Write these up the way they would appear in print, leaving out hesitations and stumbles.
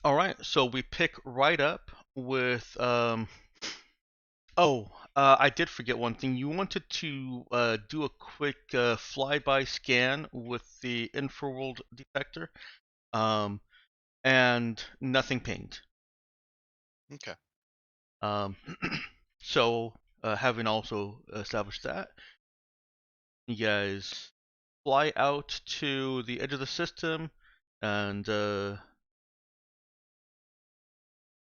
All right, so we pick right up with I did forget one thing. You wanted to do a quick flyby scan with the infraworld detector, um, and nothing pinged. Okay. Um, so having also established that, you guys fly out to the edge of the system, and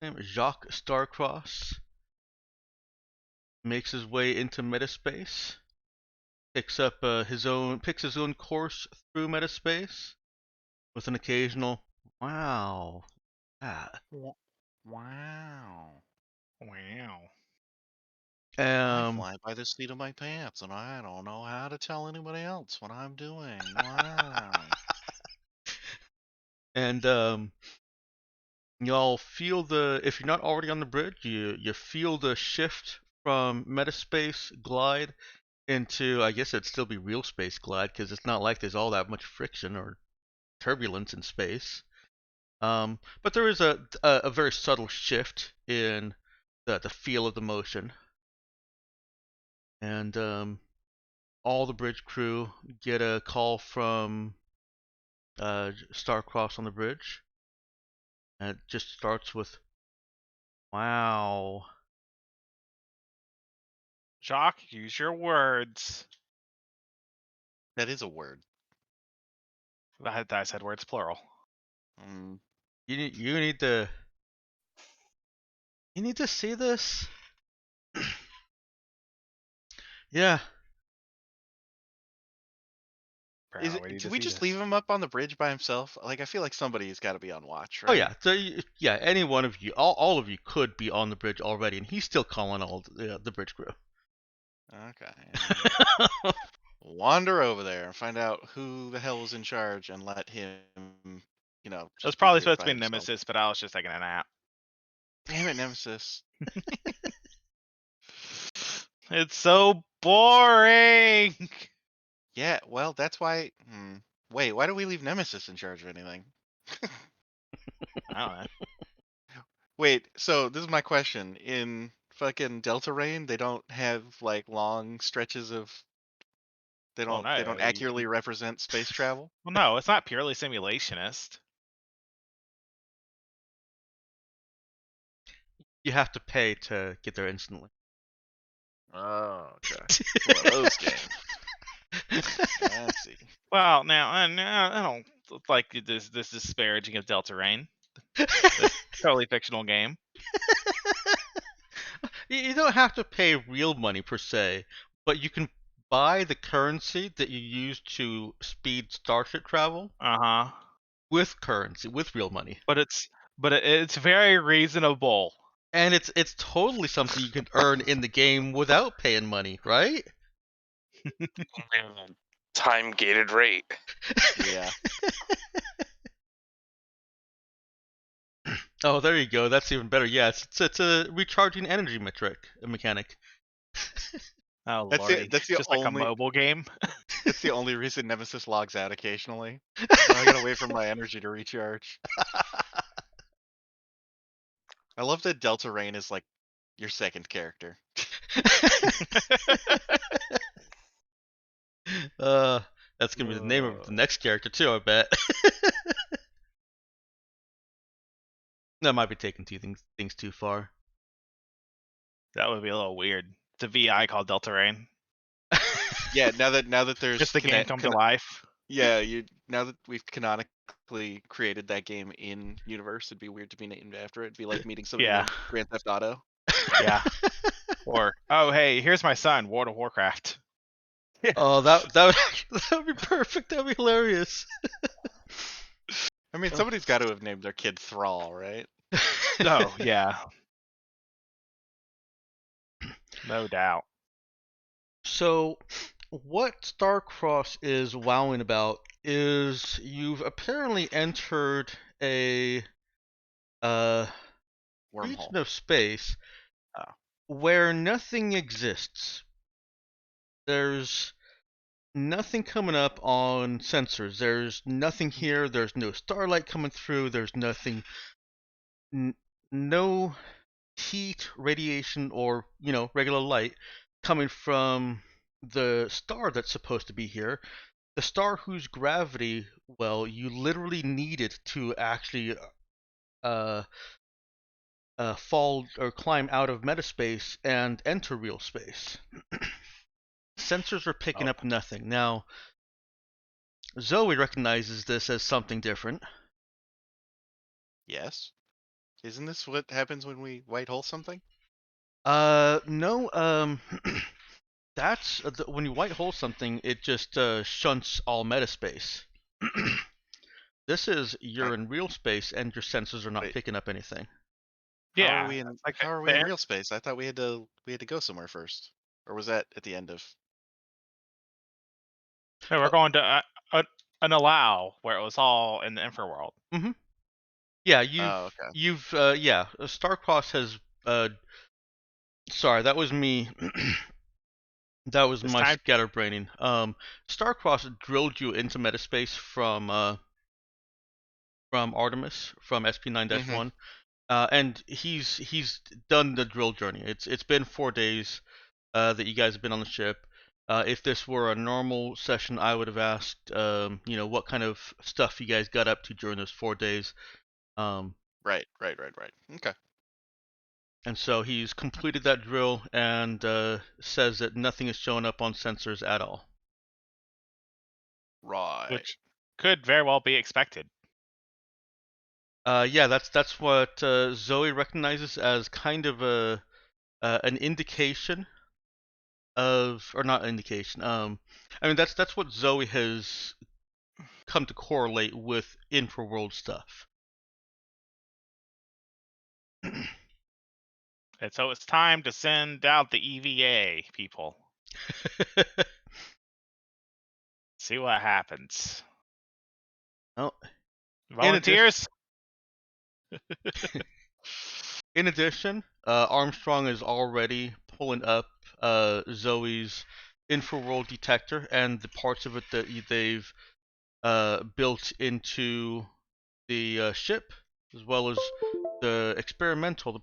name is Jacques Starcross makes his way into metaspace, picks his own course through metaspace with an occasional wow. Ah. Wow. Wow. I Um fly by the seat of my pants and I don't know how to tell anybody else what I'm doing. Wow. and y'all feel if you're not already on the bridge, you feel the shift from metaspace glide into, I guess it'd still be real space glide because it's not like there's all that much friction or turbulence in space. But there is a very subtle shift in the feel of the motion, and all the bridge crew get a call from Starcross on the bridge, and it just starts with "Wow." Jacques, use your words. That is a word. I said words plural. Mm. You need to see this. Yeah. Do we just leave him up on the bridge by himself? Like, I feel like somebody's got to be on watch, Oh right? yeah. So yeah, any one of you, all of you could be on the bridge already, and he's still calling all the bridge crew. Okay. Wander over there and find out who the hell was in charge and let him, It was just be probably here supposed to by be himself. Nemesis, but I was just taking a nap. Damn it, Nemesis. It's so boring. Yeah, well, that's why. Wait, why do we leave Nemesis in charge of anything? I don't know. Wait, so this is my question. In fucking Delta Rain, they don't have like long stretches of they don't accurately represent space travel? Well, no, it's not purely simulationist. You have to pay to get there instantly. Oh, okay. One of those games. I see. Well, now I don't like this disparaging of Delta Rain. This totally fictional game. You don't have to pay real money per se, but you can buy the currency that you use to speed starship travel with currency, with real money. But it's very reasonable. And it's totally something you can earn in the game without paying money, right? Time gated rate. Yeah. Oh, there you go. That's even better. Yeah, it's a recharging energy mechanic. Oh, That's lordy. that's the Just only like a mobile game. that's the only reason Nemesis logs out occasionally. I gotta wait for my energy to recharge. I love that Delta Rain is like your second character. That's gonna be the name of the next character too, I bet. That might be taking things too far. That would be a little weird. It's a VI called Delta Rain. Yeah, now that there's Just the game come to life. Yeah, now that we've canonically created that game in universe, it'd be weird to be named after it. It'd be like meeting somebody Yeah. named Grand Theft Auto. Yeah. Or, oh hey, here's my son, World of Warcraft. Yeah. Oh, that would be perfect. That'd be hilarious. I mean, somebody's got to have named their kid Thrall, right? Oh yeah. No doubt. So, what Starcross is wowing about is you've apparently entered a region of space where nothing exists. There's nothing coming up on sensors. There's nothing here. There's no starlight coming through. There's nothing no heat, radiation, or regular light coming from the star that's supposed to be here. The star whose gravity, well, you literally needed to actually fall or climb out of metaspace and enter real space. Sensors are picking up nothing. Now, Zoe recognizes this as something different. Yes. Isn't this what happens when we white hole something? No, that's when you white hole something, it just shunts all metaspace. This is you're in real space and your sensors are not picking up anything. How Yeah. are we in like how are we in real space? I thought we had to go somewhere first. Or was that at the end of No, we're going to an allow where it was all in the infraworld. Mm-hmm. Yeah, Oh, okay. you've Starcross has sorry, that was me. That was This my time- scatterbraining. Starcross drilled you into metaspace from Artemis, from SP9-1. And he's done the drill journey. It's been 4 days that you guys have been on the ship. If this were a normal session, I would have asked, what kind of stuff you guys got up to during those 4 days. Right. Okay. And so he's completed that drill and says that nothing is showing up on sensors at all. Right. Which could very well be expected. Yeah, that's what Zoe recognizes as kind of an indication of, or not indication. I mean that's what Zoe has come to correlate with infraworld stuff. And so it's time to send out the EVA people. See what happens. Well, volunteers. In addition, Armstrong is already pulling up Zoe's infraworld detector and the parts of it that they've built into the ship, as well as the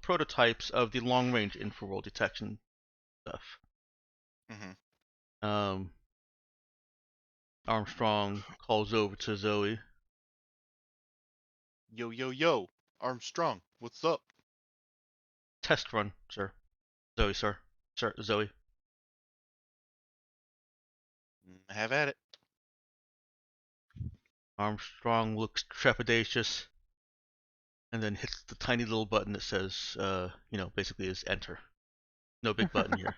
prototypes of the long-range infraworld detection stuff. Armstrong calls over to Zoe. Yo, Armstrong, what's up? Test run, sir. Zoe. Have at it. Armstrong looks trepidatious and then hits the tiny little button that says, basically is enter. No big button here.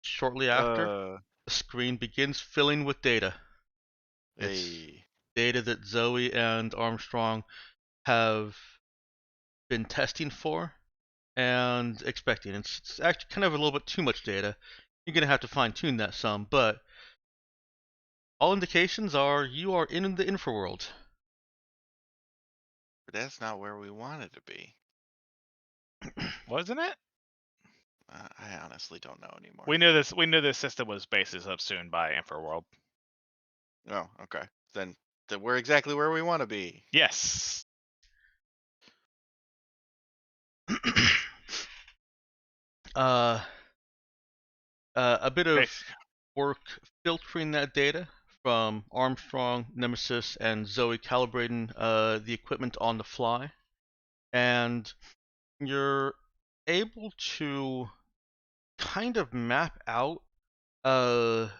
Shortly after, the screen begins filling with data. It's data that Zoe and Armstrong have been testing for and expecting. It's actually kind of a little bit too much data. You're going to have to fine-tune that some, but all indications are you are in the infraworld. But that's not where we wanted to be. Wasn't it? I honestly don't know anymore. We knew this system was basically subsumed by infraworld. Oh, okay. Then we're exactly where we want to be. Yes. A bit of work filtering that data from Armstrong, Nemesis, and Zoe calibrating the equipment on the fly, and you're able to kind of map out the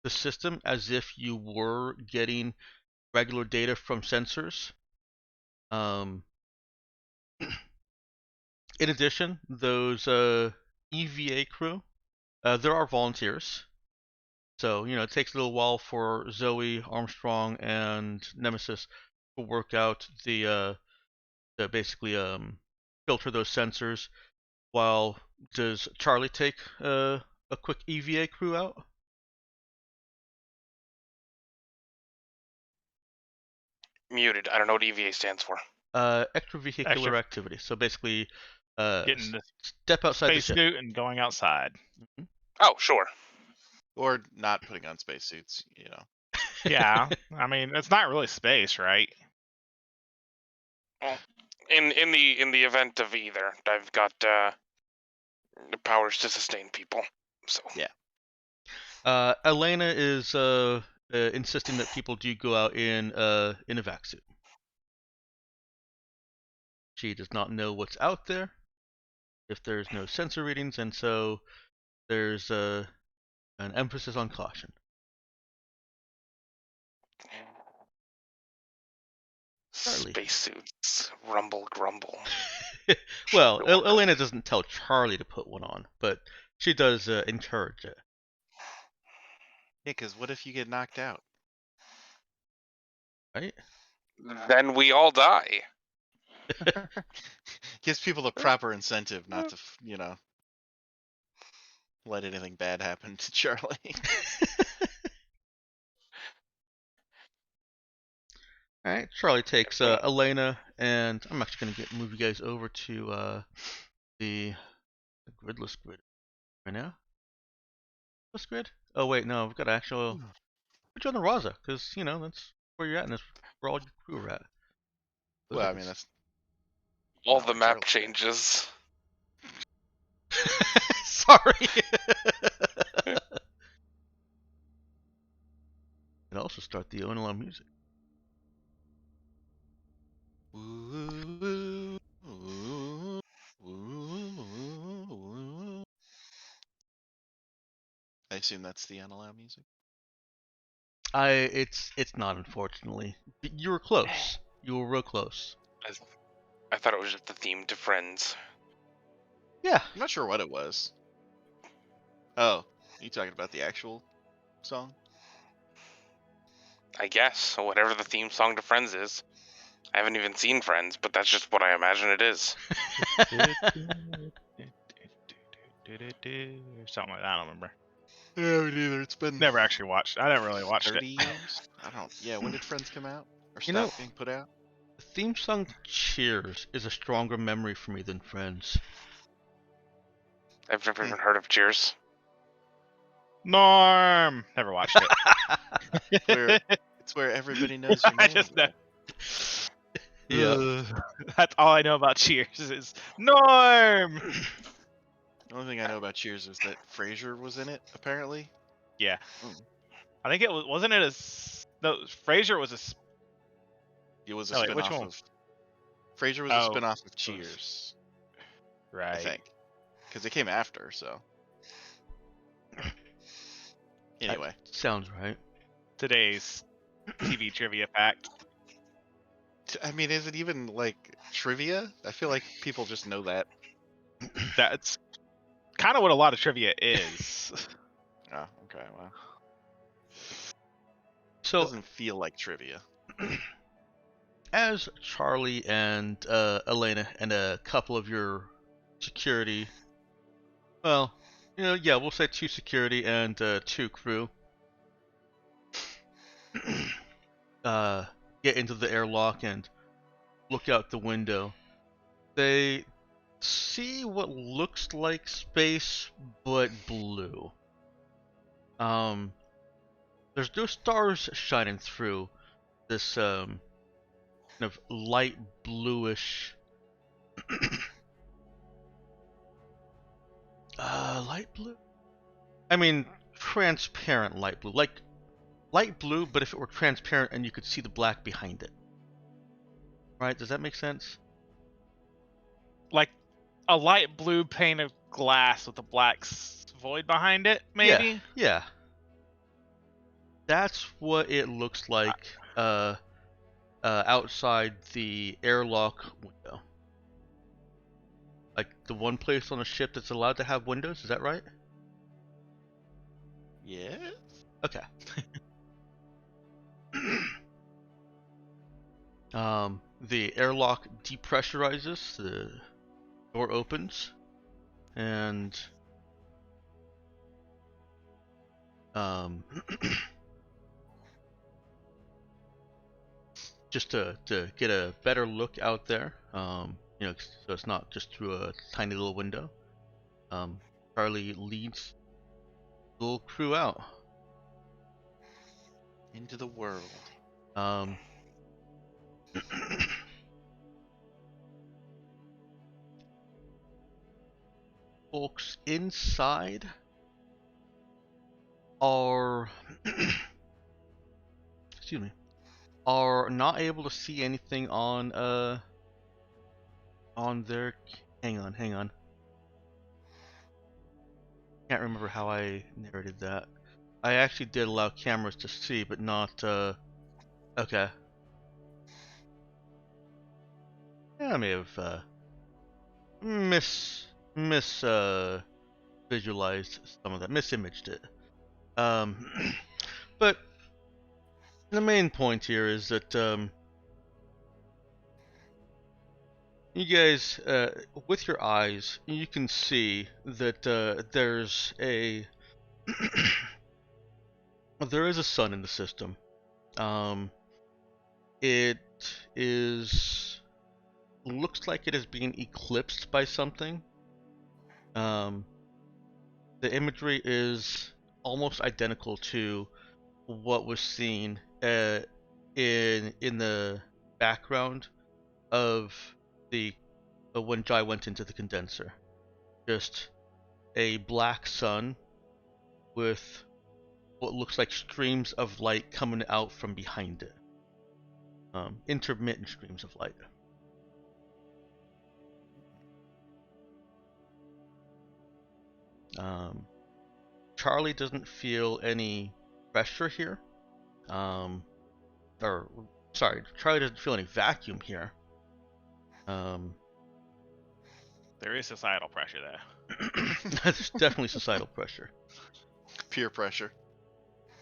system as if you were getting regular data from sensors. In addition, those EVA crew, there are volunteers. So, it takes a little while for Zoe, Armstrong, and Nemesis to work out the basically filter those sensors. While does Charlie take a quick EVA crew out? Muted. I don't know what EVA stands for. Extravehicular activity. So basically, getting the step outside the spacesuit and going outside. Mm-hmm. Oh, sure. Or not putting on spacesuits, Yeah, I mean it's not really space, right? Well, in the event of either, I've got the powers to sustain people. So Yeah. Elena is insisting that people do go out in a vac suit. She does not know what's out there if there's no sensor readings, and so there's an emphasis on caution. Charlie. Spacesuits, rumble grumble. Well, Sure. Elena doesn't tell Charlie to put one on, but she does encourage it. Yeah, because what if you get knocked out? Right? Then we all die. Gives people the proper incentive not to, let anything bad happen to Charlie. All right, Charlie takes Elena, and I'm actually going to move you guys over to the gridless grid right now. Gridless grid? Oh wait, no, we've got actual. Put you on the Raza, because that's where you're at, and that's where all your crew are at. Well, I mean, that's all not the where map Charlie's at. changes. Sorry. And also start the ONLM music. I assume that's the NLM music. It's not, unfortunately. You were close. You were real close. I thought it was just the theme to Friends. Yeah. I'm not sure what it was. Oh, are you talking about the actual song? I guess, whatever the theme song to Friends is. I haven't even seen Friends, but that's just what I imagine it is. Something like that. I don't remember. Yeah, me neither. It's been Never actually watched. I never really watched 30 it. years. I don't. Yeah, when did Friends come out or You know- stop being put out? The theme song to Cheers is a stronger memory for me than Friends. I've never even heard of Cheers. Norm. Never watched it. It's where everybody knows your name. I just know. Yeah. That's all I know about Cheers is Norm. The only thing I know about Cheers is that Frasier was in it, apparently. Yeah. Mm. I think it was. Wasn't it no? Frasier was a. It was a Oh, wait, spin-off which one? of. Frasier was Oh, a spin-off of Cheers, Right. I think, because it came after. So. Anyway, Sounds right. Today's TV trivia fact. I mean, is it even like trivia? I feel like people just know that. That's kind of what a lot of trivia is. Oh, okay. Well, So, doesn't feel like trivia. as Charlie and Elena and a couple of your security, well, yeah, we'll say 2 security and 2 crew, get into the airlock and look out the window, they see what looks like space, but blue. There's no stars shining through this kind of light bluish. Light blue? I mean, transparent light blue. Like light blue, but if it were transparent and you could see the black behind it. Right? Does that make sense? Like a light blue pane of glass with a black void behind it, maybe? Yeah. That's what it looks like outside the airlock window. Like the one place on a ship that's allowed to have windows, is that right? Yeah. Okay. The airlock depressurizes, the door opens, and just to get a better look out there, so it's not just through a tiny little window. Charlie leads the little crew out. Into the world. folks inside are excuse me, are not able to see anything on their hang on. Can't remember how I narrated that. I actually did allow cameras to see, but not okay. Yeah, I may have visualized some of that, misimaged it. But the main point here is that you guys, with your eyes, you can see that there's a there is a sun in the system. It looks like it is being eclipsed by something. The imagery is almost identical to what was seen in the background of the when Jai went into the condenser. Just a black sun with what looks like streams of light coming out from behind it. Intermittent streams of light. Charlie doesn't feel any pressure here. Charlie doesn't feel any vacuum here. There is societal pressure there. There's definitely societal pressure. Peer pressure.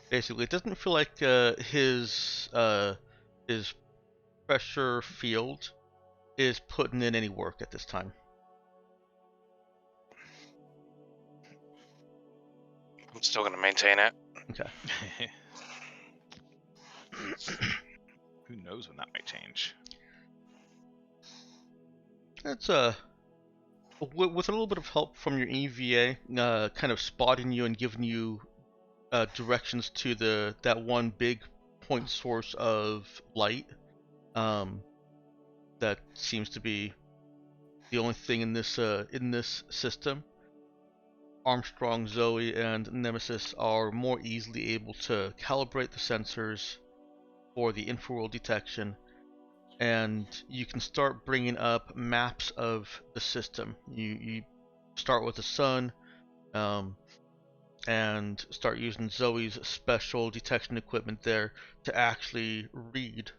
Basically, it doesn't feel like his pressure field is putting in any work at this time. I'm still gonna maintain it. Okay. Who knows when that might change? That's with a little bit of help from your EVA, kind of spotting you and giving you directions to that one big point source of light. That seems to be the only thing in this system. Armstrong, Zoe, and Nemesis are more easily able to calibrate the sensors for the infraworld detection, and you can start bringing up maps of the system. You start with the sun, and start using Zoe's special detection equipment there to actually read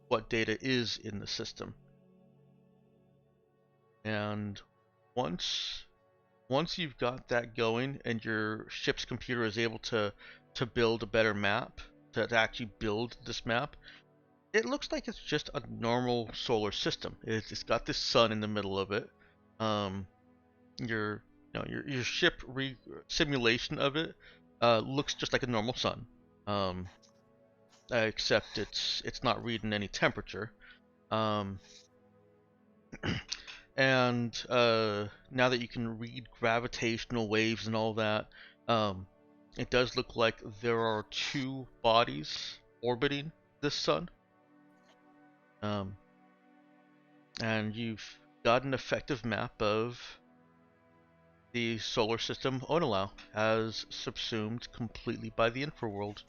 what data is in the system. And once you've got that going and your ship's computer is able to build a better map, to actually build this map, it looks like it's just a normal solar system. It's got this sun in the middle of it. Your ship simulation of it looks just like a normal sun, except it's not reading any temperature. And now that you can read gravitational waves and all that, it does look like there are two bodies orbiting this sun. And you've got an effective map of the solar system Onalau, as subsumed completely by the infraworld.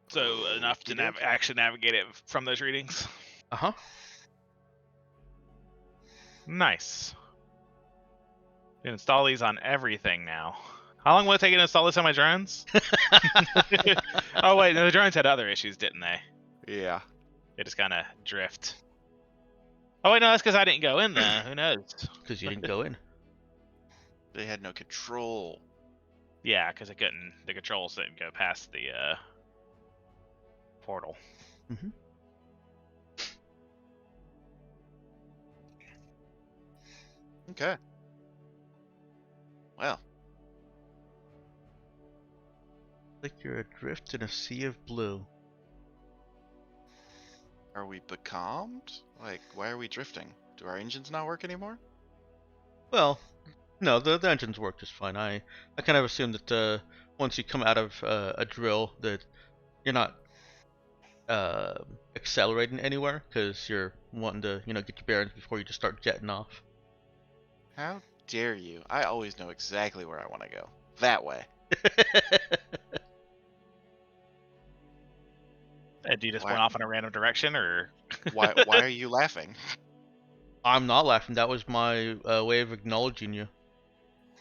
So enough to actually navigate it from those readings? Uh-huh. Nice. You install these on everything now. How long will it take to install this on my drones? Oh wait, no, the drones had other issues, didn't they? Yeah. They just kind of drift. Oh wait, no, that's because I didn't go in there. Who knows? Because you didn't go in. They had no control. Yeah, because the controls didn't go past the portal. Mm-hmm. Okay. Well. Like you're adrift in a sea of blue. Are we becalmed? Like, why are we drifting? Do our engines not work anymore? Well, no, the engines work just fine. I kind of assume that once you come out of a drill that you're not accelerating anywhere because you're wanting to, get your bearings before you just start jetting off. How dare you? I always know exactly where I want to go. That way. Do you just point off in a random direction, or why are you laughing? I'm not laughing. That was my way of acknowledging you.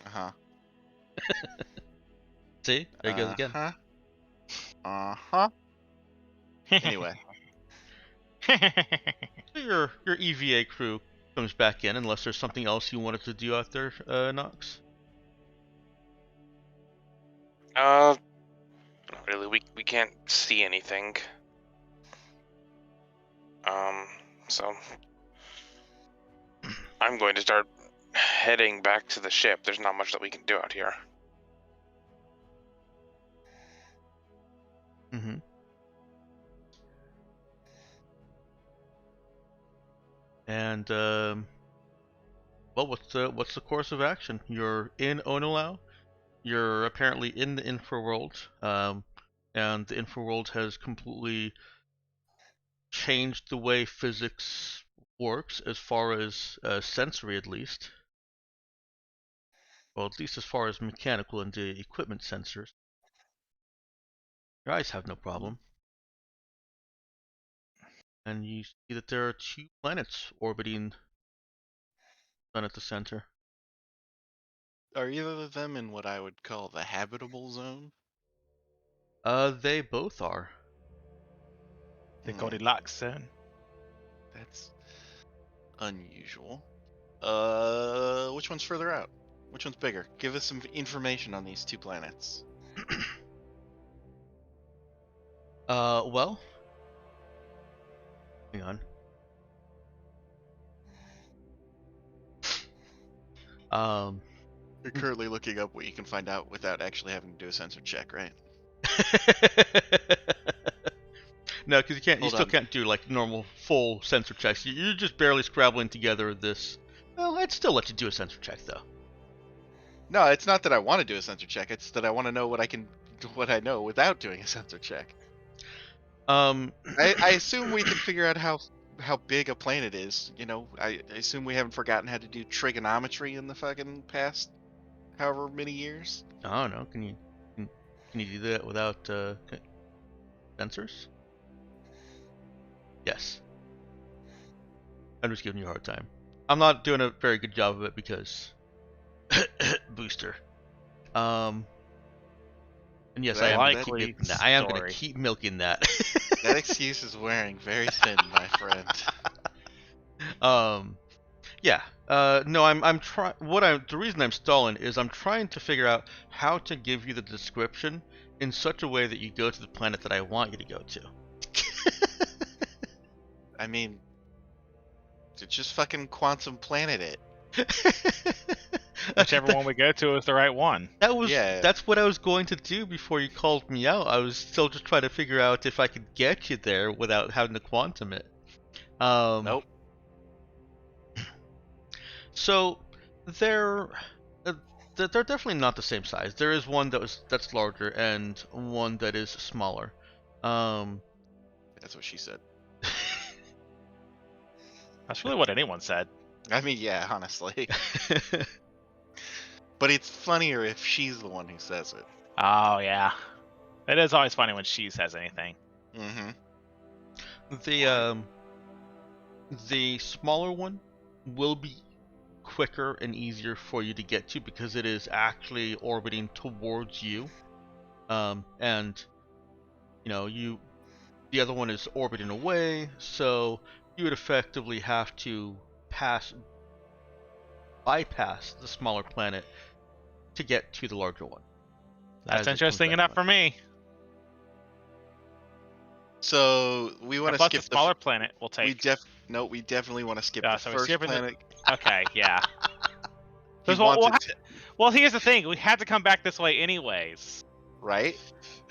Uh-huh. See? There he goes again. Uh-huh. Anyway. Your EVA crew comes back in unless there's something else you wanted to do out there, Nox. Not really. We can't see anything. So I'm going to start heading back to the ship. There's not much that we can do out here. Mm-hmm. And well, what's the course of action? You're in Onolau. You're apparently in the Infraworld, and the Infraworld has completely changed the way physics works, as far as sensory, at least. Well, at least as far as mechanical and the equipment sensors. Your eyes have no problem. And you see that there are 2 planets orbiting Sun at the center. Are either of them in what I would call the habitable zone? They both are. the Goldilocks zone? That's unusual. Which one's further out? Which one's bigger? Give us some information on these 2 planets. Well, hang on. You're currently looking up what you can find out without actually having to do a sensor check, right? No, because you can't. You Hold still on. can't do like normal full sensor checks. You're just barely scrabbling together this. Well, I'd still let you do a sensor check though. No, it's not that I want to do a sensor check. It's that I want to know what I know without doing a sensor check. I assume we can figure out how big a planet is. I assume we haven't forgotten how to do trigonometry in the fucking past however many years. I don't know. Can you do that without sensors? Yes. I'm just giving you a hard time. I'm not doing a very good job of it because booster. And yes, That I am likely going to keep milking that. That excuse is wearing very thin, my friend. Yeah. No, I'm trying. The reason I'm stalling is I'm trying to figure out how to give you the description in such a way that you go to the planet that I want you to go to. I mean, just fucking quantum planet it. Whichever one we go to is the right one. That's what I was going to do before you called me out. I was still just trying to figure out if I could get you there without having to quantum it. Nope. So they're definitely not the same size. There is one that's larger and one that is smaller. That's what she said. That's really what anyone said. I mean, yeah, honestly. But it's funnier if she's the one who says it. Oh yeah, it is always funny when she says anything. Mm-hmm. The smaller one will be quicker and easier for you to get to because it is actually orbiting towards you, and the other one is orbiting away, so you would effectively have to bypass the smaller planet to get to the larger one. That's interesting enough for me. So we want to skip the smaller planet. We'll take. We definitely want to skip the first planet. Okay, yeah. Well, here's the thing. We had to come back this way anyways. Right?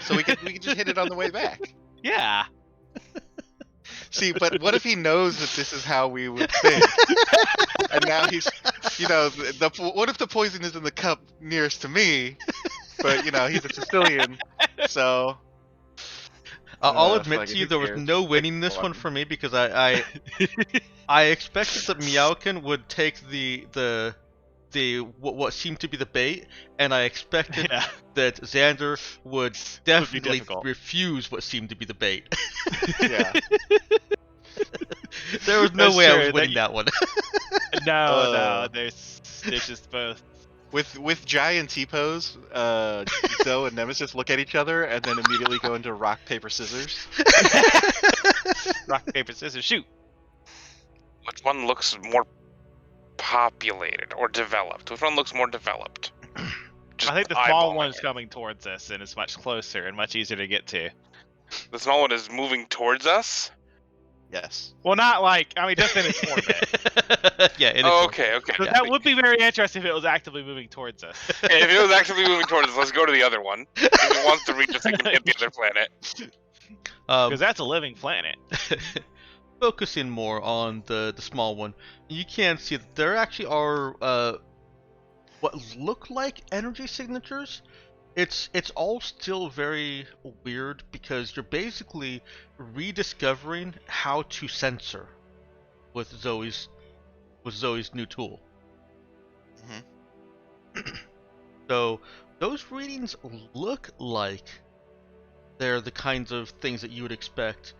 So we could just hit it on the way back. Yeah. See, but what if he knows that this is how we would think? And now he's, what if the poison is in the cup nearest to me, but he's a Sicilian, so. I'll admit fuck to it, you, who there was cares? no Just winning pick this one. one for me because I expected that Meowkin would take the what seemed to be the bait, and I expected Yeah. that Xander would Would be definitely difficult. refuse what seemed to be the bait. Yeah. There was no That's way I was true, winning that one. No, there's just both. With Jai and T-Pose, Zoe and Nemesis look at each other and then immediately go into rock, paper, scissors. Rock, paper, scissors, shoot. Which one looks more populated or developed? Which one looks more developed? Just I think the small eyeballing one's it. coming towards us, and it's much closer and much easier to get to. The small one is moving towards us. Yes. Well, not like, I mean, just in its orbit. Yeah. In its Oh, own- okay. So Yeah. that would be very interesting if it was actively moving towards us. Okay, if it was actually moving towards us, let's go to the other one. If it wants to reach us, it can hit the other planet. Because that's a living planet. Focusing more on the small one, you can see that there actually are what look like energy signatures. It's all still very weird because you're basically rediscovering how to censor with Zoe's new tool. So those readings look like they're the kinds of things that you would expect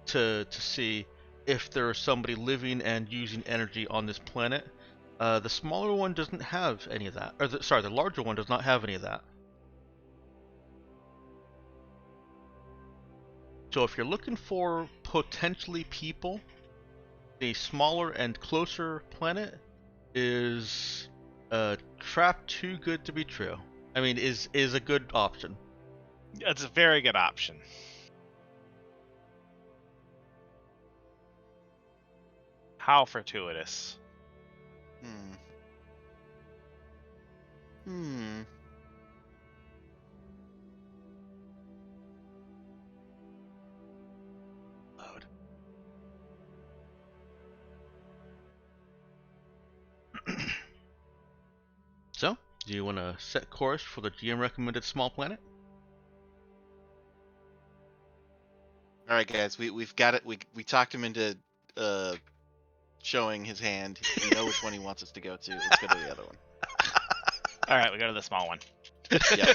to see if there's somebody living and using energy on this planet. The smaller one doesn't have any of that. Or the larger one does not have any of that. So if you're looking for potentially people, the smaller and closer planet is trap too good to be true. I mean, is a good option. It's a very good option. How fortuitous. Load. So, do you want to set course for the GM recommended small planet? All right, guys, we've got it. We talked him into showing his hand. We know which one he wants us to go to. Let's go to the other one. All right, we go to the small one. Yeah.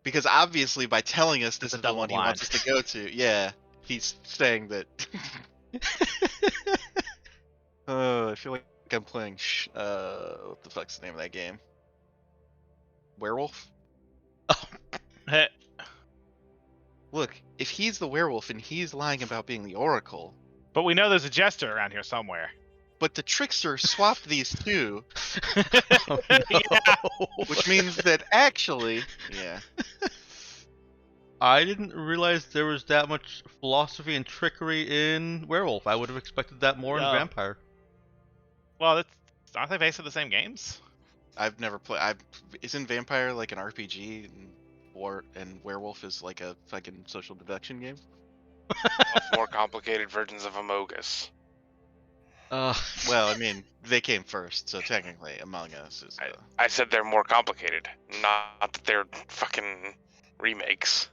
Because obviously, by telling us this It's a is the double one he blind. wants us to go to, yeah, he's saying that. I feel like I'm playing. What the fuck's the name of that game? Werewolf. Look, if he's the werewolf and he's lying about being the oracle, But we know there's a jester around here somewhere. but the trickster swapped these two, Oh, no. which means that actually, yeah. I didn't realize there was that much philosophy and trickery in Werewolf. I would have expected that more in Yeah. Vampire. Well, aren't they based on the same games? I've never played. Isn't Vampire like an RPG and Werewolf is like a fucking social deduction game? More complicated versions of Amogus. Well, I mean, they came first, so technically Among Us is. I said they're more complicated, not that they're fucking remakes.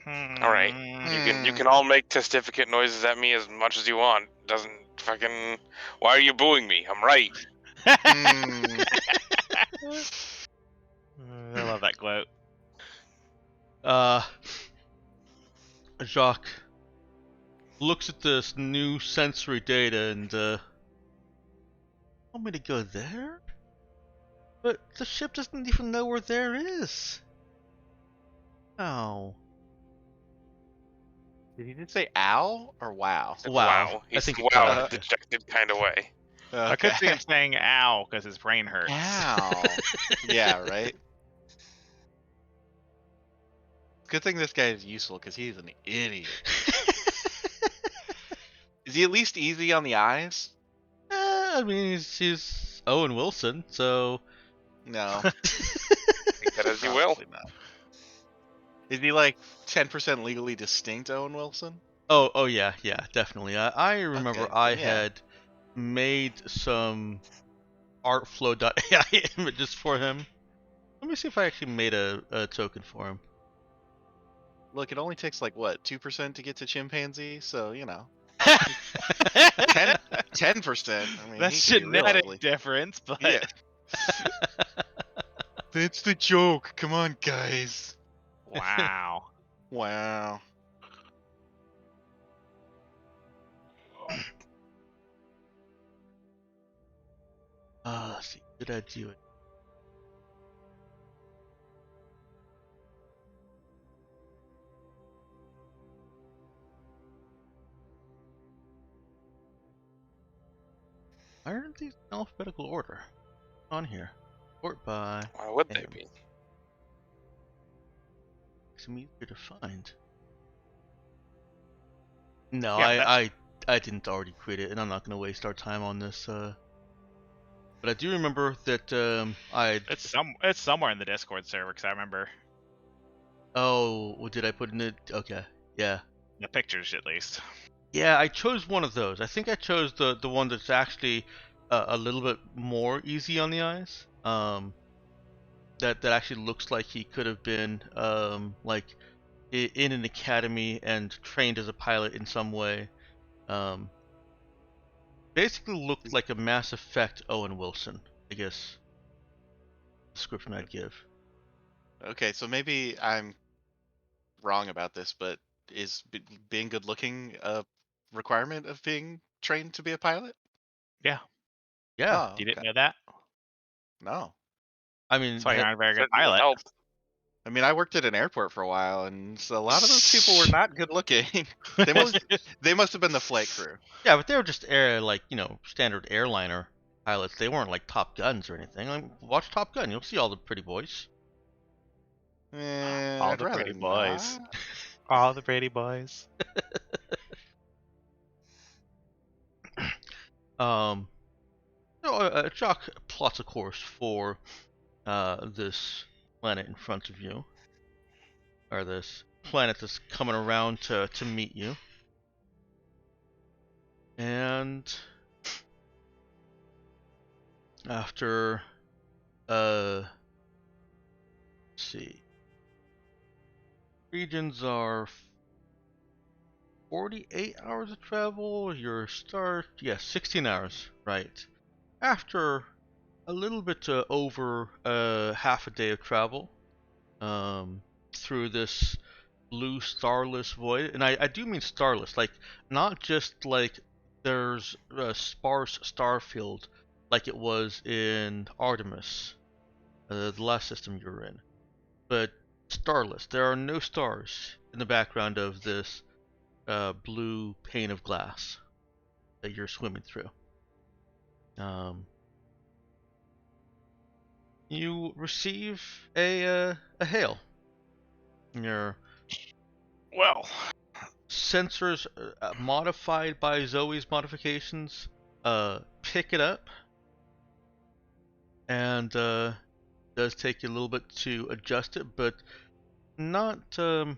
All right, you can all make testificate noises at me as much as you want. Doesn't fucking. Why are you booing me? I'm right. I love that quote. Jacques looks at this new sensory data and want me to go there? But the ship doesn't even know where there is. Oh. Did he just say ow or wow? Wow. He's I think wow in a dejected kind of way. I could see him saying ow because his brain hurts. Ow. Yeah, right? Good thing this guy is useful because he's an idiot. Is he at least easy on the eyes? I mean, he's Owen Wilson, so. No. Take that as you will. Probably not. Is he like 10% legally distinct, Owen Wilson? Oh yeah, definitely. I remember Okay, I yeah. had made some artflow.ai images for him. Let me see if I actually made a token for him. Look, it only takes like what 2% to get to chimpanzee, so 10%. I mean, That's he could be real genetic ugly. difference, but Yeah. That's the joke. Come on, guys. wow. Wow. Let's see. Did I do it? Why aren't these in alphabetical order? On here. Sort by. Why would they name. be? Makes them easier to find. No, Yeah, I didn't already create it, and I'm not going to waste our time on this. But I do remember that it's somewhere in the Discord server because I remember Oh, well, did I put in it? Okay, yeah. the pictures at least. Yeah, I chose one of those. I think I chose the one that's actually a little bit more easy on the eyes. That actually looks like he could have been like in an academy and trained as a pilot in some way. Basically looked like a Mass Effect Owen Wilson, I guess. Description I'd give. Okay, so maybe I'm wrong about this, but is being good looking a requirement of being trained to be a pilot? Yeah. Yeah, Oh, You didn't okay. know that? No. I mean, That's why you're not a very good Certainly pilot. help. I mean, I worked at an airport for a while, and so a lot of those people were not good looking. They must have been the flight crew. yeah, but they were just standard airliner pilots. They weren't like Top Guns or anything. Like, watch Top Gun, you'll see all the pretty boys. Eh, All I'd the rather pretty boys. not. All the pretty boys. Jock plots a course for this planet in front of you, or this planet that's coming around to meet you, and after let's see, regions are 48 hours of travel. Your start, 16 hours, right? After a little bit over half a day of travel through this blue starless void, and I do mean starless, like not just like there's a sparse star field like it was in Artemis, the last system you were in, but starless. There are no stars in the background of this blue pane of glass that you're swimming through. You receive a hail. Your Well, sensors, modified by Zoe's modifications, pick it up, and does take you a little bit to adjust it, but not. Trying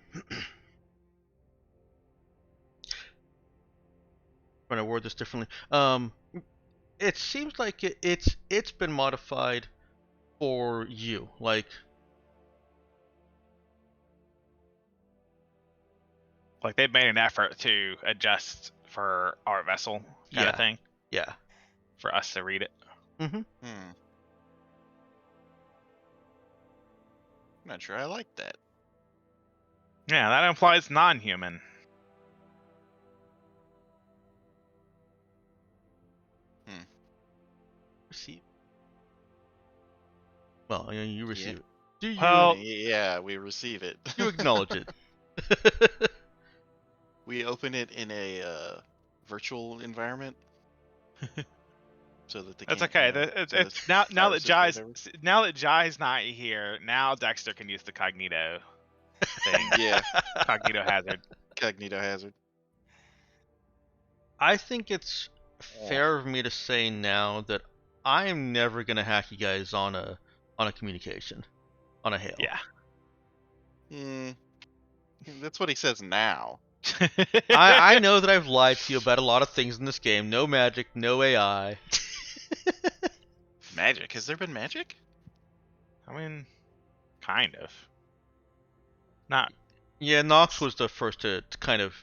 to word this differently. It seems like it's been modified for you, like they've made an effort to adjust for our vessel kind of thing yeah. for us to read it. Mm-hmm. I'm not sure I like that. Yeah, that implies non-human. Receive. Well, you receive it. Do you? Well, Yeah, we receive it. You acknowledge it. We open it in a virtual environment, so that they that's can't, okay. you know, It's so the now that viruses or Jai's not here. Now Dexter can use the cognito thing. Yeah, Cognito hazard. cognito hazard. I think it's fair of me to say now that I am never gonna hack you guys on a communication, on a hail. Yeah. That's what he says now. I know that I've lied to you about a lot of things in this game. No magic, no AI. Magic? Has there been magic? I mean, Kind of. Not. Yeah, Nox was the first to kind of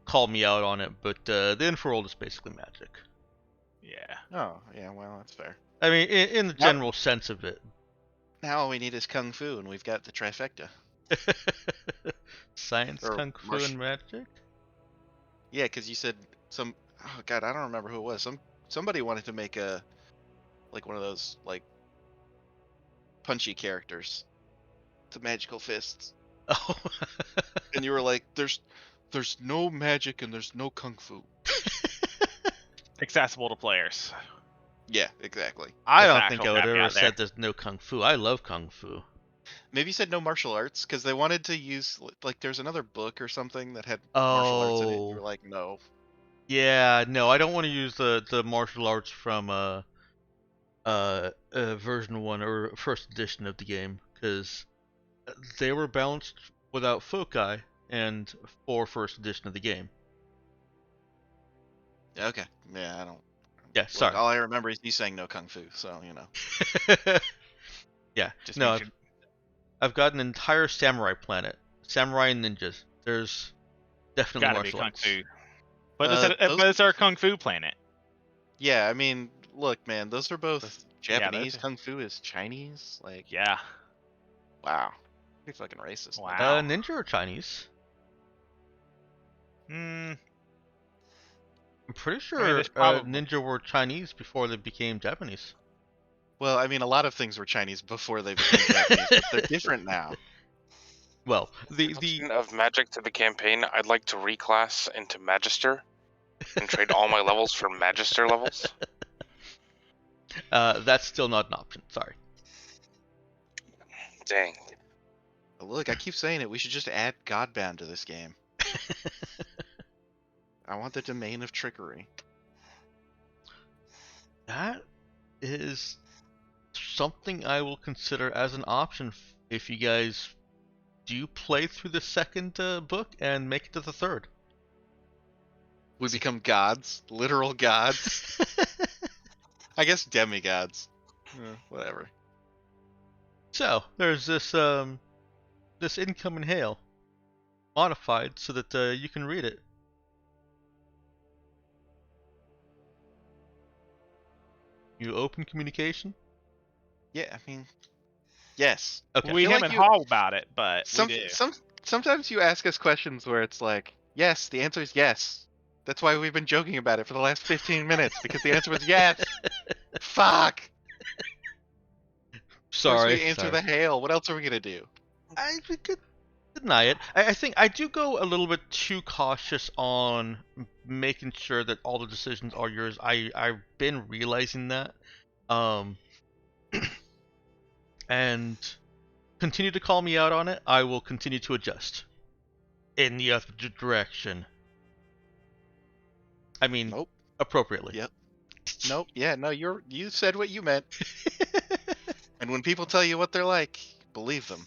call me out on it, but the Infraworld is basically magic. Yeah. Oh, yeah, well, that's fair. I mean, in the Yep. general sense of it. Now all we need is Kung Fu, and we've got the trifecta. Science, Or Kung Fu, and magic? Yeah, because you said some... Oh, God, I don't remember who it was. Somebody wanted to make one of those, like, punchy characters. The magical fists. Oh. And you were like, there's no magic and there's no Kung Fu. Accessible to players. Yeah, exactly. I It's don't an think actual I would caveat ever there. said there's no Kung Fu. I love Kung Fu. Maybe you said no martial arts, because they wanted to use, like, there's another book or something that had martial arts in it, and you were like, no. Yeah, no, I don't want to use the martial arts from version 1 or first edition of the game, because they were balanced without foci and for first edition of the game. Okay. Yeah, I don't... Yeah, Look, sorry. all I remember is you saying no Kung Fu, so, you know. Yeah, Just no, makes you- I've got an entire samurai planet. Samurai and ninjas. There's definitely gotta be martial Kung arts. Fu. But, those- but it's our Kung Fu planet. Yeah, I mean, look, man, those are both yeah, Japanese. those- Kung Fu is Chinese. Like, Yeah. wow. Pretty fucking racist. Wow. Ninja are Chinese. Hmm. I'm pretty sure there's probably- ninja were Chinese before they became Japanese. Well, I mean, a lot of things were Chinese before they became Japanese, but they're different now. Well, the Speaking of magic to the campaign, I'd like to reclass into Magister and trade all my levels for Magister levels. that's still not an option. Sorry. Dang. Look, I keep saying it. We should just add Godbound to this game. I want the domain of trickery. That is something I will consider as an option if you guys do play through the second book and make it to the third. We become gods, literal gods. I guess demigods. Whatever. So there's this incoming hail modified so that you can read it. You open communication? Yeah, I mean, yes. Okay. We feel like haven't you- hauled about it, but Some, we do. sometimes you ask us questions where it's like, yes, the answer is yes. That's why we've been joking about it for the last 15 minutes, because the answer was yes. Fuck. Sorry. First we answer the hail. What else are we gonna do? We could deny it. I think I do go a little bit too cautious on making sure that all the decisions are yours. I've been realizing that, and continue to call me out on it. I will continue to adjust in the other direction. I mean, Nope. appropriately. Yep. Nope. Yeah. No. You said what you meant. And when people tell you what they're like, believe them.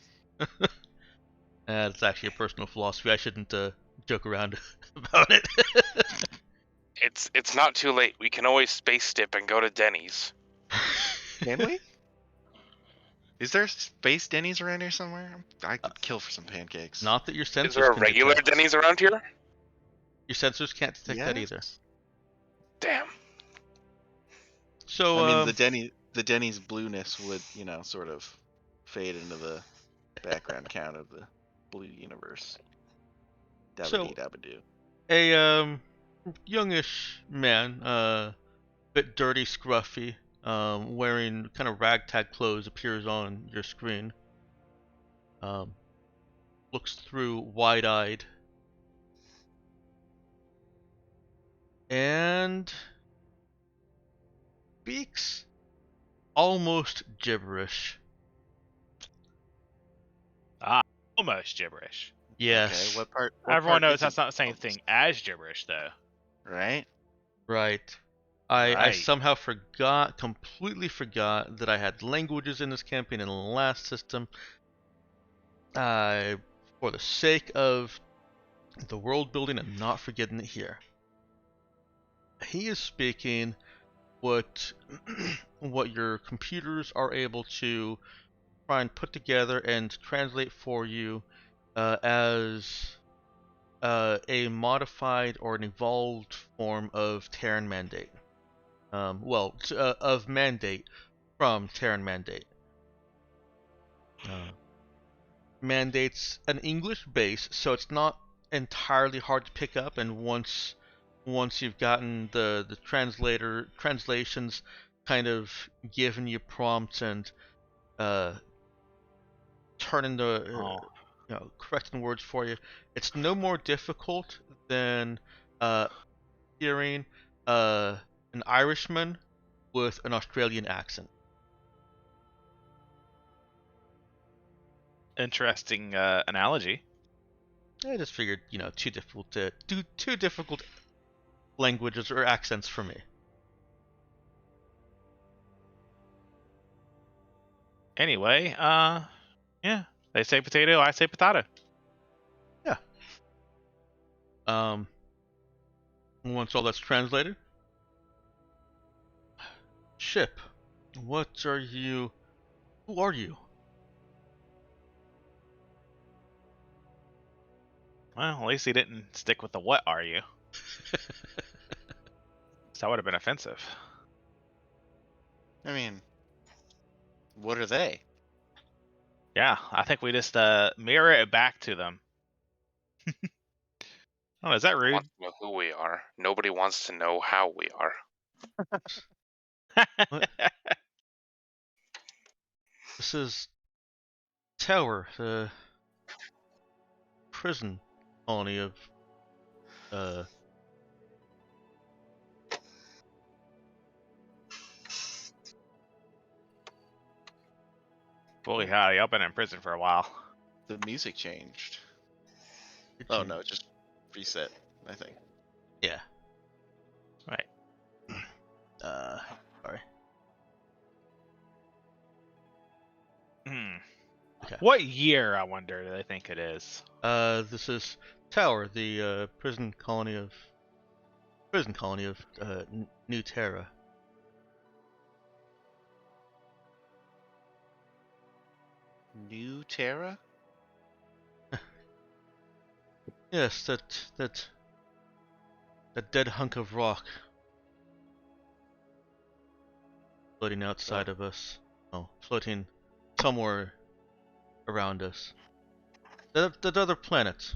That's actually a personal philosophy. I shouldn't joke around about it. It's not too late. We can always space dip and go to Denny's. Can we? Is there space Denny's around here somewhere? I could kill for some pancakes. Not that your sensors Is there a can regular detect. Denny's around here? Your sensors can't detect that Yes. either. Damn. So, I mean, the Denny's blueness would, sort of fade into the background count of the blue universe. So- Dabba-dee-dabba-doo. a youngish man, bit dirty, scruffy, wearing kind of ragtag clothes appears on your screen. Looks through wide-eyed. And speaks almost gibberish. Almost gibberish. Yes. Okay, what part? Everyone knows is that's it? not the same thing as gibberish, though. Right? Right. I Right. somehow completely forgot that I had languages in this campaign in the last system. For the sake of the world building, I'm not forgetting it here. He is speaking what what your computers are able to try and put together and translate for you as a modified or an evolved form of Terran Mandate. Of Mandate from Terran Mandate. Mandate's an English base, so it's not entirely hard to pick up, and once you've gotten the translations kind of given you prompts and turning the correcting words for you, it's no more difficult than hearing an Irishman with an Australian accent. Interesting analogy. I just figured, two difficult languages or accents for me. Anyway, yeah, they say potato, I say potato. Yeah. Once all that's translated, ship, what are you? Who are you? Well, at least he didn't stick with the what are you. So that would have been offensive. I mean, what are they? Yeah, I think we just mirror it back to them. Oh, is that I rude? want to know who we are. Nobody wants to know how we are. What? This is Tower, the prison colony of Holy howdy, I've been in prison for a while. The music changed. Did Oh you- no, it just reset, I think. Yeah. Right. Sorry. Hmm. Okay. What year, I wonder, do they think it is? This is Tower, the prison colony of New Terra. New Terra? Yes, that dead hunk of rock floating outside of us. Oh, floating somewhere around us. That other planet.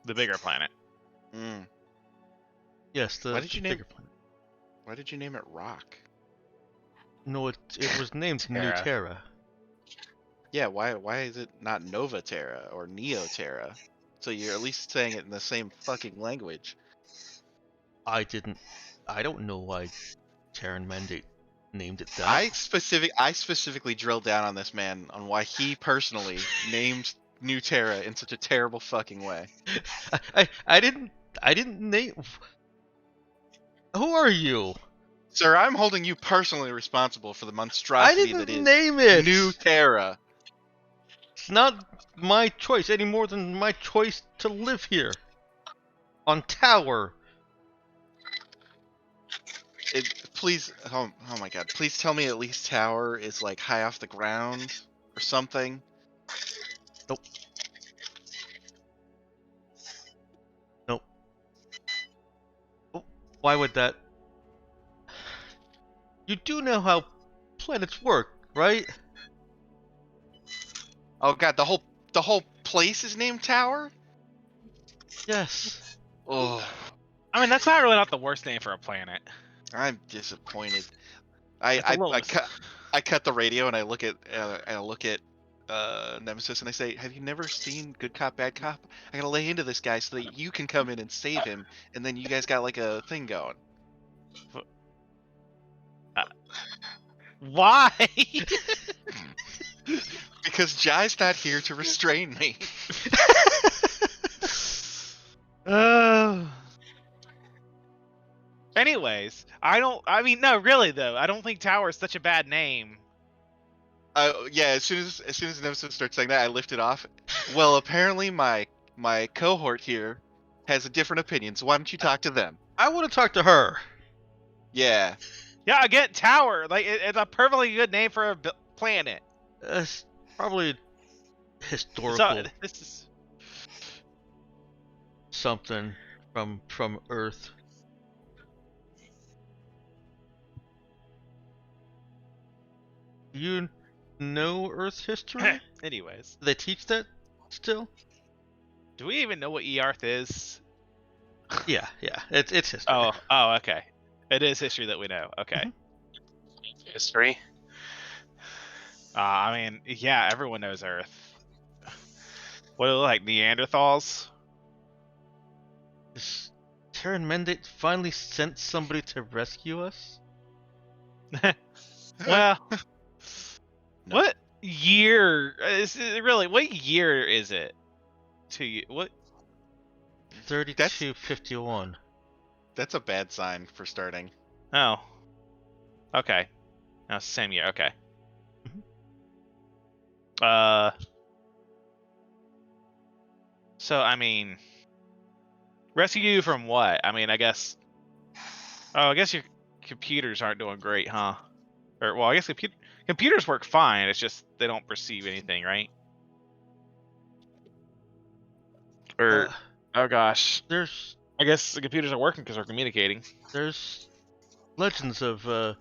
The bigger planet. Mm. Yes, the Why did you bigger name- planet. Why did you name it Rock? No, it was named New Terra. Terra. Yeah, why is it not Nova Terra or Neo Terra? So you're at least saying it in the same fucking language. I don't know why Terran Mandate named it that. I specifically drilled down on this man on why he personally named New Terra in such a terrible fucking way. I didn't name. Who are you? Sir, I'm holding you personally responsible for the I monstrosity that didn't is name it. New Terra. It's not my choice any more than my choice to live here. On Tower. Please, oh my god, please tell me at least Tower is like high off the ground or something. Nope. Oh, why would that? You do know how planets work, right? Oh god, the whole place is named Tower? Yes. Oh, I mean, that's not really not the worst name for a planet. I'm disappointed. It's a little- I cut the radio and I look at Nemesis and I say, "Have you never seen Good Cop Bad Cop? I gotta lay into this guy so that you can come in and save him, and then you guys got like a thing going." Why? Because Jai's not here to restrain me. Anyways, I mean, no, really though, I don't think Tower is such a bad name. Yeah, as soon as Nemesis starts saying that, I lift it off. Well, apparently my cohort here has a different opinion, so why don't you talk to them? I want to talk to her. Yeah. Yeah, I get Tower. Like, it's a perfectly good name for a planet. Probably So historical this is something from Earth. Do you know Earth history? anyways. Do they teach that still? Do we even know what Earth is? Yeah. It's history. Oh, okay. It is history that we know. Okay. Mhm. History. I mean, yeah, everyone knows Earth. What are they like Neanderthals? Is Terran Mandate finally sent somebody to rescue us? Well, No. what year is it really? What year is it? To you? What? 3251. That's a bad sign for starting. Oh, okay. No, it's the same year. Okay. Mhm. So I mean, rescue you from what? I mean, I guess. Oh, I guess your computers aren't doing great, huh? Or well, I guess computers work fine. It's just they don't perceive anything, right? Or Uh, oh gosh, there's I guess the computers are working because we're communicating. there's legends of a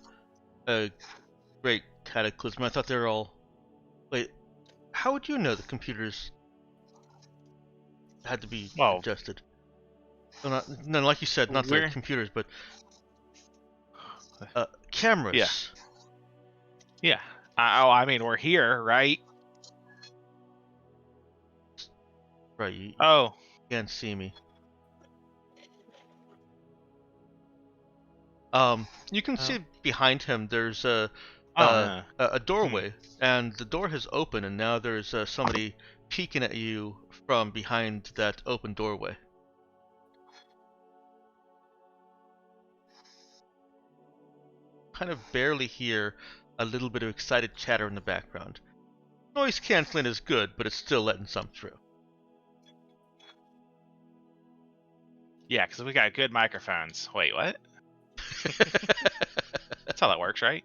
great cataclysm. I thought they were all. Wait, how would you know the computers had to be Well, adjusted? Well, no, like you said, not the we're computers, but yeah, cameras. yeah. I mean, we're here, right? Right, you Oh, can't see me. You can oh, see behind him. There's yeah. a doorway, and the door has opened, and now there's somebody peeking at you from behind that open doorway. Kind of barely hear a little bit of excited chatter in the background. Noise canceling is good, but it's still letting some through. Yeah, because we got good microphones. Wait, what? That's how that works, right?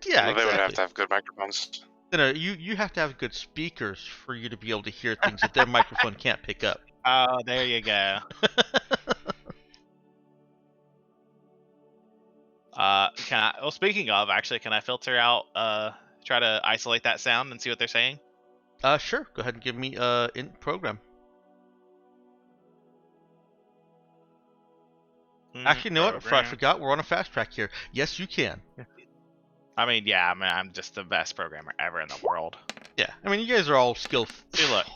Yeah, Well, they would have exactly. to have good microphones. You have to have good speakers for you to be able to hear things that their microphone can't pick up. Oh, there you go. Can I? Well, speaking of, actually, can I filter out? Try to isolate that sound and see what they're saying. Sure. Go ahead and give me in program. Actually, you know what? I Program. forgot. We're on a fast track here. Yes, you can. I mean, yeah, I'm just the best programmer ever in the world. Yeah. I mean, you guys are all skilled. See, look,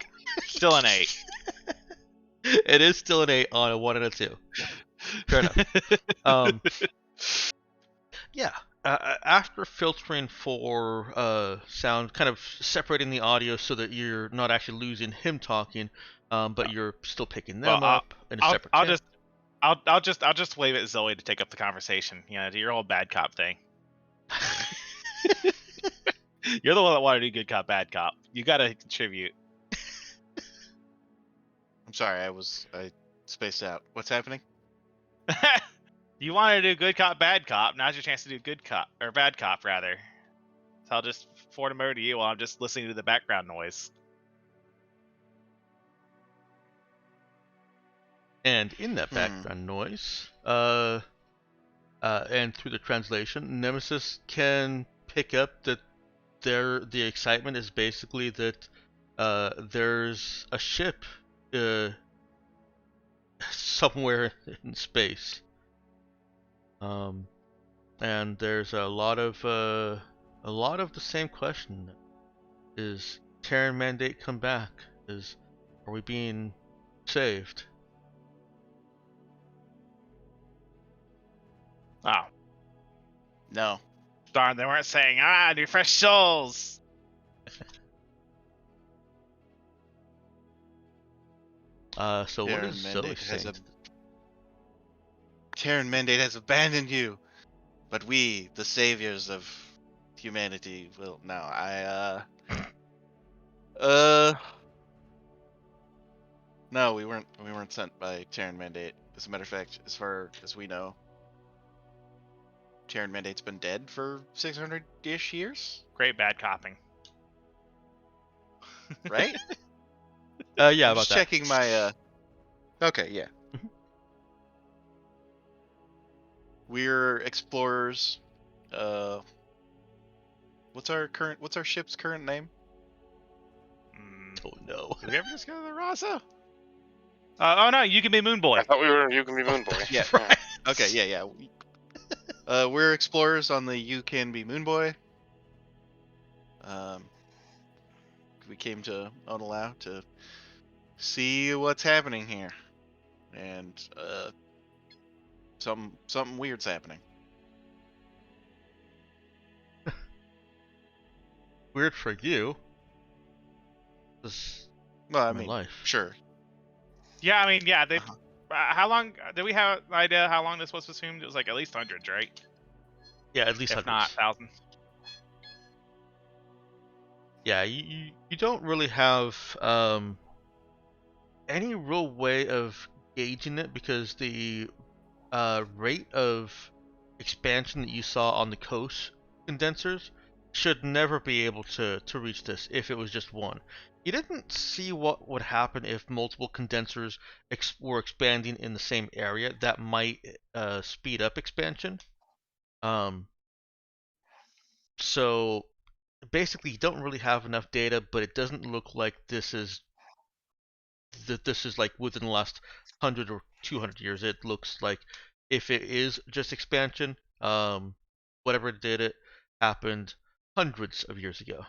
still an 8. It is still an 8 on a 1 and a 2. Fair enough. Yeah. After filtering for sound, kind of separating the audio so that you're not actually losing him talking, but you're still picking them Well, up in a separate I'll channel. I'll just wave at Zoe to take up the conversation. You know, do your whole bad cop thing. You're the one that wanted to do good cop, bad cop. You got to contribute. I'm sorry, I spaced out. What's happening? You wanted to do good cop, bad cop. Now's your chance to do good cop or bad cop rather. So I'll just forward them over to you while I'm just listening to the background noise. And in that background noise, and through the translation, Nemesis can pick up that the excitement is basically that there's a ship somewhere in space, and there's a lot of the same question: is Terran Mandate come back? Are we being saved? Oh, No. darn! They weren't saying new fresh souls. So what is Zoe saying? Terran Mandate has abandoned you, but we, the saviors of humanity, will now. No, we weren't sent by Terran Mandate. As a matter of fact, as far as we know, Terran Mandate's been dead for 600-ish years. Great bad copping. right? Yeah, I'm about just that. checking my. Okay, yeah. Mhm. We're explorers. What's our ship's current name? Oh no. Did we ever just go to the Rasa? Oh no, you can be Moon Boy. I thought we were You Can Be Moon Boy. That's Yeah. right. Okay, yeah. We're explorers on the You Can Be Moon Boy. We came to Onalau to see what's happening here, and something weird's happening. Weird for you. This is Well, I my mean, life. sure. Yeah, I mean, yeah. They. Uh-huh. How long do we have an idea how long this was assumed? It was like at least hundreds, right? Yeah, at least If hundreds. not thousands. Yeah, you don't really have any real way of gauging it because the rate of expansion that you saw on the coast condensers should never be able to reach this if it was just one. You didn't see what would happen if multiple condensers were expanding in the same area. That might speed up expansion. Um, so basically, you don't really have enough data, but it doesn't look like this is like within the last 100 or 200 years. It looks like if it is just expansion, whatever did it happened hundreds of years ago.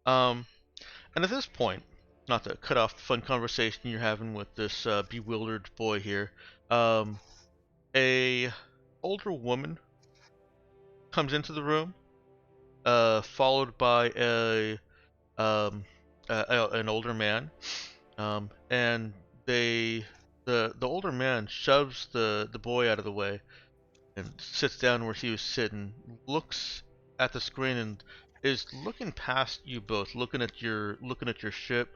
um, and at this point, not to cut off the fun conversation you're having with this bewildered boy here, a older woman comes into the room, followed by um, an older man. And the older man shoves the boy out of the way and sits down where he was sitting, looks at the screen and is looking past you both, looking at your ship,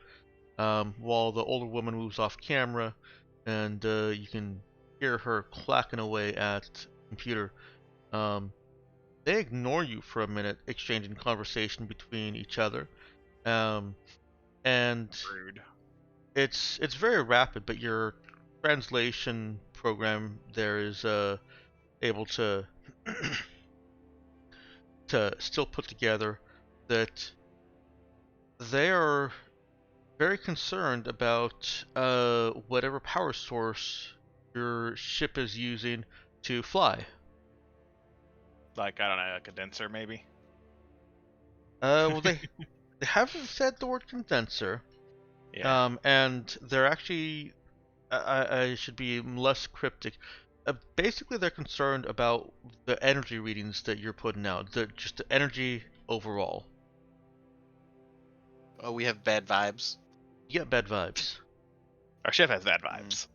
while the older woman moves off camera, and you can hear her clacking away at the computer. Um, they ignore you for a minute, exchanging conversation between each other, um, and Rude. it's very rapid, but your translation program there is able to to still put together that they are very concerned about whatever power source your ship is using to fly. Like, I don't know, a condenser maybe? Well, they haven't said the word condenser, Yeah. and they're actually I should be less cryptic. Basically, they're concerned about the energy readings that you're putting out, just the energy overall. Oh, we have bad vibes. You get bad vibes. Our ship has bad vibes.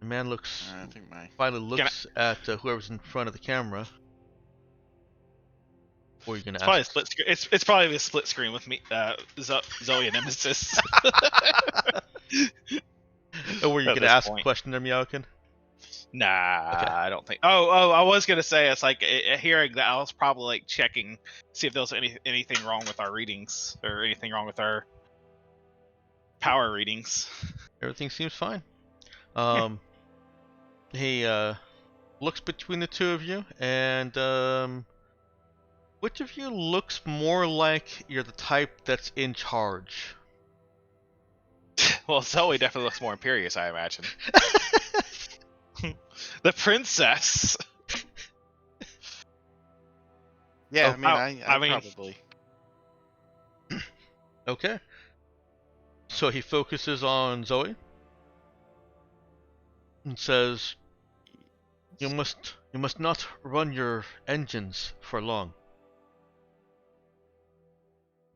The man looks I think finally looks at whoever's in front of the camera. Or you're gonna It's probably a ask. split screen. It's probably a split screen with me, Zoe and Nemesis. Or you're At gonna this ask a point. question there, Meowkin? Nah, Okay. I don't think. Oh, I was gonna say it's like hearing that. I was probably like checking, see if there was anything wrong with our readings or anything wrong with our power readings. Everything seems fine. He looks between the two of you, and which of you looks more like you're the type that's in charge? Well, Zoe definitely looks more imperious, I imagine. The princess. Yeah, Oh, I mean, I I mean- probably. Okay. So he focuses on Zoe and says, You must not run your engines for long.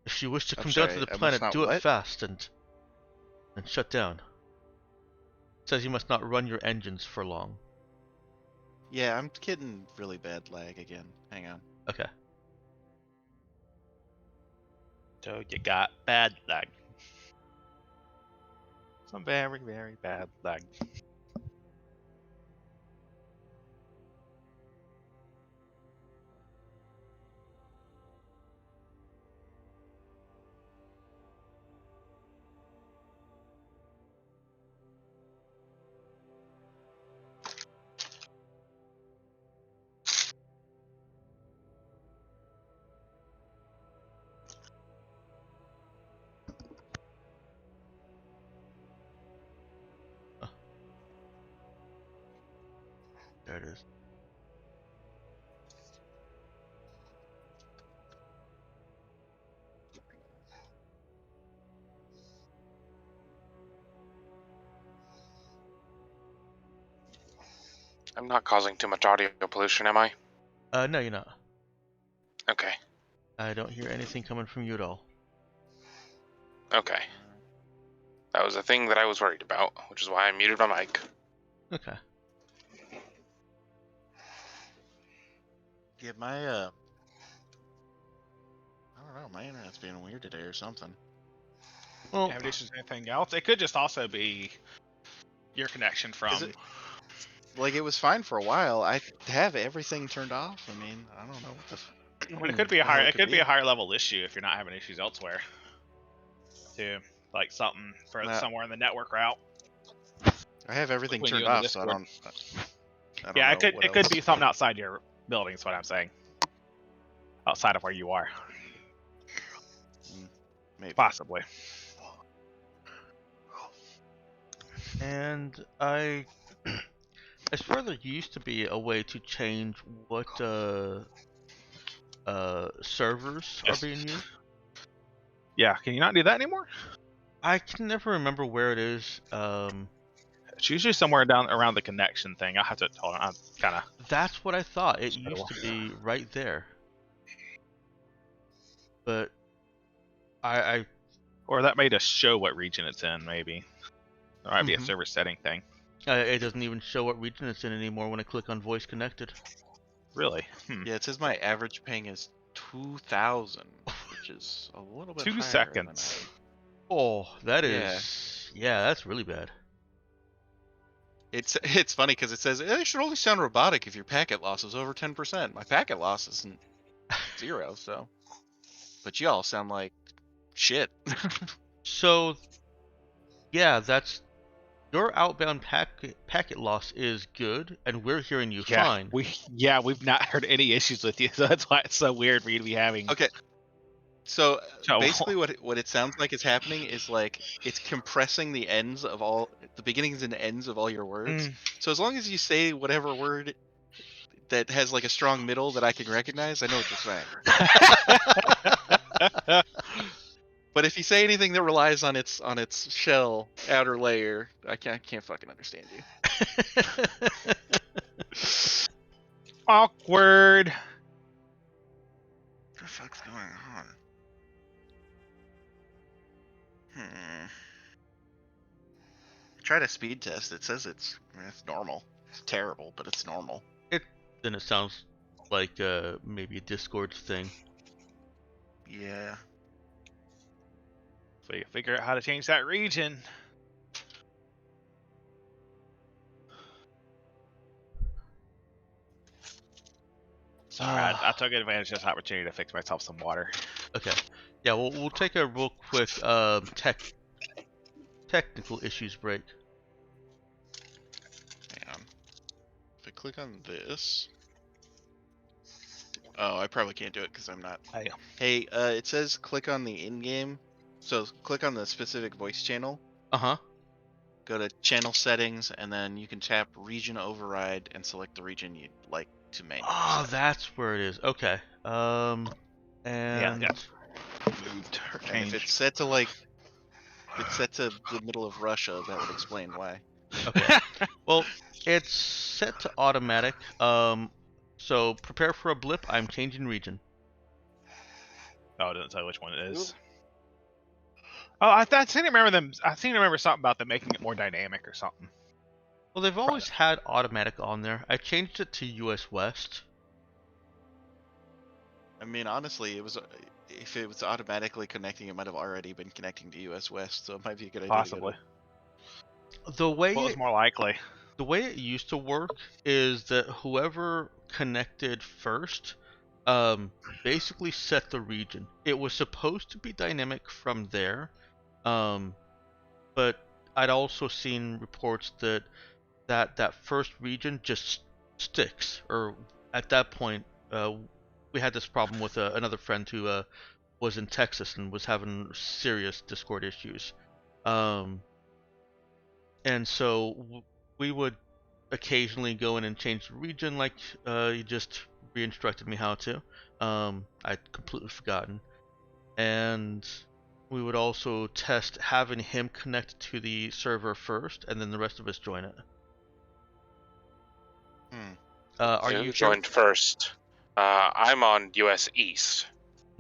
If you wish to I'm come down to sorry, the I must planet, not do it what? fast and shut down. It says you must not run your engines for long. Yeah, I'm getting really bad lag again. Hang on. Okay. So you got bad lag. Some very, very bad lag. There it is. I'm not causing too much audio pollution, am I? No, you're not. Okay. I don't hear anything coming from you at all. Okay. That was the thing that I was worried about, which is why I muted my mic. Okay. Yeah, my I don't know, my internet's being weird today or something. Well, Have issues with anything else? It could just also be your connection from. Like it was fine for a while. I have everything turned off. I mean, I don't know what the. I mean, it could be a the hell higher. It could be a higher level issue if you're not having issues elsewhere. Too, like something for somewhere in the network route. I have everything Between you turned and the off, so I don't Yeah, know it could. what It could else. be something outside your building. Is what I'm saying. Outside of where you are, Maybe. possibly. and I swear there used to be a way to change what servers are Yes. being used. Yeah, can you not do that anymore? I can never remember where it is. It's usually somewhere down around the connection thing. I have to hold on. I'm kind of. That's what I thought. It used to be right there. But I Or that may just show what region it's in, maybe. Or might be a Mhm. server setting thing. it doesn't even show what region it's in anymore when I click on voice connected. Really? Yeah, it says my average ping is 2,000, which is a little bit 2 higher seconds. Oh, that is yeah, that's really bad. It's funny because it says it should only sound robotic if your packet loss is over 10%. My packet loss isn't 0, so. But y'all sound like shit. So yeah, that's your outbound packet loss is good, and we're hearing you Yeah, fine. we've not heard any issues with you, so that's why it's so weird for you to be having. Okay. So So- basically, what it sounds like is happening is like it's compressing the beginnings and ends of all your words. So as long as you say whatever word that has like a strong middle that I can recognize, I know what you're saying. But if you say anything that relies on its shell outer layer, I can't fucking understand you. Awkward. What the fuck's going on? Try to speed test. It says it's normal. It's terrible, but it's normal. Then it sounds like maybe a Discord thing. Yeah. So you figure out how to change that region. Sorry, I took advantage of this opportunity to fix myself some water. Okay. Yeah, we'll take a real quick technical issues break. Hang on. If I click on this. Oh, I probably can't do it because I'm not. Hey, it says click on the in-game. So click on the specific voice channel. Uh-huh. Go to channel settings, and then you can tap region override and select the region you'd like to manually Oh, set. that's where it is. Okay. And Moved or And if changed. it's set to the middle of Russia, that would explain why. Okay. Well, it's set to automatic. So prepare for a blip. I'm changing region. Oh, it doesn't tell you which one it is. Oh, I seem to remember them. I seem to remember something about them making it more dynamic or something. Well, they've always had automatic on there. I changed it to US West. I mean, honestly, if it was automatically connecting, it might have already been connecting to US West, so it might be a good idea. Possibly. The way What was more likely? The way it used to work is that whoever connected first basically set the region. It was supposed to be dynamic from there, but I'd also seen reports that first region just sticks. Or at that point, we had this problem with another friend who was in Texas and was having serious Discord issues. And so we would occasionally go in and change the region like you just re-instructed me how to. I'd completely forgotten. And we would also test having him connect to the server first, and then the rest of us join it. Are Who you joined first? I'm on US East.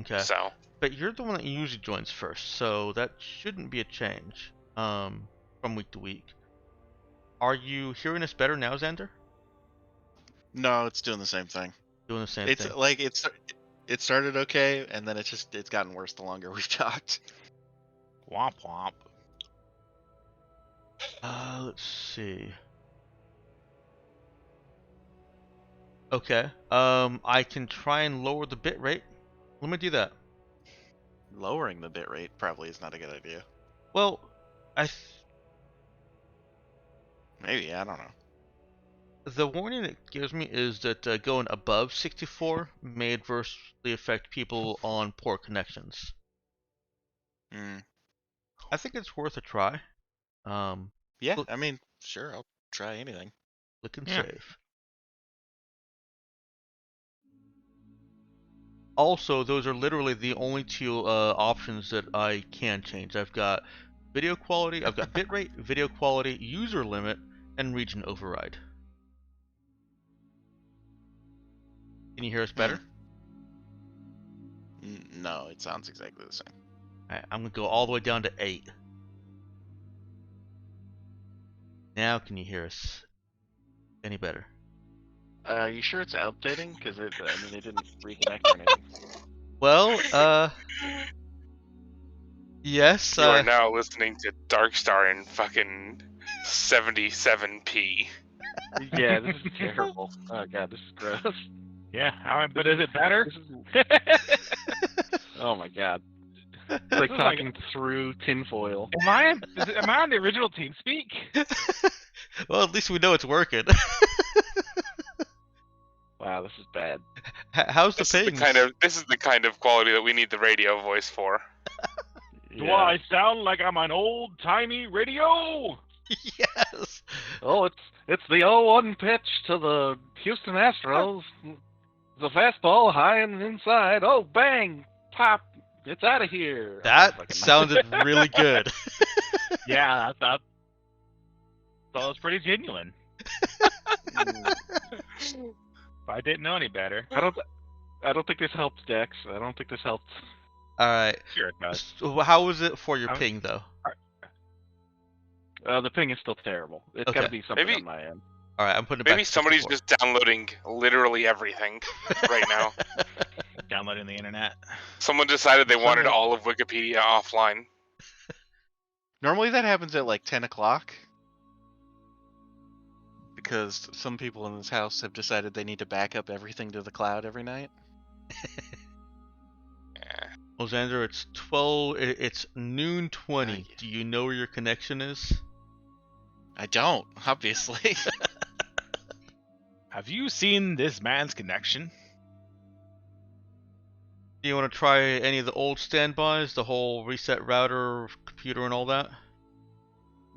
Okay. So But you're the one that usually joins first, so that shouldn't be a change from week to week. Are you hearing us better now, Xander? No, it's doing the same thing. Doing the same It's thing. like it started okay, and then it's gotten worse the longer we've talked. Womp womp. Let's see. Okay. I can try and lower the bit rate. Let me do that. Lowering the bitrate probably is not a good idea. Well, Maybe, I don't know. the warning it gives me is that going above 64 may adversely affect people on poor connections. I think it's worth a try. Yeah, Look- I mean, sure, I'll try anything. Look and Yeah. save. Also, those are literally the only two options that I can change. I've got video quality, I've got bitrate, video quality, user limit, and region override. Can you hear us better? No, it sounds exactly the same. Alright, I'm gonna go all the way down to 8. Now can you hear us any better? You sure it's updating? Because it didn't reconnect or anything. Well, yes. you are now listening to Darkstar in fucking 77p. Yeah, this is terrible. Oh god, this is gross. Yeah, but is it better? Oh my god. It's like talking through tinfoil. Am I on the original TeamSpeak? Well, at least we know it's working. Wow, this is bad. How's the This is ping? this is the kind of quality that we need the radio voice for. Yeah. I sound like I'm on old-timey radio? Yes. Oh, it's the 0-1 pitch to the Houston Astros. The fastball high and inside. Oh, bang! Pop! It's out of here. That sounded really good. Yeah, I thought it was pretty genuine. If I didn't know any better. I don't think this helps, Dex. I don't think this helps. All right. Sure it does. So how was it for your ping, though? The ping is still terrible. It's got to be something on my end. All right, I'm putting it back Maybe to somebody's 64. just downloading literally everything right now. Downloading the internet. Someone decided they wanted all of Wikipedia offline. Normally that happens at like 10 o'clock. Because some people in this house have decided they need to back up everything to the cloud every night. Well, Xander, it's 12. It's noon 20. Yeah. Do you know where your connection is? I don't, obviously. Have you seen this man's connection? Do you want to try any of the old standbys, the whole reset router, computer, and all that?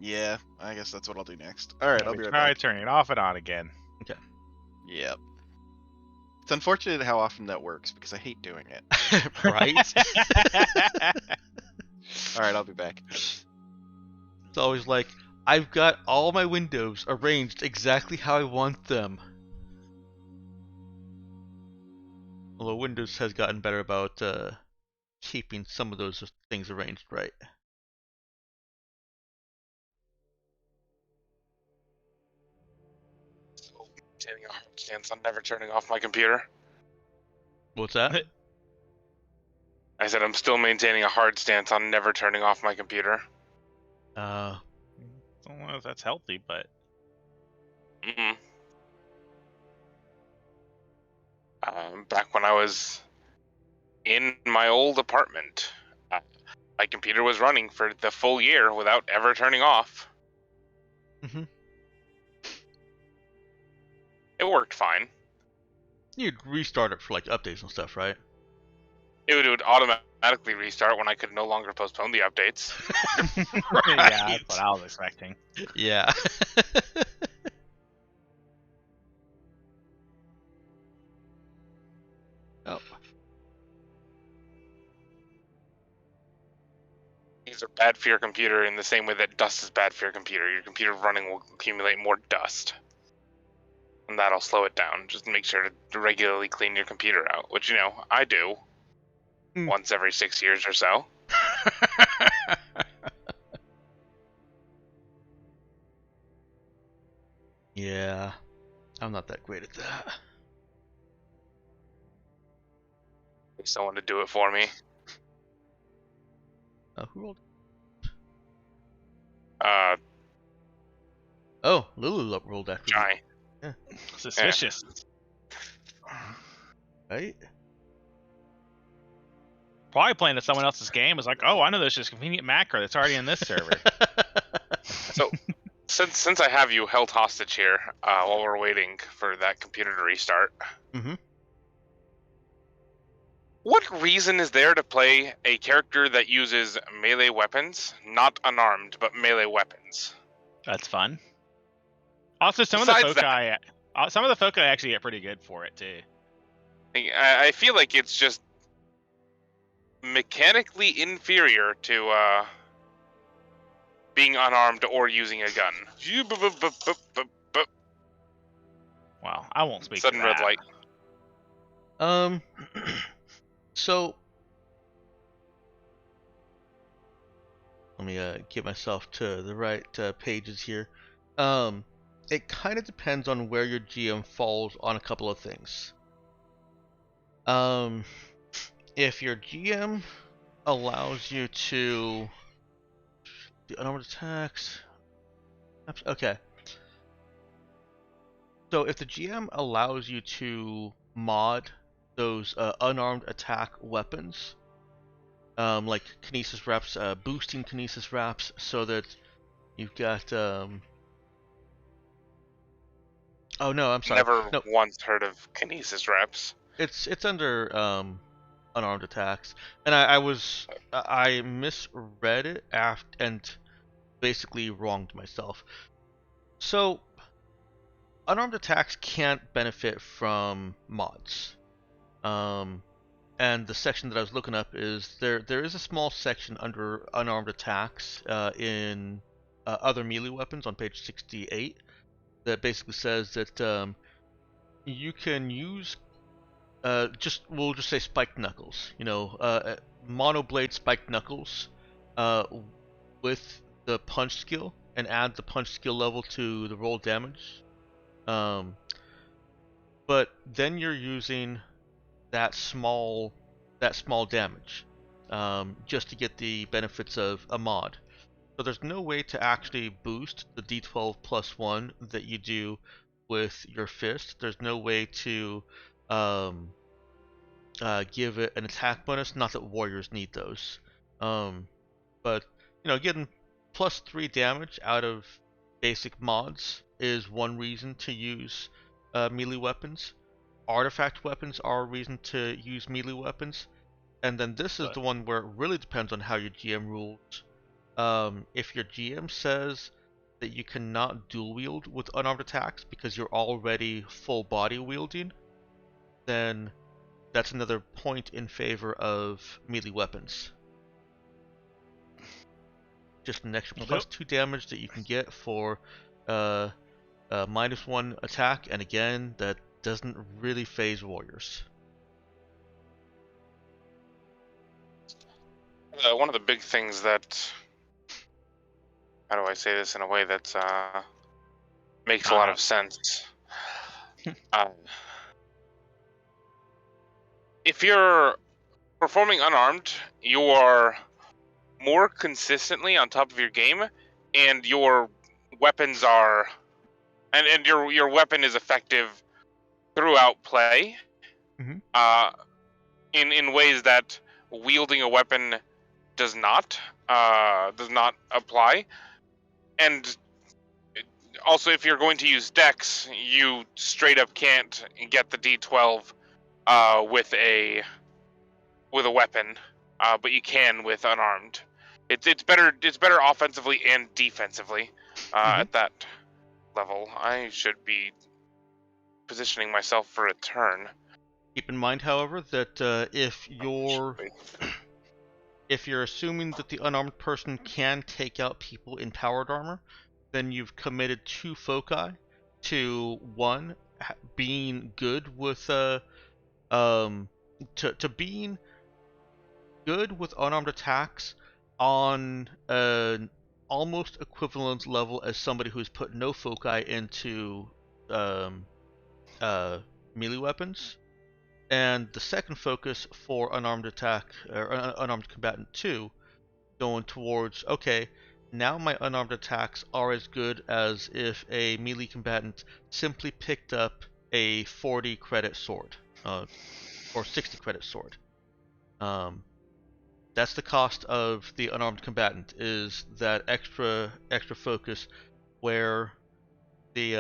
Yeah, I guess that's what I'll do next. Alright, I'll be right Try back. turning it off and on again. Yep. It's unfortunate how often that works, because I hate doing it. Right? Alright, I'll be back. It's always like, I've got all my windows arranged exactly how I want them. Although Windows has gotten better about keeping some of those things arranged right. Maintaining a hard stance on never turning off my computer. What's that? I said I'm still maintaining a hard stance on never turning off my computer. I don't know if that's healthy, but Mm-mm. Back when I was in my old apartment, my computer was running for the full year without ever turning off. Mhm. It worked fine. You'd restart it for like updates and stuff, right? It would automatically restart when I could no longer postpone the updates. yeah, that's what I was expecting. Yeah. These are bad for your computer in the same way that dust is bad for your computer. Your computer running will accumulate more dust. And that'll slow it down. Just make sure to regularly clean your computer out, which, you know, I do once every 6 years or so. Yeah, I'm not that great at that. Someone to do it for me. Who rolled? Uh, Oh, Lulu rolled after me. Jai. Yeah. Suspicious. Right? Probably playing to someone else's game is like, oh, I know there's this convenient macro that's already in this server. So, since I have you held hostage here, while we're waiting for that computer to restart, Mhm. what reason is there to play a character that uses melee weapons, not unarmed, but melee weapons? That's fun. Also, some Besides of the foci actually get pretty good for it too. I feel like it's just mechanically inferior to being unarmed or using a gun. Wow, I won't speak Sudden to red that. light. So let me get myself to the right pages here. It kind of depends on where your GM falls on a couple of things. If your GM allows you to do unarmed attacks, okay. So if the GM allows you to mod those unarmed attack weapons, like kinesis reps, boosting kinesis reps, so that you've got oh no, I'm sorry. Never No, once heard of kinesis reps. it's under unarmed attacks, and I misread it and basically wronged myself. So unarmed attacks can't benefit from mods. And the section that I was looking up is there is a small section under unarmed attacks in other melee weapons on page 68 that basically says that you can use we'll just say spiked knuckles, mono blade spiked knuckles with the punch skill and add the punch skill level to the roll damage. But then you're using that small damage just to get the benefits of a mod. So there's no way to actually boost the D12 plus 1 that you do with your fist. There's no way to give it an attack bonus. Not that warriors need those. But getting plus 3 damage out of basic mods is one reason to use melee weapons. Artifact weapons are a reason to use melee weapons. And then this is the one where it really depends on how your GM rules. If your GM says that you cannot dual wield with unarmed attacks because you're already full body wielding, then that's another point in favor of melee weapons. Just an extra plus 2 damage that you can get for minus 1 attack, and again, that doesn't really phase warriors. One of the big things that, how do I say this in a way that makes a lot of sense? If you're performing unarmed, you are more consistently on top of your game, and your weapons are, and your weapon is effective throughout play. Mm-hmm. In ways that wielding a weapon does not apply. And also, if you're going to use Dex, you straight up can't get the D12 with a weapon, but you can with unarmed. It's better offensively and defensively at that level. I should be positioning myself for a turn. Keep in mind, however, that if if you're assuming that the unarmed person can take out people in powered armor, then you've committed 2 foci to 1 being good with to being good with unarmed attacks on an almost equivalent level as somebody who's put no foci into um, melee weapons. And the second focus for unarmed attack or unarmed combatant 2 going towards, okay, now my unarmed attacks are as good as if a melee combatant simply picked up a 40 credit sword or 60 credit sword. That's the cost of the unarmed combatant, is that extra focus where the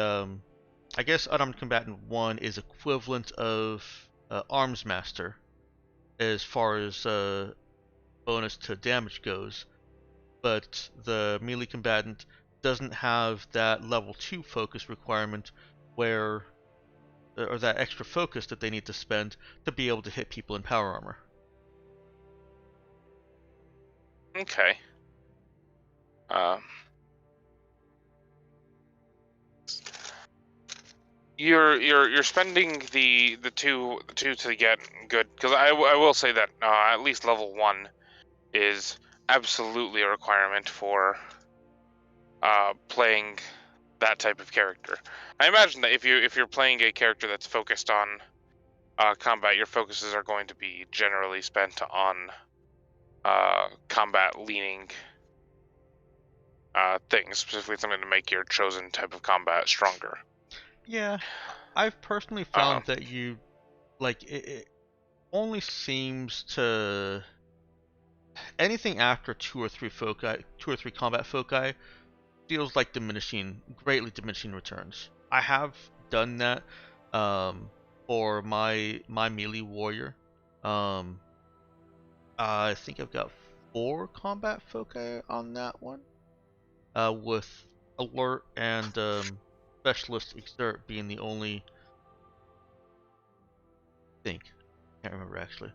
I guess unarmed combatant 1 is equivalent of arms master as far as bonus to damage goes, but the melee combatant doesn't have that level 2 focus requirement where or that extra focus that they need to spend to be able to hit people in power armor. Okay. You're spending the two to get good, because I will say that at least level 1 is absolutely a requirement for playing that type of character. I imagine that if you're playing a character that's focused on combat, your focuses are going to be generally spent on combat leaning things, specifically something to make your chosen type of combat stronger. Yeah, I've personally found that you it only seems to anything after 2 or 3 foci, 2 or 3 combat foci feels like greatly diminishing returns. I have done that for my melee warrior. I think I've got 4 combat foci on that one, with alert and specialist exert being the only. Can't remember actually.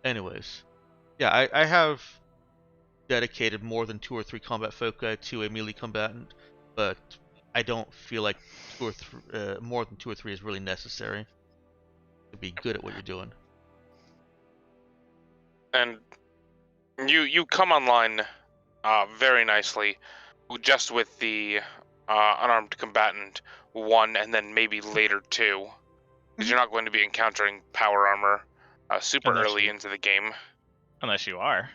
Anyways, yeah, I have dedicated more than 2 or 3 combat foci to a melee combatant, but I don't feel like more than 2 or 3 is really necessary to be good at what you're doing. And you come online very nicely, just with the unarmed combatant 1, and then maybe later 2, because you're not going to be encountering power armor super early into the game. Unless you are.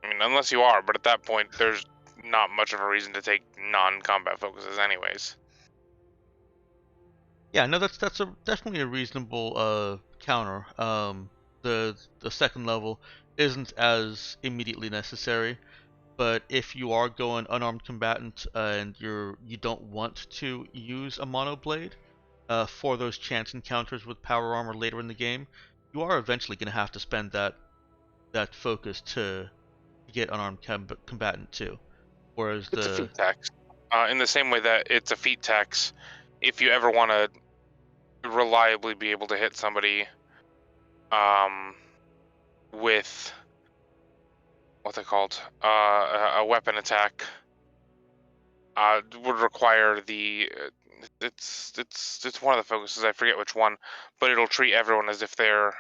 I mean, unless you are, but at that point, there's not much of a reason to take non-combat focuses, anyways. Yeah, no, that's definitely a reasonable counter. The second level isn't as immediately necessary, but if you are going unarmed combatant and you don't want to use a mono blade for those chance encounters with power armor later in the game, you are eventually going to have to spend that focus to get unarmed combatant too. Whereas it's a feat tax, in the same way that it's a feat tax if you ever want to reliably be able to hit somebody with what they called a weapon attack, would require the it's one of the focuses, I forget which one, but it'll treat everyone as if they're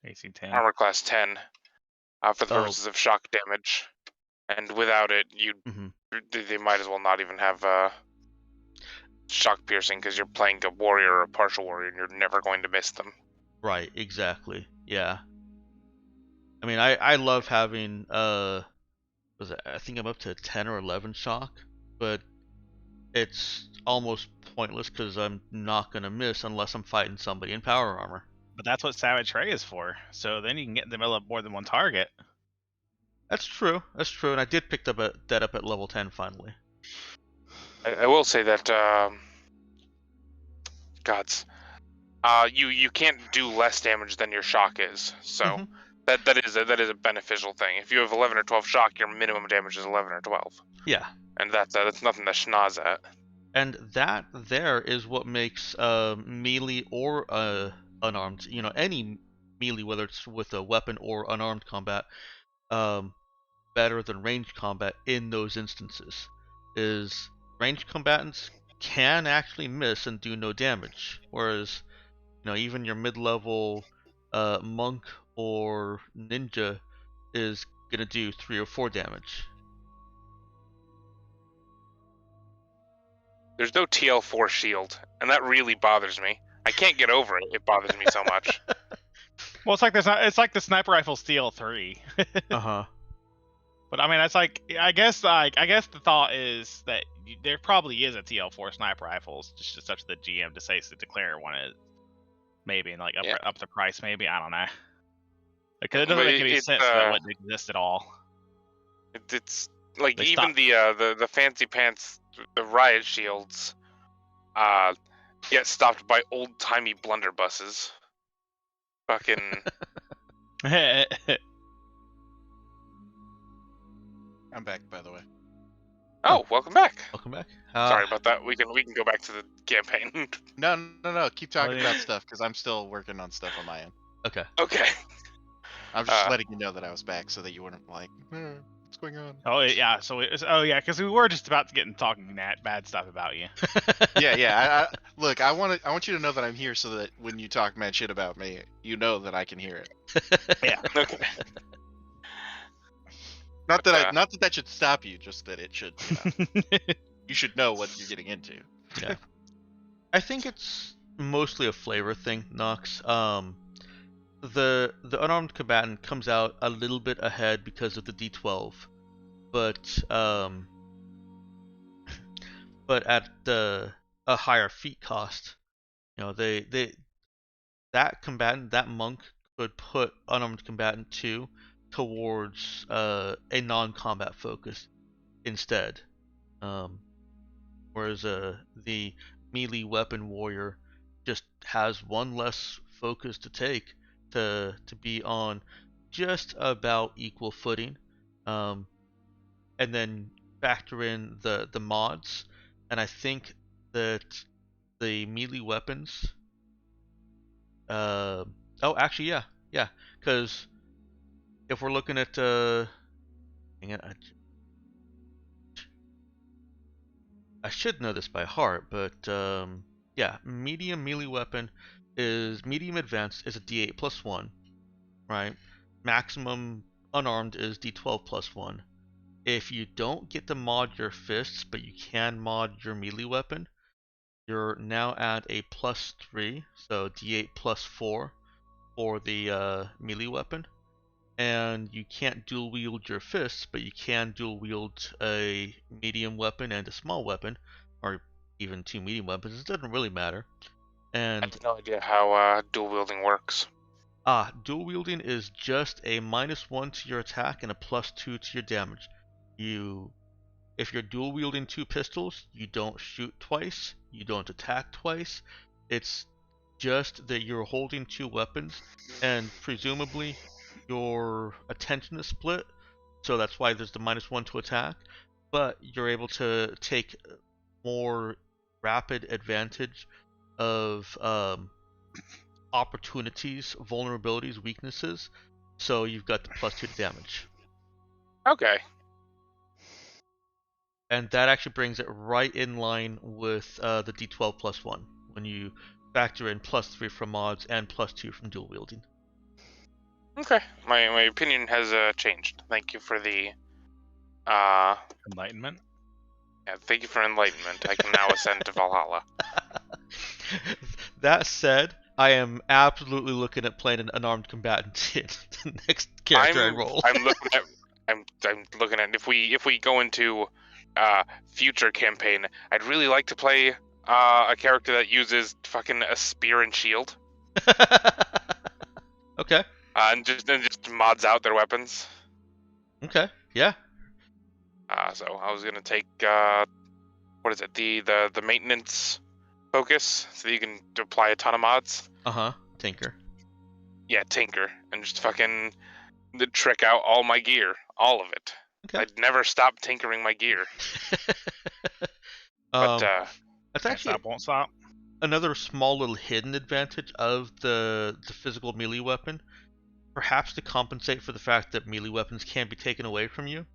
AC 10. armor class 10 for the purposes of shock damage, and without it they might as well not even have shock piercing, because you're playing a warrior or a partial warrior and you're never going to miss them. Right, exactly. Yeah. I mean, I love having I think I'm up to 10 or 11 shock, but it's almost pointless because I'm not gonna miss unless I'm fighting somebody in power armor. But that's what Savage Ray is for. So then you can get in the middle of more than one target. That's true, and I did pick that up at level 10 finally. I will say that gods, you can't do less damage than your shock is, so that is a beneficial thing. If you have 11 or 12 shock, your minimum damage is 11 or 12. Yeah, and that's nothing to schnoz at. And that there is what makes melee or unarmed, any melee, whether it's with a weapon or unarmed combat, better than ranged combat in those instances. Is ranged combatants can actually miss and do no damage, whereas even your mid-level monk or ninja is gonna do 3 or 4 damage. There's no TL4 shield, and that really bothers me. I can't get over it. It bothers me so much. Well, it's like the sniper rifle steel 3. Uh-huh. But I mean, it's like I guess the thought is that there probably is a TL4 sniper rifles. Just up to the GM to declare one is maybe and like up the price. Maybe I don't know. Because it doesn't make any sense that it wouldn't exist at all. It's like they even the fancy pants, the riot shields, get stopped by old timey blunderbusses. Fucking. I'm back, by the way. Oh, welcome back. Welcome back. Sorry about that. We can go back to the campaign. No. Keep talking about stuff because I'm still working on stuff on my end. Okay. Okay. I'm just letting you know that I was back so that you wouldn't like, what's going on? Oh yeah. Because we were just about to get into talking that bad stuff about you. Yeah. Look, I want you to know that I'm here so that when you talk mad shit about me, you know that I can hear it. Yeah. Okay. Not that should stop you, just that it should. You should know what you're getting into. Yeah. I think it's mostly a flavor thing, Nox. The unarmed combatant comes out a little bit ahead because of the D12, but at a higher feat cost. That combatant, that monk, could put unarmed combatant 2 towards a non-combat focus instead. Whereas the melee weapon warrior just has one less focus to take to be on just about equal footing, and then factor in the mods, and I think that the melee weapons. Oh, actually, yeah, because if we're looking at hang on, I should know this by heart, but yeah, medium melee weapon is medium advanced is a D8 plus 1, right? Maximum unarmed is D12 plus 1. If you don't get to mod your fists, but you can mod your melee weapon, you're now at a plus 3, so D8 plus 4 for the melee weapon. And you can't dual wield your fists, but you can dual wield a medium weapon and a small weapon, or even 2 medium weapons. It doesn't really matter. I And have no idea how dual wielding works. dual wielding is just a -1 to your attack and a +2 to your damage. If you're dual wielding 2 pistols, you don't shoot twice, you don't attack twice. It's just that you're holding 2 weapons, and presumably your attention is split, so that's why there's the -1 to attack, but you're able to take more rapid advantage of opportunities, vulnerabilities, weaknesses, so you've got the +2 to damage. Okay. And that actually brings it right in line with the D12 plus 1, when you factor in +3 from mods and +2 from dual wielding. Okay. My opinion has changed. Thank you for the Enlightenment. Yeah, thank you for enlightenment. I can now ascend to Valhalla. That said, I am absolutely looking at playing an unarmed combatant in the next character I roll. I'm looking at if we go into future campaign, I'd really like to play a character that uses fucking a spear and shield. Okay. And just mods out their weapons. Okay. Yeah. So I was gonna take what is it? The maintenance focus, so that you can apply a ton of mods. Tinker. Yeah, tinker, and just fucking trick out all my gear, all of it. Okay. I'd never stop tinkering my gear. But that's actually Won't stop. another small little hidden advantage of the physical melee weapon, perhaps to compensate for the fact that melee weapons can be taken away from you,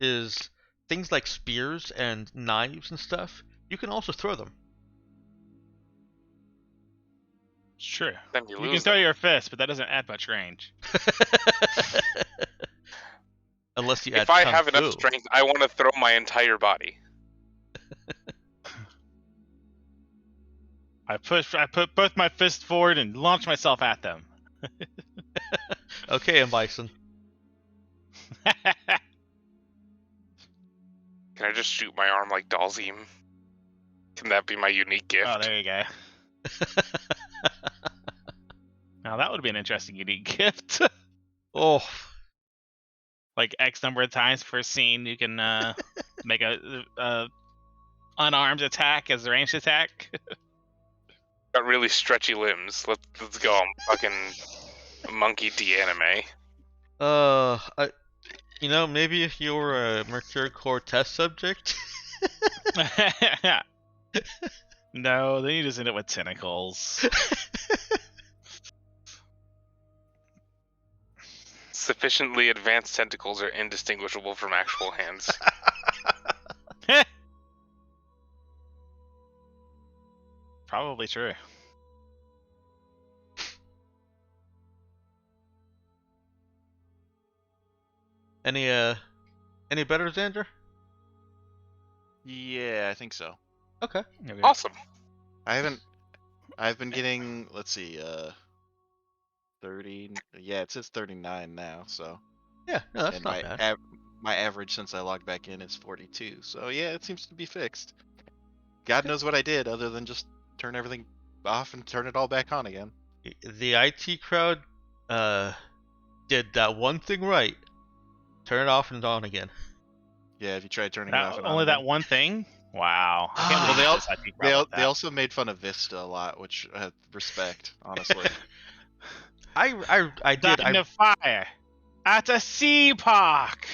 is things like spears and knives and stuff. You can also throw them. It's true. Then you You can lose throw them. your fist, but that doesn't add much range. Unless you add If I kung have fu. enough strength, I want to throw my entire body. I put both my fists forward and launch myself at them. Okay, M. Bison. Can I just shoot my arm like Dalzim? Can that be my unique gift? Oh, there you go. Now that would be an interesting unique gift. Oh, Like X number of times per scene, you can make a unarmed attack as a ranged attack. Got really stretchy limbs. Let's go. I'm fucking monkey D anime. maybe if you were a Mercure Core test subject. No, then you just end up with tentacles. Sufficiently advanced tentacles are indistinguishable from actual hands. Probably true. Any better, Xander? Yeah, I think so. Okay. Okay. Awesome. I've been getting, let's see, 30. Yeah, it says 39 now. So, Yeah, no, that's and not bad. my average since I logged back in is 42. So yeah, it seems to be fixed. God knows what I did other than just turn everything off and turn it all back on again. The IT crowd did that one thing right. Turn it off and on again. Yeah, if you tried turning it off and Only on that again. one thing? Wow. I can't Well, believe they all- this IT crowd like They that. also made fun of Vista a lot, which I respect, honestly. I did. Starting to fire at a sea park.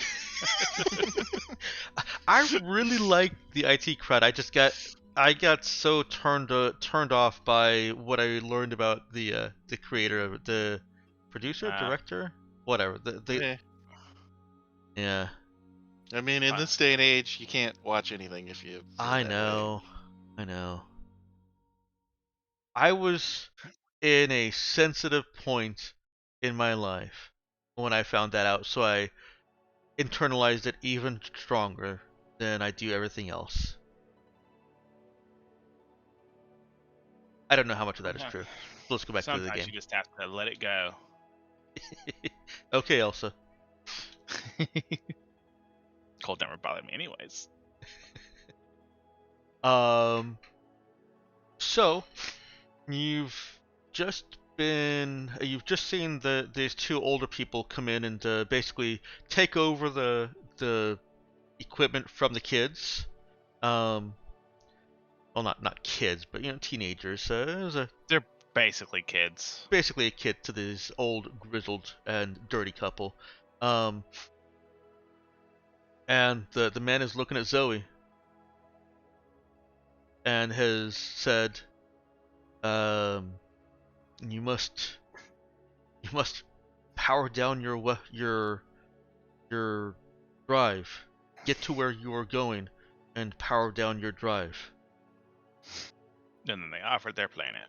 I really liked the IT crowd. I got so turned off by what I learned about the creator of it, the producer, director, whatever. Yeah. Yeah. I mean, in this day and age, you can't watch anything if you. Feel I that know. way. I know. I was in a sensitive point in my life when I found that out, so I internalized it even stronger than I do everything else. I don't know how much of that is true. So let's go back to the Sometimes game. you just have to let it go. Okay, Elsa. Cold never bothered me anyways. So you've just seen these two older people come in and basically take over the equipment from the kids. Well, not kids, but teenagers. It was They're basically kids. basically a kid to this old, grizzled, and dirty couple. And the man is looking at Zoe and has said, you must power down your drive. Get to where you are going and power down your drive. And then they offered their planet.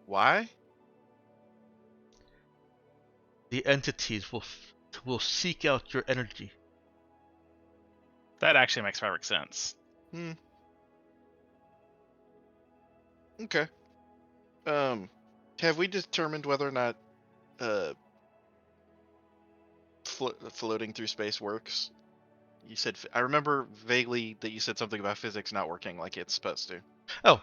Why? The entities will seek out your energy. That actually makes perfect sense. Okay. Have we determined whether or not floating through space works? You said I remember vaguely that you said something about physics not working like it's supposed to. Oh,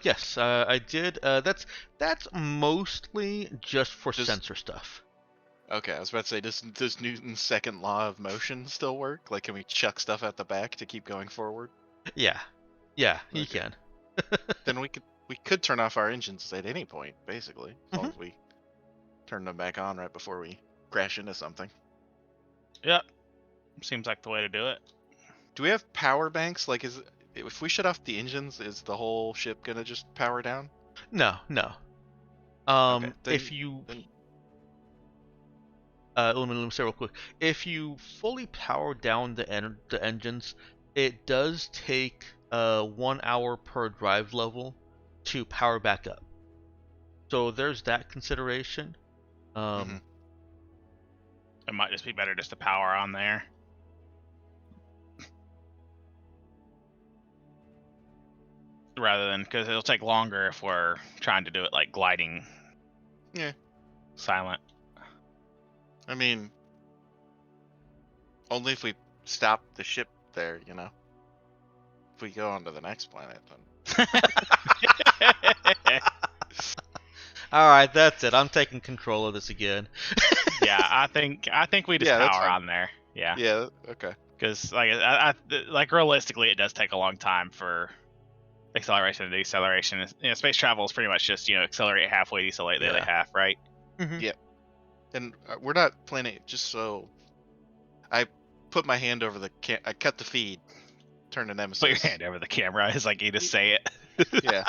yes, I did. That's mostly just for sensor stuff. Okay, I was about to say, does Newton's second law of motion still work? Like, can we chuck stuff at the back to keep going forward? Yeah, you Okay. can. Then we could turn off our engines at any point, basically, as long as we turn them back on right before we crash into something. Yep. Seems like the way to do it. Do we have power banks? Like, if we shut off the engines, is the whole ship gonna just power down? No, no. Okay, If you then let me say real quick. If you fully power down the engines, it does take 1 hour per drive level to power back up. So there's that consideration. Mhm. It might just be better just to power on there. Rather than, because it'll take longer if we're trying to do it like gliding. Yeah. Silent. I mean, only if we stop the ship there, you know. If we go on to the next planet, then All right, that's it. I'm taking control of this again. Yeah, I think we just Yeah, that's power fine. on there. Yeah, yeah, okay. because like realistically, it does take a long time for acceleration and deceleration. Space travel is pretty much just accelerate halfway, decelerate the other Yeah. half, right? Mhm. Yeah. And we're not planning. Just so I put my hand over the I cut the feed, turn to Nemesis. Put your hand over the camera. It's like you just say it. Yeah.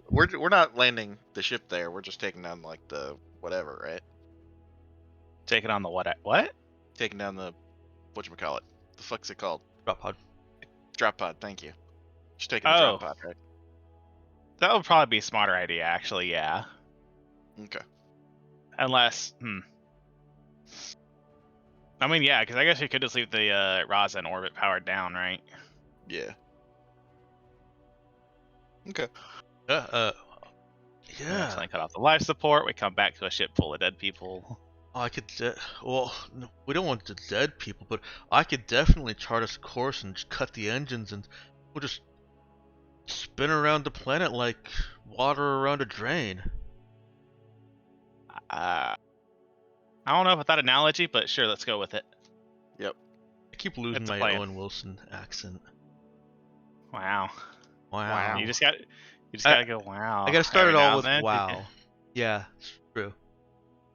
We're not landing the ship there. We're just taking down like the whatever, right? Take it on the what? Taking down the whatchamacallit. The fuck's it called? Drop pod. Drop pod. Thank you. Just taking the drop Oh, pod, right? that would probably be a smarter idea, actually. Yeah, Okay. unless I mean, yeah, because I guess you could just leave the Raza in orbit powered down, right? Yeah. Okay. Yeah. We Yeah. accidentally cut off the life support. We come back to a ship full of dead people. Oh, I could. Well, no, we don't want the dead people, but I could definitely chart us a course and just cut the engines, and we'll just spin around the planet like water around a drain. I don't know about that analogy, but sure, let's go with it. I keep losing It's a my plan. Owen Wilson accent. Wow. Wow. You just gotta go wow. I gotta start every it all now with and then. wow. Yeah, it's true.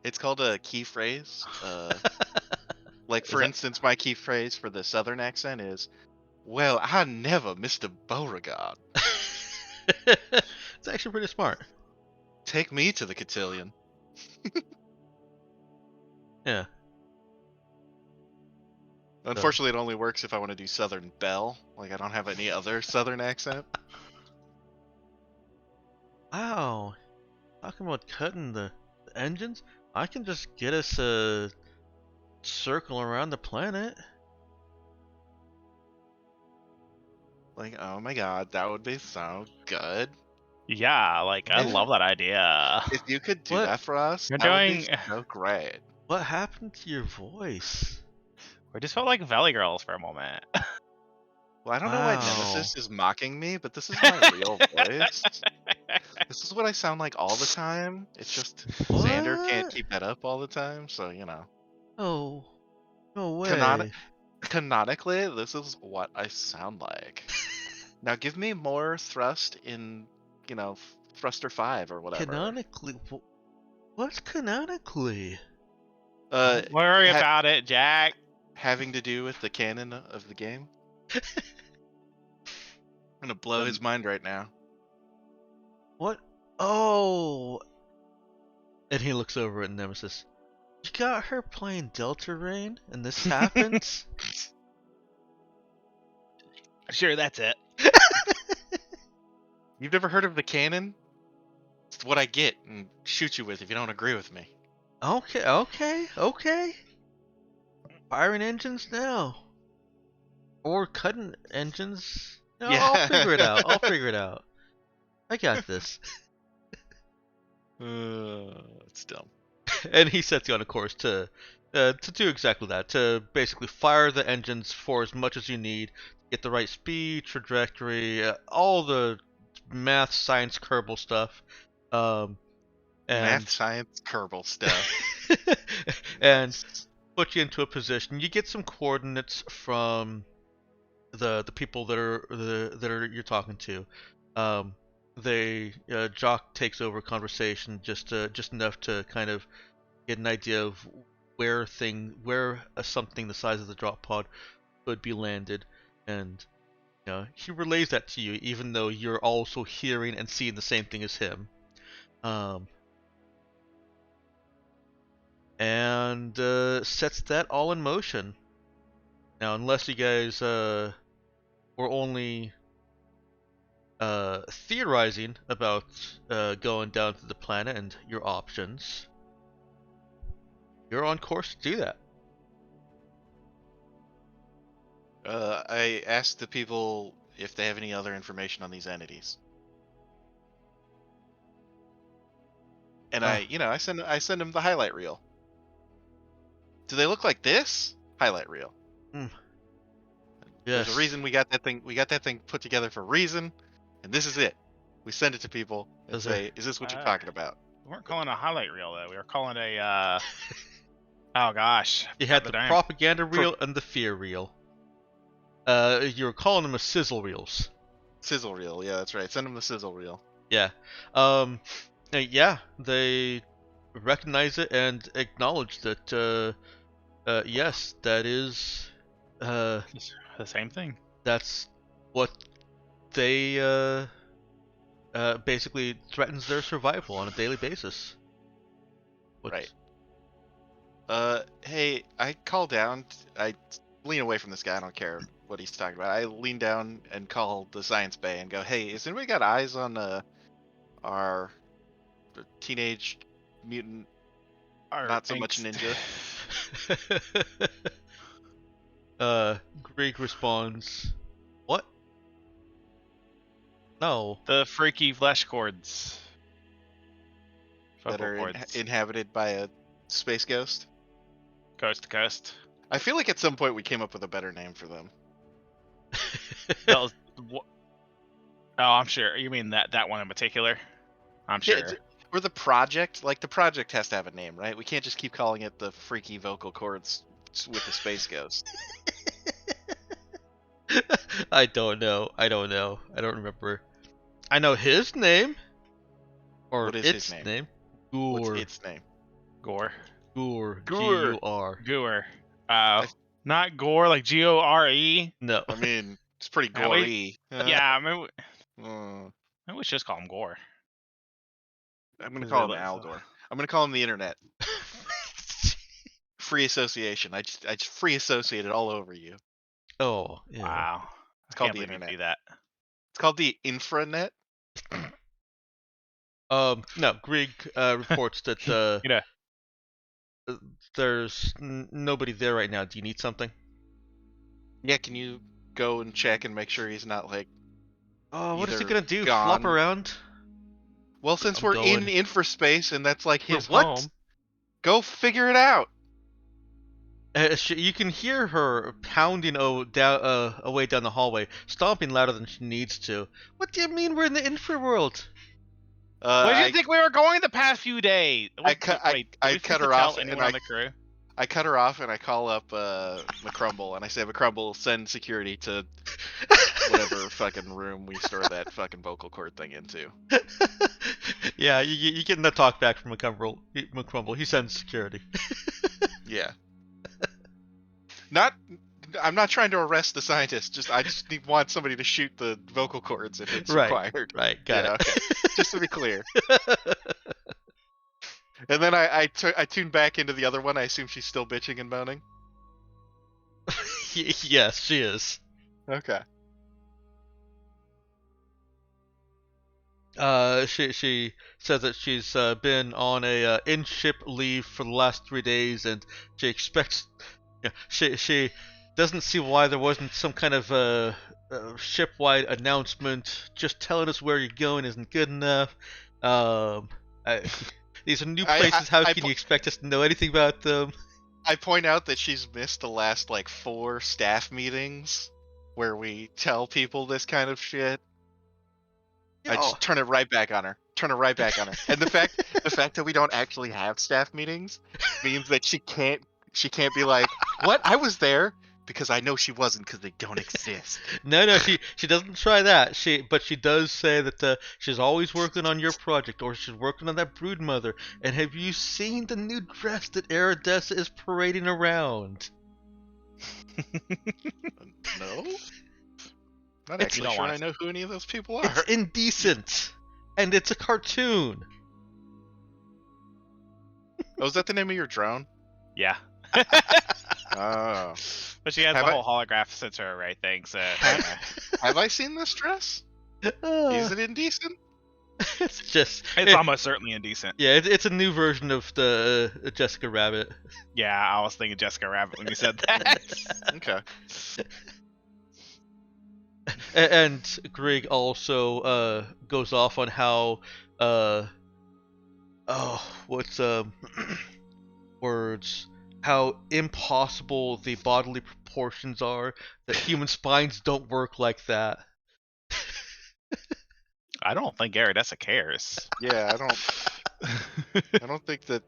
It's called a key phrase. Like Is for that- instance, my key phrase for the southern accent is, "Well, I never, Mr. Beauregard. It's actually pretty smart. Take me to the cotillion." Yeah. Unfortunately, it only works if I want to do Southern Belle. Like I don't have any other southern accent. Wow. Talking about cutting the engines, I can just get us a circle around the planet. Like, oh my god, that would be so good. Yeah, like I Yeah. love that idea. If you could do What? that for us, You're that would be doing- so great. What happened to your voice? We just felt like Valley Girls for a moment. Well, I don't know why Wow. Nemesis is mocking me, but this is my real voice. This is what I sound like all the time. It's just Xander can't What? keep that up all the time, so you know. Oh, no way. Canonically, this is what I sound like. Now give me more thrust in, thruster 5 or whatever. Canonically, what's canonically? Don't worry ha- about it, Jack. having to do with the canon of the game. I'm gonna blow his mind right now. What? Oh. And he looks over at Nemesis. You got her playing Delta Rain, and this happens? Sure, that's it. You've never heard of the canon? It's what I get and shoot you with if you don't agree with me. Okay. Firing engines now. Or cutting engines. No, Yeah. I'll figure it out. I got this. It's dumb. And he sets you on a course to do exactly that. To basically fire the engines for as much as you need, get the right speed, trajectory, all the math, science, Kerbal stuff. And Math, science, Kerbal stuff. and put you into a position. You get some coordinates from the people that are you're talking to. Jock takes over conversation just enough to kind of get an idea of where something the size of the drop pod could be landed, and he relays that to you, even though you're also hearing and seeing the same thing as him. And sets that all in motion. Now, unless you guys were only theorizing about going down to the planet and your options, you're on course to do that. I asked the people if they have any other information on these entities, and I send them the highlight reel. Do they look like this? Highlight reel. Yes. There's a reason we got that thing. We got that thing put together for a reason, and this is it. We send it to people and say, "Is this what you're talking about?" We weren't calling it a highlight reel though. We were calling it a. Oh gosh. You had the propaganda reel and the fear reel. You were calling them a sizzle reels. Sizzle reel, yeah, that's right. Send them the sizzle reel. Yeah. Yeah, they recognize it and acknowledge that. Yes, that is. The same thing. That's what they basically threatens their survival on a daily basis. Right. Hey, I call down. I lean away from this guy. I don't care what he's talking about. I lean down and call the science bay and go, "Hey, has anybody got eyes on our teenage mutant, not so much ninja?" Greg responds, "What? No. The freaky flesh cords. That are inhabited by a space ghost? Coast to coast. I feel like at some point we came up with a better name for them. That was, oh, I'm sure. You mean that one in particular? I'm sure. Yeah, or the project. Like, the project has to have a name, right? We can't just keep calling it the freaky vocal cords with the space ghost. I don't know. I don't remember. I know his name. Or what is its his name? Gore. What's its name? Gore. Gore. Gore. G-U-R. Gore. Not gore like G-O-R-E. No. I mean, it's pretty gory. Yeah, I mean, Mm. maybe we should just call him Gore. I'm gonna call him Al Gore. I'm gonna call him the internet. Free association. I just free associated all over you. Oh, yeah. Wow. It's called Can't the believe you internet. do that. It's called the infranet. No, Greg reports that You know. there's nobody there right now. Do you need something? Yeah, can you go and check and make sure he's not like? Oh, what is he either gonna do? gone- Flop around? Well, since I'm we're going. in infraspace and that's like his What? home, go figure it out. You can hear her pounding away down the hallway, stomping louder than she needs to. What do you mean we're in the infraworld? Where do you think we were going the past few days? I cut her off and anyone on the crew? I cut her off and I call up McCrumble and I say, McCrumble, send security to whatever fucking room we store that fucking vocal cord thing into. Yeah, you getting the talk back from McCrumble. He sends security. Yeah. I'm not trying to arrest the scientist. I just want somebody to shoot the vocal cords if it's required. Right, got it. Okay. Just to be clear. And then I tune back into the other one. I assume she's still bitching and moaning. Yes, she is. Okay. She says that she's been on a in-ship leave for the last 3 days, and she expects. Yeah, she doesn't see why there wasn't some kind of ship-wide announcement. Just telling us where you're going isn't good enough. These are new places. How can you expect us to know anything about them? I point out that she's missed the last like 4 staff meetings where we tell people this kind of shit. I just turn it right back on her. And the fact that we don't actually have staff meetings means that she can't be like, "What? I was there," because I know she wasn't, because they don't exist. No, she doesn't try that. But she does say that she's always working on your project, or she's working on that brood mother. And have you seen the new dress that Aradessa is parading around? No. Not It's- actually You don't sure want I it. know who any of those people are. It's indecent, and it's a cartoon. Oh, is that the name of your drone? Yeah. Oh. But she has Have the I- whole holograph sensor array thing, so Have I seen this dress? Is it indecent? It's just it's almost certainly indecent. yeah. It's a new version of the Jessica Rabbit. Yeah, I was thinking Jessica Rabbit when you said that. Okay. And Greg also goes off on how what's words, how impossible the bodily proportions are, that human spines don't work like that. I don't think Aerodessa cares. Yeah, I don't think that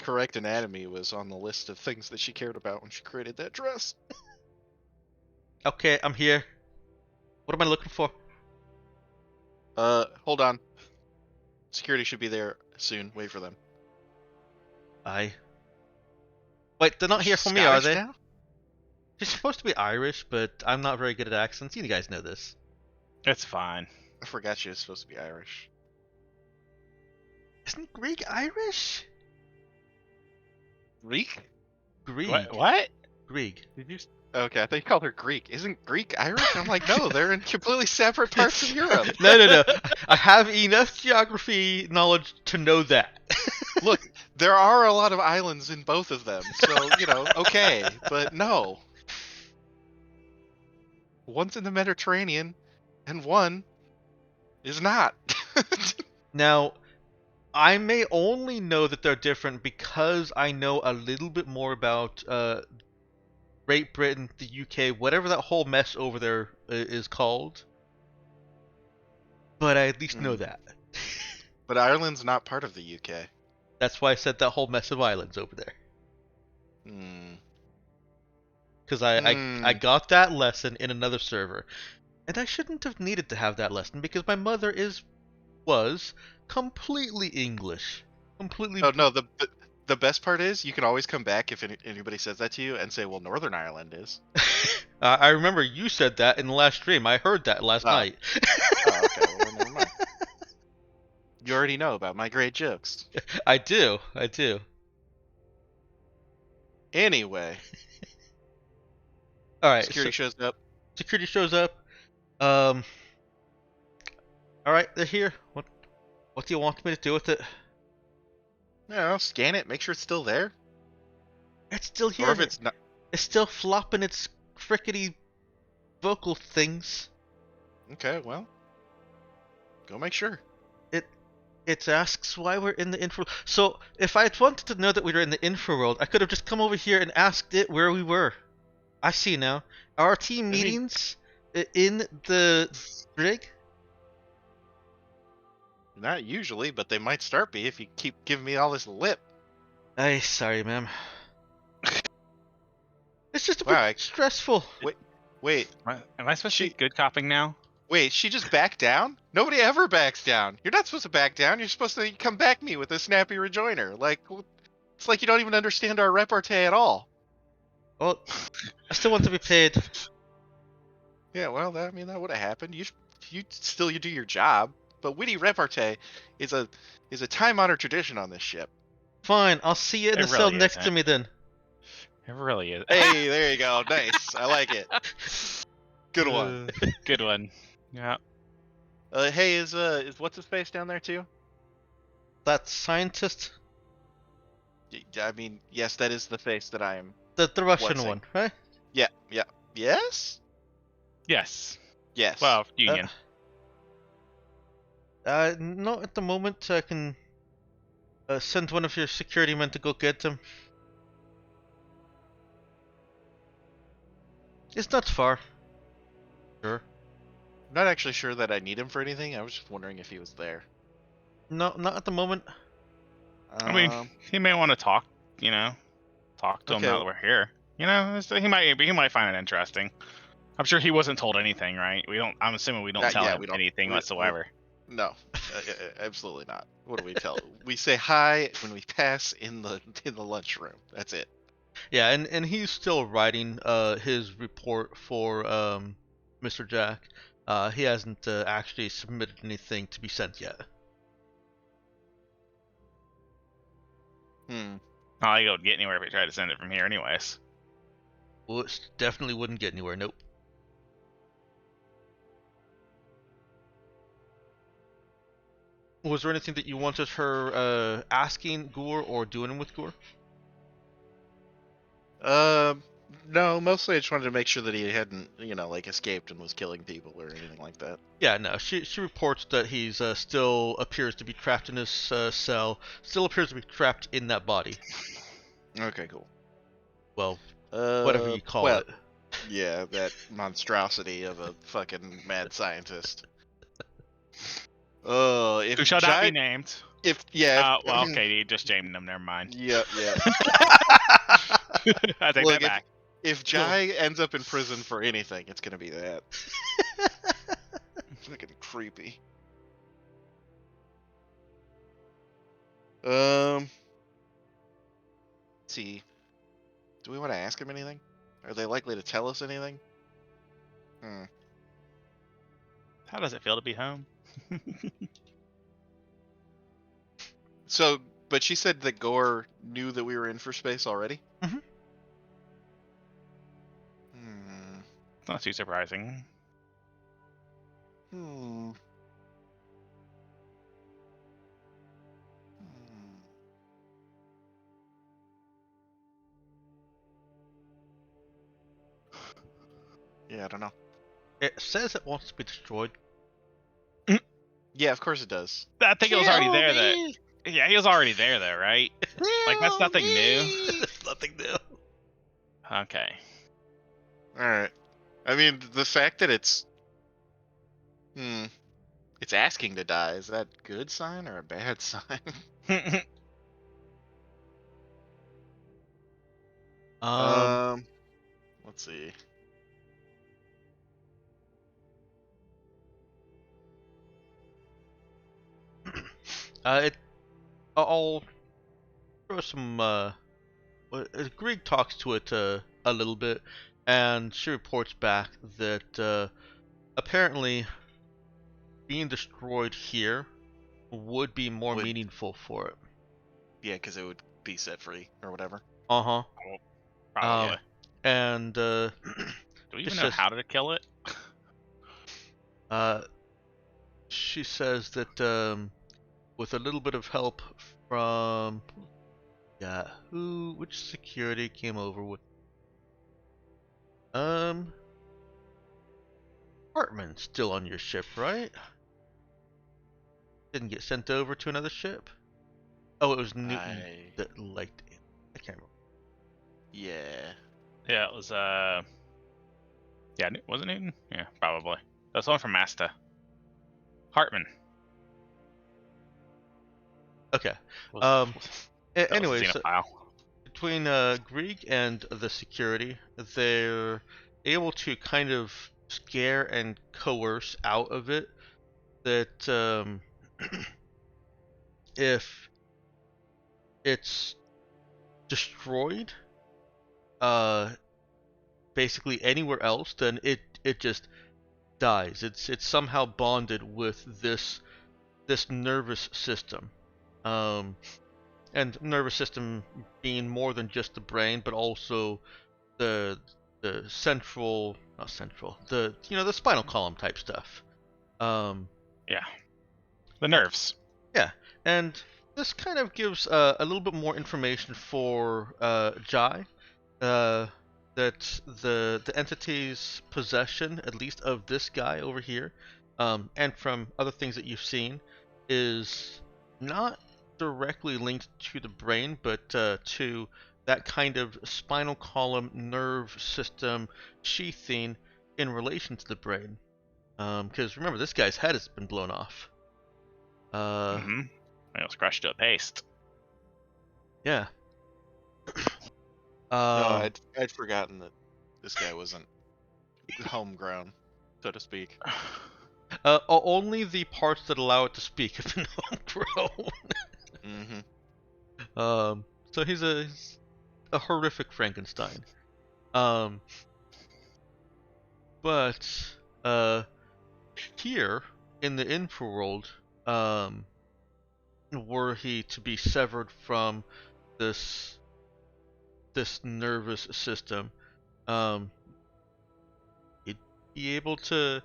correct anatomy was on the list of things that she cared about when she created that dress. Okay, I'm here. What am I looking for? Hold on. Security should be there soon. Wait for them. Wait, they're not here for me, are Scottish they? now? She's supposed to be Irish, but I'm not very good at accents. You guys know this. It's fine. I forgot she was supposed to be Irish. Isn't Greg Irish? Greek? Greg. What? Greg. Did you? Okay, I thought you called her Greek. Isn't Greek Irish? I'm like, no, they're in completely separate parts of Europe. No. I have enough geography knowledge to know that. Look, there are a lot of islands in both of them, so, okay, but no. One's in the Mediterranean, and one is not. Now, I may only know that they're different because I know a little bit more about Great Britain, the UK, whatever that whole mess over there is called. But I at least know that. But Ireland's not part of the UK. That's why I said that whole mess of islands over there. Hmm. Because I got that lesson in another server. And I shouldn't have needed to have that lesson because my mother was completely English. Completely. Oh, no, the best part is you can always come back if anybody says that to you and say, well, Northern Ireland is. I remember you said that in the last stream. I heard that last night. Oh, okay, well, then never mind. You already know about my great jokes. I do. Anyway, All right. security shows up. Security shows up. All right, they're here. What do you want me to do with it? I don't know, scan it, make sure it's still there. It's still here. Or if it's not. It's still flopping its frickety vocal things. Okay, well, go make sure. It asks why we're in the infra. So if I had wanted to know that we were in the infra world, I could have just come over here and asked it where we were. I see now. Are our team meetings in the rig? Not usually, but they might start be if you keep giving me all this lip. Sorry, ma'am. It's just a Wow, bit stressful. Wait, Am I supposed to be good copping now? she just backed down? Nobody ever backs down. You're not supposed to back down. You're supposed to come back me with a snappy rejoinder. Like, it's like you don't even understand our repartee at all. Well, I still want to be paid. Yeah, well, that would have happened. You do your job, but witty repartee is a time-honored tradition on this ship. Fine, I'll see you in It the cell really next to isn't. me then. It really is. Hey, there you go. Nice. I like it. Good one. Good one. Yeah. Hey, is what's his face down there too? That scientist, I mean, yes, that is the face that I am. the Russian What's it? one, right? Yeah. Yes. Yes. Yes. Well, Union. Not at the moment. I can send one of your security men to go get him. It's not far. Sure. I'm not actually sure that I need him for anything. I was just wondering if he was there. No, not at the moment. I mean, he may want to talk. Talk to him Okay. now that we're here. He might find it interesting. I'm sure he wasn't told anything, right? I'm assuming we don't tell him anything whatsoever. No, absolutely not. What do we tell? We say hi when we pass in the lunchroom. That's it. Yeah, and he's still writing his report for Mr. Jack. He hasn't actually submitted anything to be sent yet. Hmm. Oh, you would get anywhere if he tried to send it from here, anyways. Well, it definitely wouldn't get anywhere. Nope. Was there anything that you wanted her asking Gore or doing with Gore? No, mostly I just wanted to make sure that he hadn't, like escaped and was killing people or anything like that. Yeah, no. She reports that he's still appears to be trapped in his cell. Still appears to be trapped in that body. Okay, cool. Well, whatever you call it. Yeah, that monstrosity of a fucking mad scientist. Oh, if Who shall not be Jai, named. well, okay, you just named them. Never mind. yeah. I take Look, that back. if Jai ends up in prison for anything, it's gonna be that. Fucking creepy. Let's see. Do we want to ask him anything? Are they likely to tell us anything? How does it feel to be home? So, but she said that Gore knew that we were in for space already? Mhm. It's not too surprising. Yeah, I don't know. It says it wants to be destroyed. Yeah, of course it does. I think it was already there. Me! Yeah, he was already there, though, right? Like, that's nothing new. It's nothing new. Okay. Alright. I mean, the fact that it's asking to die, is that a good sign or a bad sign? Let's see. I'll throw some. Grieg talks to it a little bit, and she reports back that apparently being destroyed here would be more Would- meaningful for it. Yeah, because it would be set free or whatever. Uh-huh. Probably. And Do we even know how to kill it? she says that with a little bit of help from which security came over with Hartman's still on your ship, right? Didn't get sent over to another ship? Oh, it was Newton that liked it. I can't remember. Yeah. Yeah, it was, yeah, was it Newton? Yeah, probably. That's one from Masta. Hartman. Okay. That was Anyways, Xenophile. between Grieg and the security, they're able to kind of scare and coerce out of it that if it's destroyed basically anywhere else, then it just dies. It's somehow bonded with this nervous system. And nervous system being more than just the brain, but also the central, not central, the spinal column type stuff. Yeah. The nerves. Yeah, and this kind of gives a little bit more information for Jai. That the entity's possession, at least of this guy over here, and from other things that you've seen, is not directly linked to the brain, but to that kind of spinal column nerve system sheathing in relation to the brain. Because remember, this guy's head has been blown off. It was crushed to a paste. Yeah. No, I'd forgotten that this guy wasn't homegrown, so to speak. Only the parts that allow it to speak have been homegrown. So he's a horrific Frankenstein. But here in the infraworld, were he to be severed from this nervous system, um, he'd be able to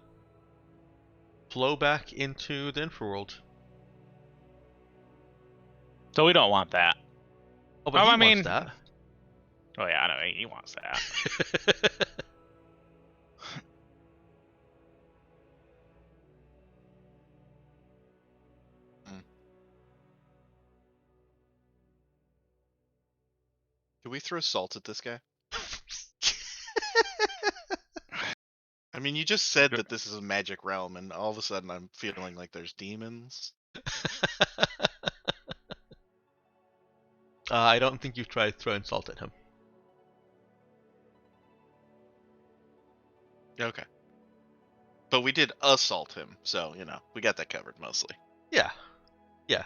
flow back into the infraworld. So we don't want that. Oh, but Oh, he I wants mean, that. oh yeah, I know he wants that. Can we throw salt at this guy? I mean, you just said that this is a magic realm, and all of a sudden I'm feeling like there's demons. I don't think you've tried throwing salt at him. Okay. But we did assault him, so, you know, we got that covered mostly. Yeah. Yeah.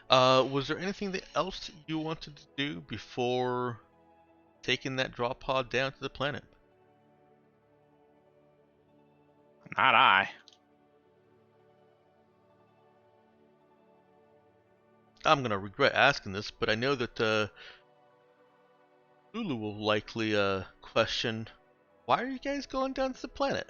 Was there anything else that you wanted to do before taking that drop pod down to the planet? Not I. I'm gonna regret asking this, but I know that Lulu will likely question, why are you guys going down to the planet?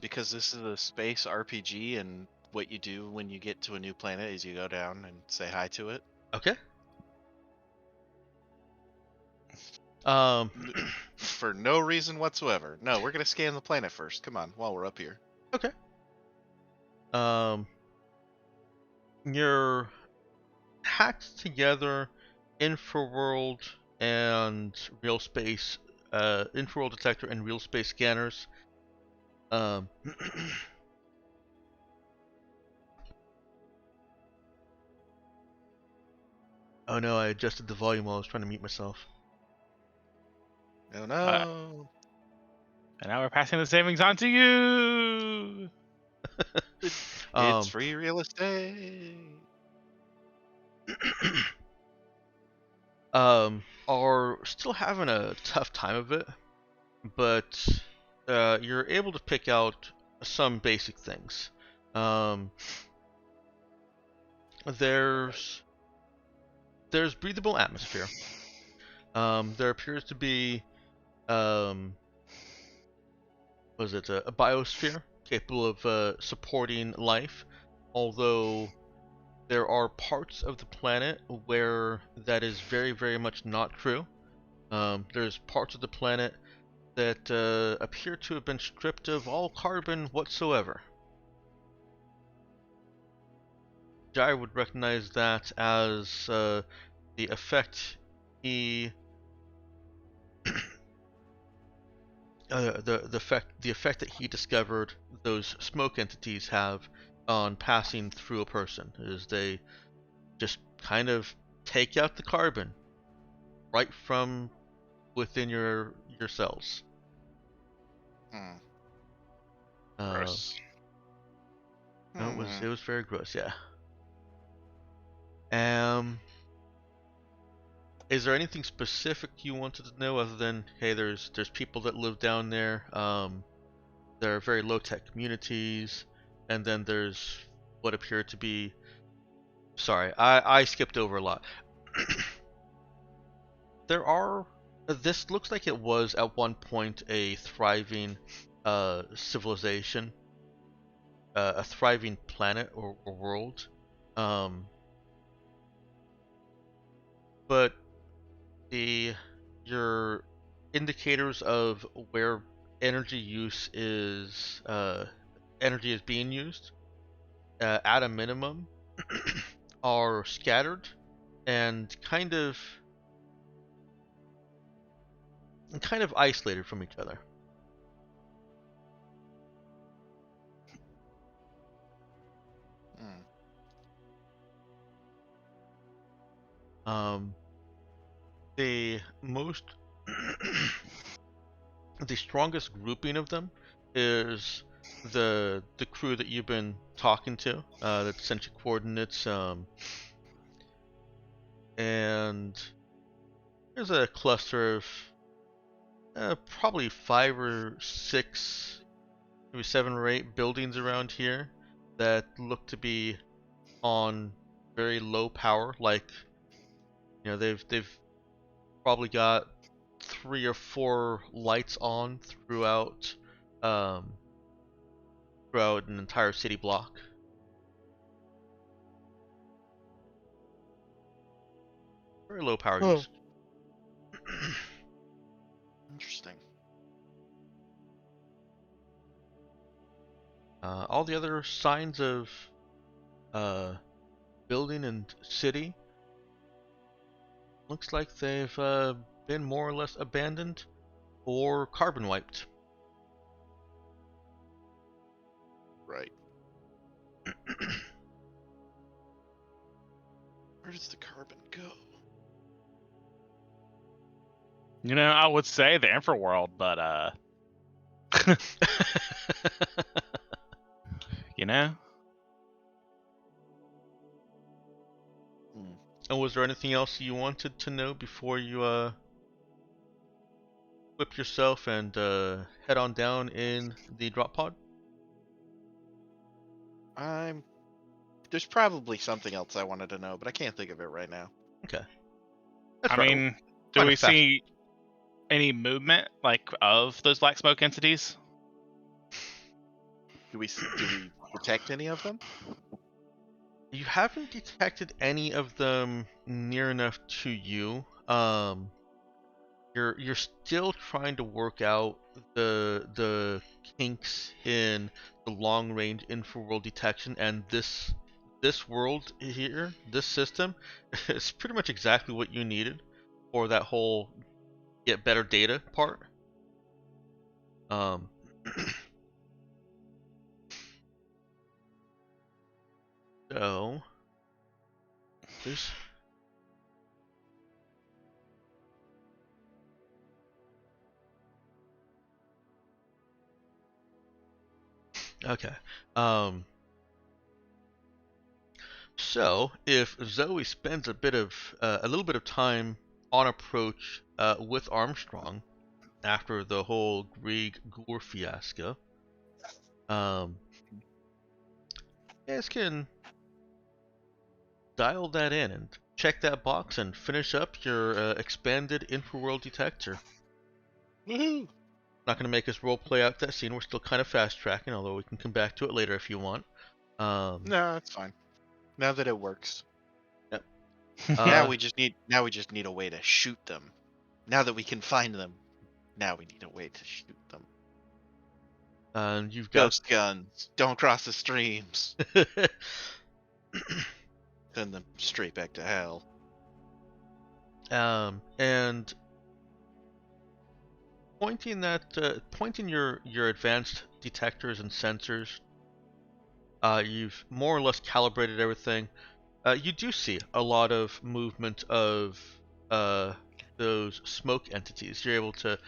Because this is a space RPG, and what you do when you get to a new planet is you go down and say hi to it. Okay. Um, For no reason whatsoever. No, we're gonna scan the planet first. Come on, while we're up here. okay. You're hacked together infraworld and real space, infraworld detector and real space scanners. Um, oh no, I adjusted the volume while I was trying to mute myself. Oh no. And now we're passing the savings on to you. It's free real estate. Are still having a tough time of it, but you're able to pick out some basic things. There's breathable atmosphere. There appears to be was it a biosphere capable of supporting life, although there are parts of the planet where that is very, very much not true. There's parts of the planet that appear to have been stripped of all carbon whatsoever. Jai would recognize that as the effect he the effect that he discovered those smoke entities have on passing through a person is they just kind of take out the carbon right from within your cells. Gross. No, it was very gross, yeah. Is there anything specific you wanted to know other than, hey, there's people that live down there, there are very low-tech communities, and then there's what appear to be, sorry, I skipped over a lot. This looks like it was at one point a thriving civilization, a thriving planet or world, but your indicators of where energy is being used at a minimum are scattered and kind of isolated from each other. The most the strongest grouping of them is the crew that you've been talking to that sent you coordinates. and there's a cluster of probably 5 or 6, maybe 7 or 8 buildings around here that look to be on very low power. Like, they've probably got 3 or 4 lights on um, throughout an entire city block. Very low power use. Interesting. All the other signs of building and city looks like they've been more or less abandoned or carbon wiped. Right. Where does the carbon go? I would say the Infraworld, but And was there anything else you wanted to know before you whip yourself and head on down in the drop pod? There's probably something else I wanted to know, but I can't think of it right now. Okay. That's I right. mean, do Kind we of fast. see any movement of those black smoke entities? Do we detect any of them? You haven't detected any of them near enough to you. You're still trying to work out the kinks in the long range infraworld detection, and this world here, this system, is pretty much exactly what you needed for that whole get better data part. So there's okay. So if Zoe spends a little bit of time on approach with Armstrong after the whole Grieg Gore fiasco, you guys can dial that in and check that box and finish up your expanded infraworld detector. Woohoo! Not going to make us role play out that scene. We're still kind of fast tracking, although we can come back to it later if you want. No, that's fine. Now that it works. Yep. Now we just need a way to shoot them. Now that we can find them, now we need a way to shoot them. And you've got Ghost guns. Don't cross the streams. Send them straight back to hell. and pointing your advanced detectors and sensors, you've more or less calibrated everything. You do see a lot of movement of those smoke entities. You're able to,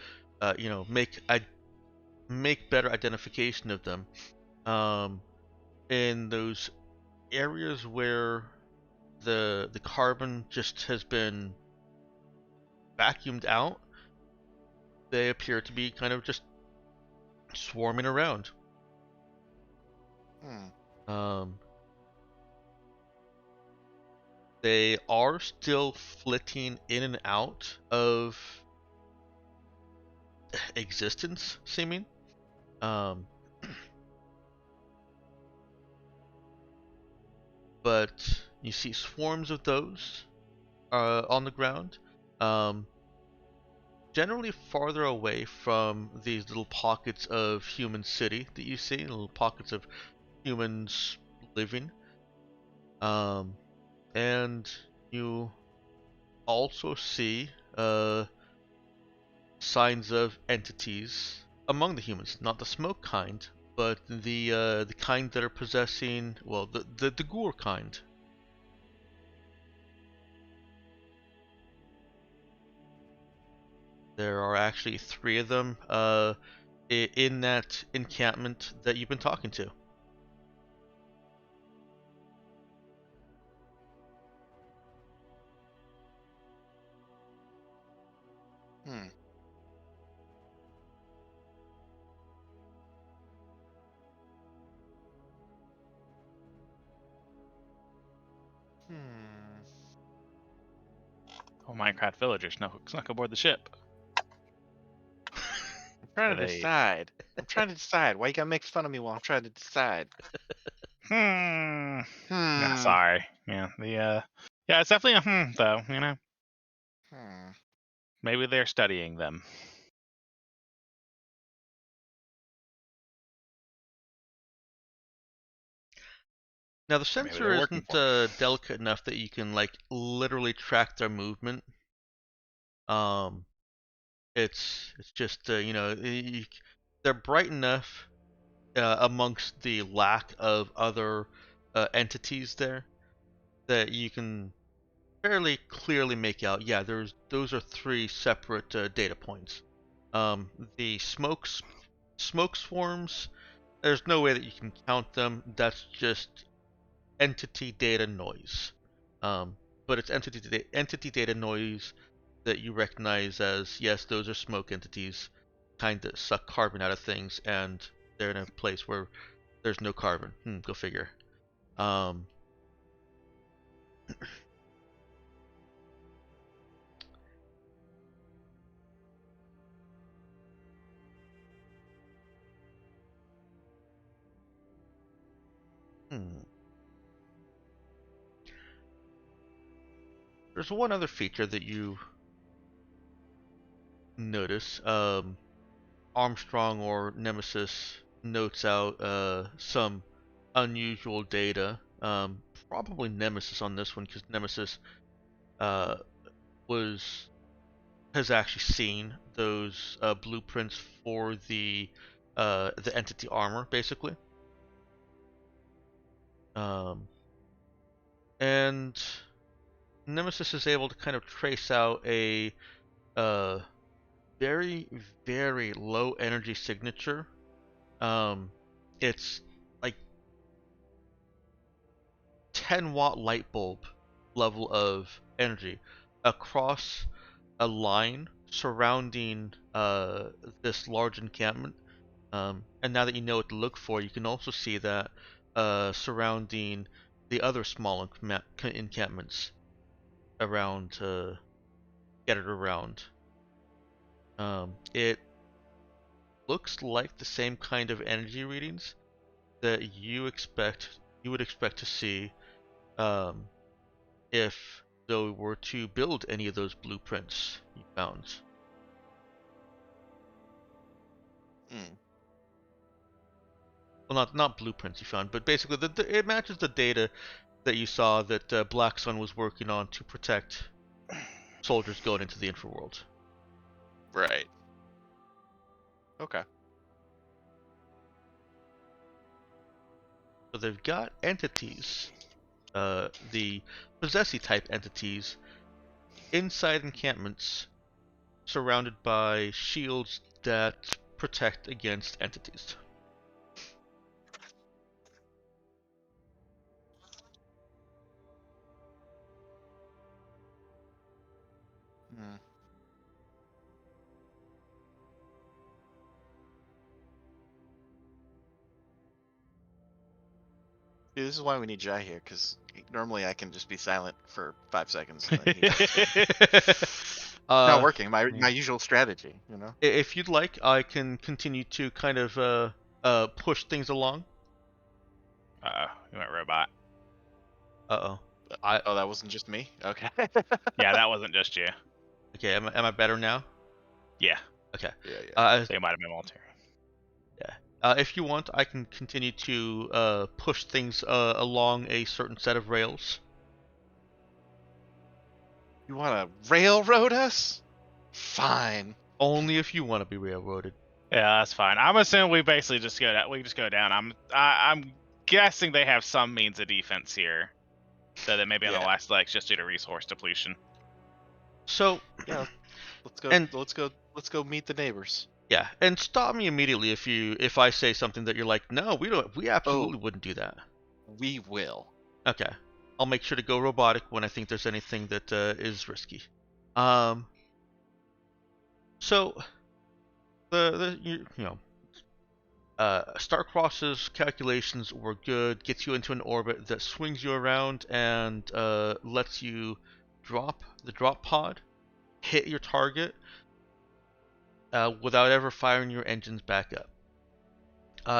make better identification of them. In those areas where the carbon just has been vacuumed out, they appear to be kind of just swarming around. They are still flitting in and out of existence, seeming. But you see swarms of those on the ground. Generally farther away from these little pockets of human city that you see, little pockets of humans living. And you also see signs of entities among the humans, not the smoke kind, but the kind that are possessing, well, the Gur kind. There are actually 3 of them in that encampment that you've been talking to. Hmm. Hmm. Oh, Minecraft villagers snuck aboard the ship. I'm trying to They. decide. I'm trying to decide. Why you gotta make fun of me while I'm trying to decide? Hmm. Yeah, Hmm. sorry. Yeah, yeah, it's definitely a though. Hmm. Maybe they're studying them. Now the Or maybe sensor they're working isn't for them. delicate enough that you can like literally track their movement. Um, it's just they're bright enough amongst the lack of other entities there that you can fairly clearly make out. Yeah, those are three separate data points. Um, the smoke swarms. There's no way that you can count them. That's just entity data noise. Um, but it's entity data noise that you recognize as, yes, those are smoke entities, kind of suck carbon out of things, and they're in a place where there's no carbon. Go figure. Um, hmm. There's one other feature that you notice. Armstrong or Nemesis notes out some unusual data. Probably Nemesis on this one because Nemesis uh, was has actually seen those blueprints for the entity armor, basically. Um, and Nemesis is able to kind of trace out a uh, very, very low energy signature. Um, it's like 10-watt light bulb level of energy across a line surrounding this large encampment. And now that you know what to look for, you can also see that surrounding the other small encampments around, scattered around. It looks like the same kind of energy readings that you would expect to see um, if they were to build any of those blueprints you found. Hmm. Well, not blueprints you found, but basically it matches the data that you saw that Black Sun was working on to protect soldiers going into the infraworld. Right. Okay. So they've got entities, the possessy type entities, inside encampments surrounded by shields that protect against entities. Hmm. Dude, this is why we need Jai here, because normally I can just be silent for 5 seconds and then he not uh, working. My yeah. my usual strategy, you know. If you'd like, I can continue to kind of push things along. You went robot. Uh-oh. Oh, that wasn't just me. Okay. Yeah, that wasn't just you. Okay, am I better now? Yeah, Okay. Yeah. Uh, they might have been military. yeah. If you want, I can continue to push things along a certain set of rails. You want to railroad us? Fine. Only if you want to be railroaded. Yeah, that's fine. I'm assuming we basically just go down. We just go down. I'm guessing they have some means of defense here, so that maybe on the Yeah. last legs just due to resource depletion. So, Yeah. Let's go. and Let's go meet the neighbors. yeah, and stop me immediately if I say something that you're like, no, we Oh, absolutely wouldn't do that. we will. Okay, I'll make sure to go robotic when I think there's anything that is risky. Um, So Starcross's calculations were good. Gets you into an orbit that swings you around and lets you drop the drop pod, hit your target without ever firing your engines back up.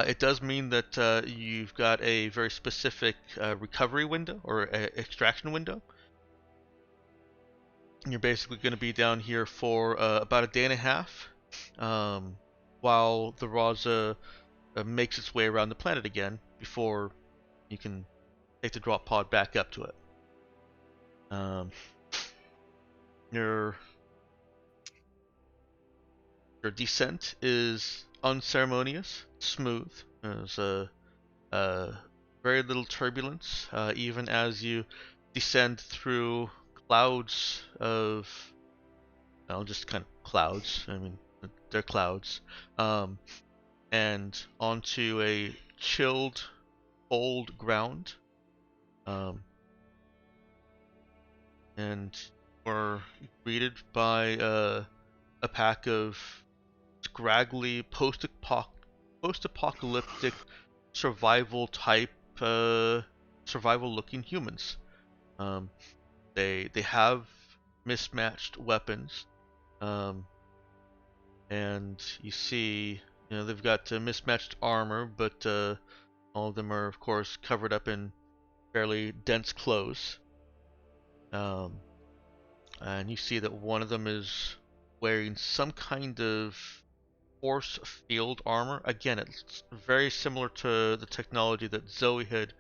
It does mean that you've got a very specific recovery window or extraction window. You're basically going to be down here for about a day and a half, while the Raza makes its way around the planet again before you can take the drop pod back up to it. Your descent is unceremonious, smooth. There's very little turbulence, even as you descend through clouds of, well, just kind of clouds. I mean, they're clouds, and onto a chilled, cold ground. And we're greeted by a pack of scraggly post-apocalyptic survival-looking humans. They have mismatched weapons, and you see, they've got mismatched armor, but all of them are, of course, covered up in fairly dense clothes. And you see that one of them is wearing some kind of force field armor. Again, it's very similar to the technology that Zoe had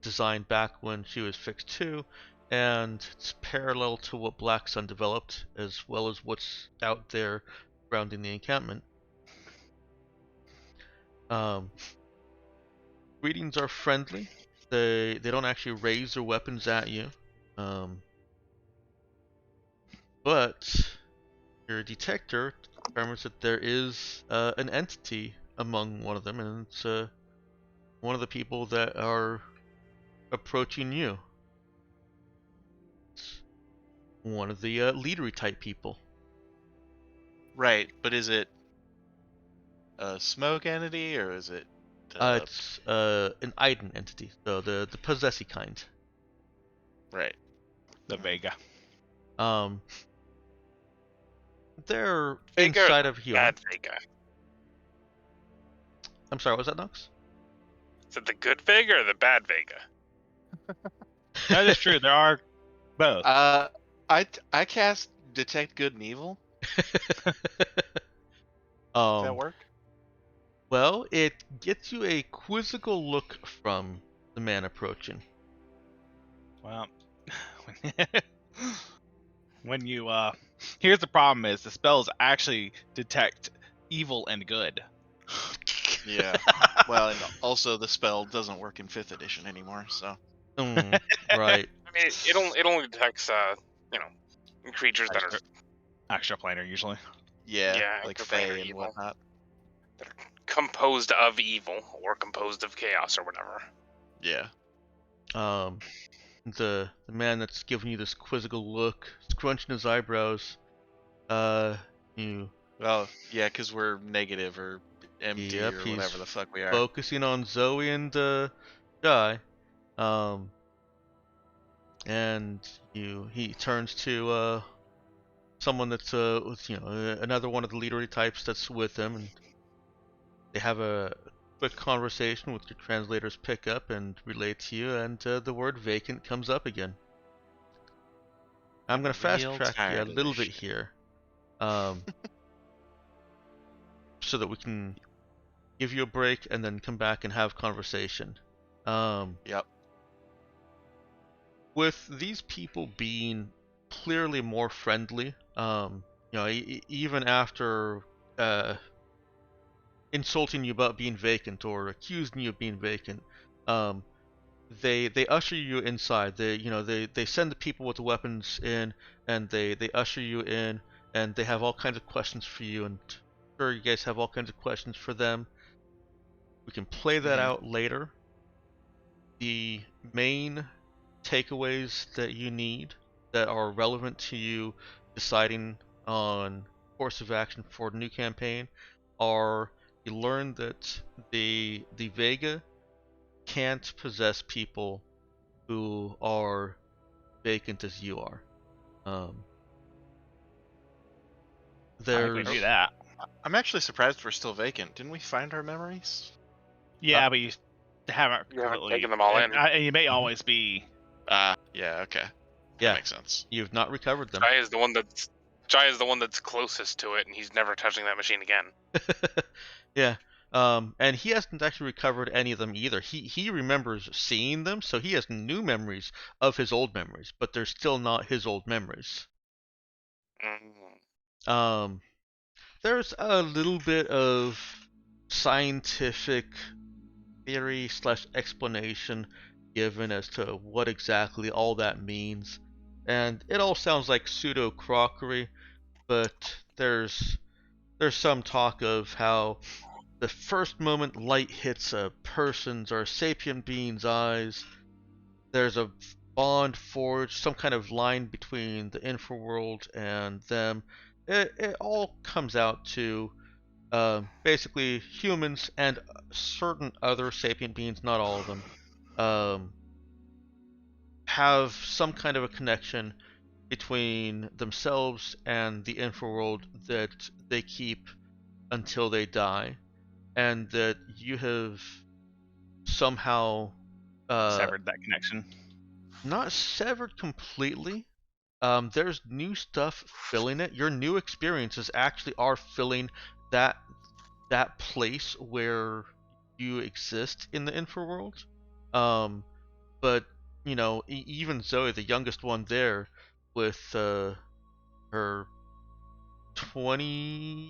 designed back when she was fixed too, and it's parallel to what Black Sun developed, as well as what's out there surrounding the encampment. Greetings are friendly. They don't actually raise their weapons at you. But your detector determines that there is an entity among one of them, and it's one of the people that are approaching you. It's one of the leadery type people. Right, but is it a smoke entity or is it? It's an Iden entity, so the possessy kind. Right. The Vega. They're Vega or inside the of human. bad Vega? I'm sorry, what was that, Nox? Is it the good Vega or the bad Vega? That is true. There are both. I cast detect good and evil. Does that work? Well, it gets you a quizzical look from the man approaching. Well, when you here's the problem: is the spells actually detect evil and good. Yeah. Well, and also the spell doesn't work in 5th edition anymore, so. Right. I mean, it only detects creatures that are Extra planar usually. Yeah, like they're Fae planar and evil. whatnot. that are composed of evil or composed of chaos or whatever. Yeah. The man that's giving you this quizzical look, scrunching his eyebrows. You. Well, yeah, because we're negative or empty Yep, or he's whatever the fuck we are. focusing on Zoe and Guy. And he turns to someone that's another one of the leadery types that's with him, and they have a quick conversation with your translators pick up and relay to you, and the word vacant comes up again. I'm gonna fast real track you a tired of little this bit shit. here, so that we can give you a break and then come back and have conversation. Yep. With these people being clearly more friendly, even after insulting you about being vacant or accusing you of being vacant, they usher you inside. They send the people with the weapons in, and they usher you in, and they have all kinds of questions for you, and I'm sure you guys have all kinds of questions for them. We can play that out later. The main takeaways that you need that are relevant to you deciding on course of action for the new campaign are you learn that the Vega can't possess people who are vacant as you are. I think we There's knew that. I'm actually surprised we're still vacant. Didn't we find our memories? Yeah, but you haven't You haven't completely. taken them all in. And you may always be. Yeah, okay. yeah, That makes sense. you've not recovered them. Jai is the one that's closest to it, and he's never touching that machine again. Yeah. And he hasn't actually recovered any of them either. He remembers seeing them, so he has new memories of his old memories, but they're still not his old memories. Mm. There's a little bit of scientific theory / explanation given as to what exactly all that means, and it all sounds like pseudo crockery, but there's some talk of how the first moment light hits a person's or a sapient being's eyes, there's a bond forged, some kind of line between the infraworld and them. It all comes out to basically humans and certain other sapient beings, not all of them, have some kind of a connection between themselves and the infraworld that they keep until they die, and that you have somehow Severed that connection. not severed completely. There's new stuff filling it. Your new experiences actually are filling that place where you exist in the infraworld. But you know, even Zoe, the youngest one there, with her 20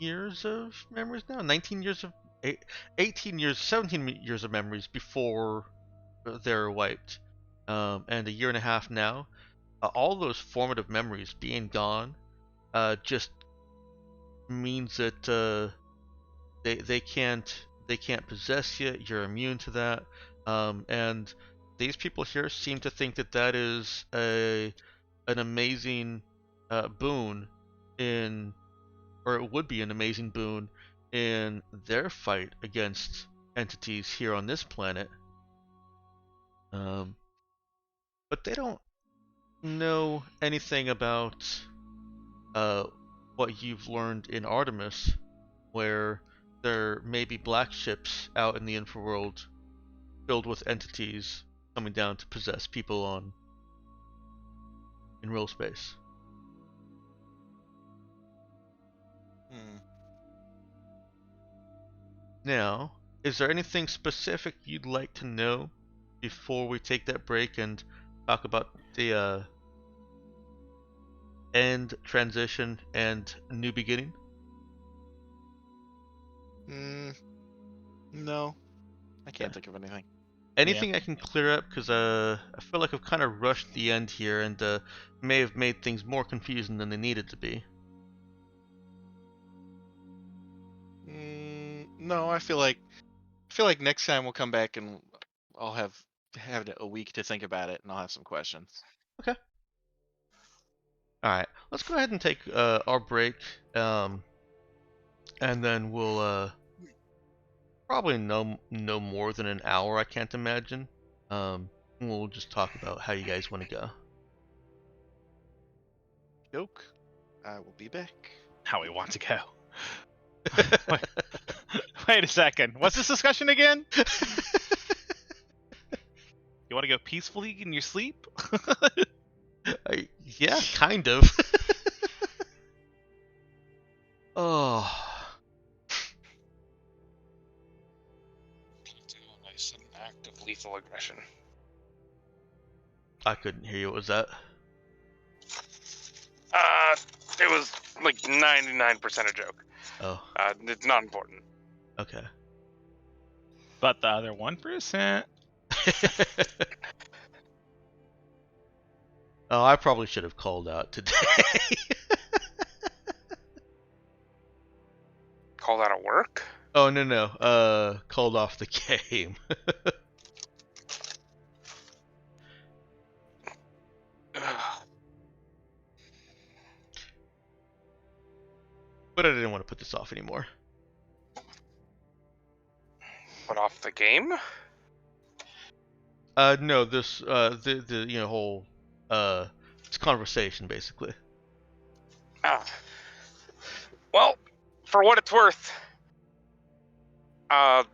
years of memories now, 19 years of 18 years, 17 years of memories before they're wiped, and a year and a half now. All those formative memories being gone just means that they can't possess you. You're immune to that, and these people here seem to think that that is an amazing boon in, or it would be an amazing boon in their fight against entities here on this planet. But they don't know anything about what you've learned in Artemis, where there may be black ships out in the infraworld filled with entities coming down to possess people on in real space. Now, is there anything specific you'd like to know before we take that break and talk about the end, transition, and new beginning? No, I can't think of anything. Anything I can clear up, because I feel like I've kind of rushed the end here and may have made things more confusing than they needed to be. No, I feel like next time we'll come back and I'll have a week to think about it, and I'll have some questions. Okay. All right, let's go ahead and take our break, and then we'll probably no more than an hour. I can't imagine. We'll just talk about how you guys want to go. Joke. I will be back. How we want to go. Wait a second. What's this discussion again? You want to go peacefully in your sleep? Yeah, kind of. Oh. A sudden act of lethal aggression. I couldn't hear you. What was that? It was like 99% a joke. Oh. It's not important. Okay. But the other 1%. Oh, I probably should have called out today. Call that a work? Oh no. Called off the game. But I didn't want to put this off anymore. Put off the game? No, this the whole this conversation basically. Ah. Well, for what it's worth, I'm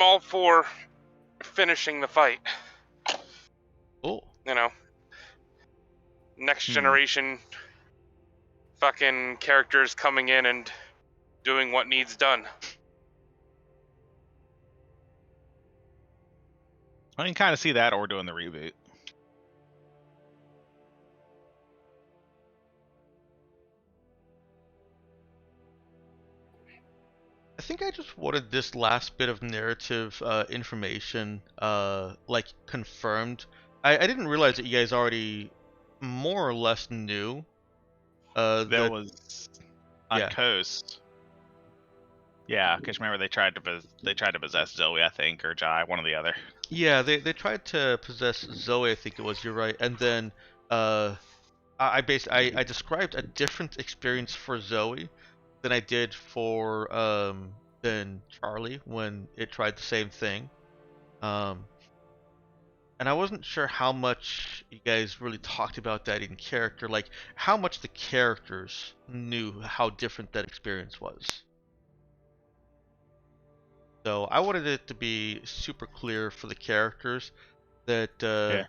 all for finishing the fight. Cool. You know, next generation fucking characters coming in and doing what needs done. I can kind of see that, or doing the reboot. I think I just wanted this last bit of narrative information like confirmed. I didn't realize that you guys already more or less knew That that was on yeah. Coast. Yeah, because remember they tried to possess Zoe, I think, or Jai, one or the other. Yeah, they tried to possess Zoe, I think it was, you're right. And then I described a different experience for Zoe than I did for than Charlie when it tried the same thing. And I wasn't sure how much you guys really talked about that in character, like how much the characters knew how different that experience was. So I wanted it to be super clear for the characters that Yeah.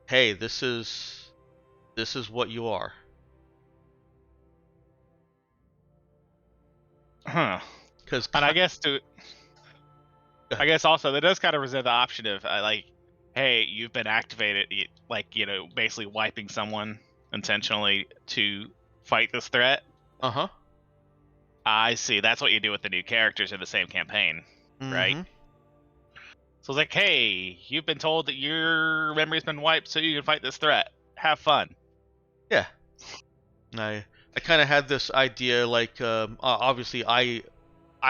hey, this is what you are. Huh. Because And I guess also that does kind of present the option of like, hey, you've been activated, like, basically wiping someone intentionally to fight this threat. uh-huh. I see. That's what you do with the new characters in the same campaign, right? Mm-hmm. So it's like, hey, you've been told that your memory's been wiped so you can fight this threat. Have fun. Yeah. I kind of had this idea, like obviously I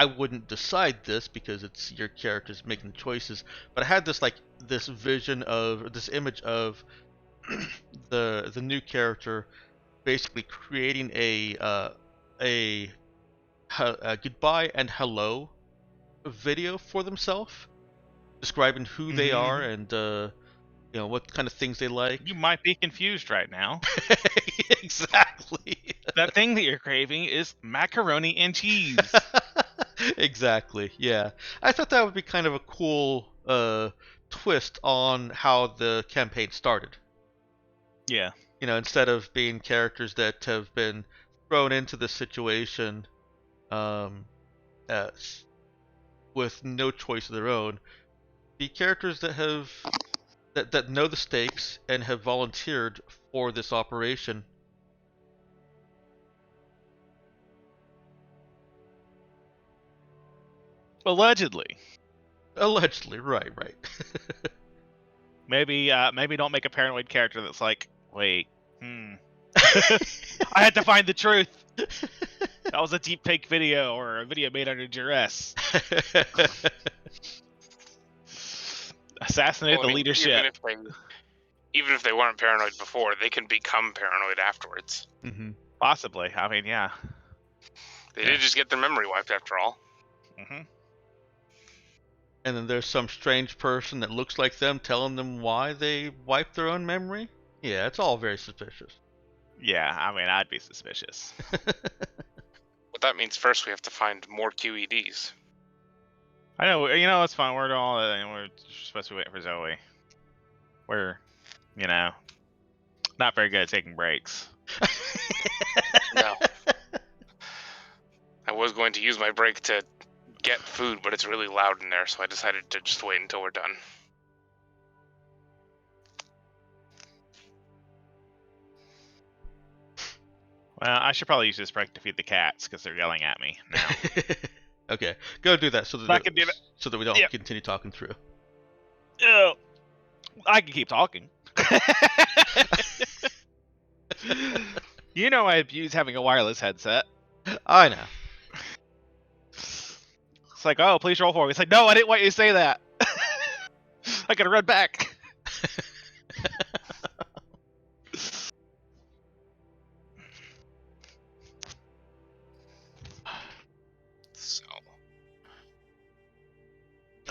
wouldn't decide this because it's your characters making the choices, but I had this vision of this image of the new character basically creating a goodbye and hello video for themselves, describing who they are and what kind of things they like. You might be confused right now. Exactly. That thing that you're craving is macaroni and cheese. Exactly. Yeah. I thought that would be kind of a cool twist on how the campaign started. Yeah. Instead of being characters that have been thrown into the situation um, uh, with no choice of their own, be characters that have that know the stakes and have volunteered for this operation. Allegedly. Allegedly, right. Maybe don't make a paranoid character that's like, wait, I had to find the truth. That was a deep fake video or a video made under duress. Assassinate Well, I the mean, leadership. even if they weren't paranoid before, they can become paranoid afterwards. Mm-hmm. Possibly. I mean, yeah. They did just get their memory wiped after all. Mm-hmm. And then there's some strange person that looks like them telling them why they wiped their own memory. Yeah, it's all very suspicious. Yeah, I mean, I'd be suspicious. But that means first we have to find more QEDs. I know, it's fine. We're supposed to be waiting for Zoe. We're, not very good at taking breaks. No. I was going to use my break to get food, but it's really loud in there, so I decided to just wait until we're done. Well, I should probably use this break to feed the cats because they're yelling at me now. Okay, go do that so that I can do that. So that we don't continue talking through. Oh, I can keep talking. I abuse having a wireless headset. I know. It's like, oh, please roll for me. It's like, no, I didn't want you to say that. I gotta run back.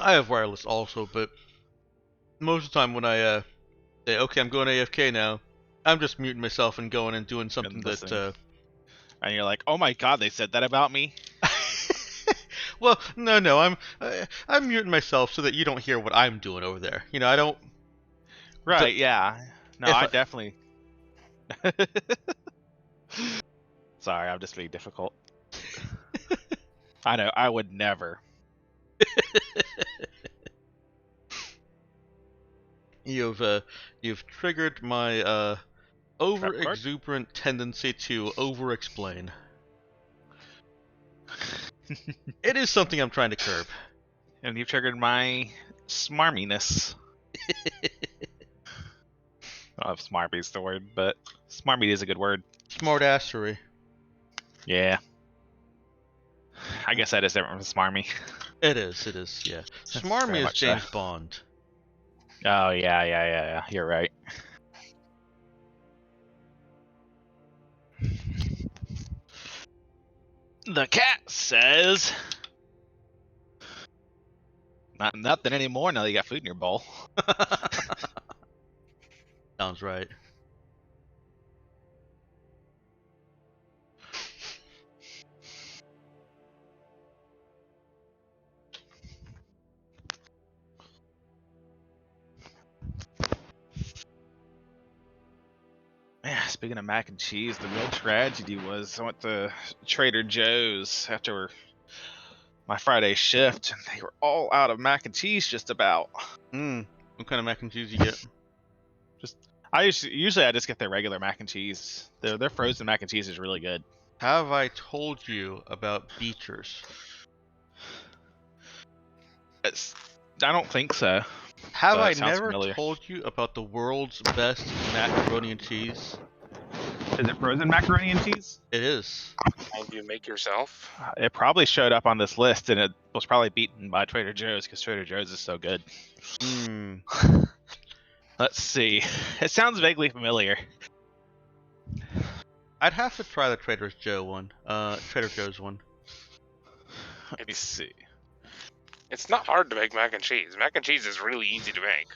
I have wireless also, but most of the time when I say, okay, I'm going AFK now, I'm just muting myself and going and doing something that. listening. And you're like, oh my god, they said that about me? Well, no, I'm muting myself so that you don't hear what I'm doing over there. You know, I don't. Right, yeah. No, if I I- definitely... Sorry, I'm just being difficult. I know, I would never. You've triggered my over Trap card? exuberant tendency to over explain. It is something I'm trying to curb. And you've triggered my smarminess. I don't know if smarmy is the word, but smarmy is a good word. Smartassery. Yeah. I guess that is different from smarmy. It is, yeah. Very Smarmy is much so. James Bond. Oh, yeah. You're right. The cat says... Nothing anymore now that you got food in your bowl. Sounds right. Yeah, speaking of mac and cheese, the real tragedy was I went to Trader Joe's after my Friday shift, and they were all out of mac and cheese just about. What kind of mac and cheese you get? I usually I just get their regular mac and cheese. Their frozen mac and cheese is really good. Have I told you about Beechers? I don't think so. Have But I it sounds never familiar. told you about the world's best macaroni and cheese? Is it frozen macaroni and cheese? It is. And you make yourself. It probably showed up on this list, and it was probably beaten by Trader Joe's because Trader Joe's is so good. Let's see. It sounds vaguely familiar. I'd have to try the Trader Joe's one. Let me see. It's not hard to make mac and cheese. Mac and cheese is really easy to make.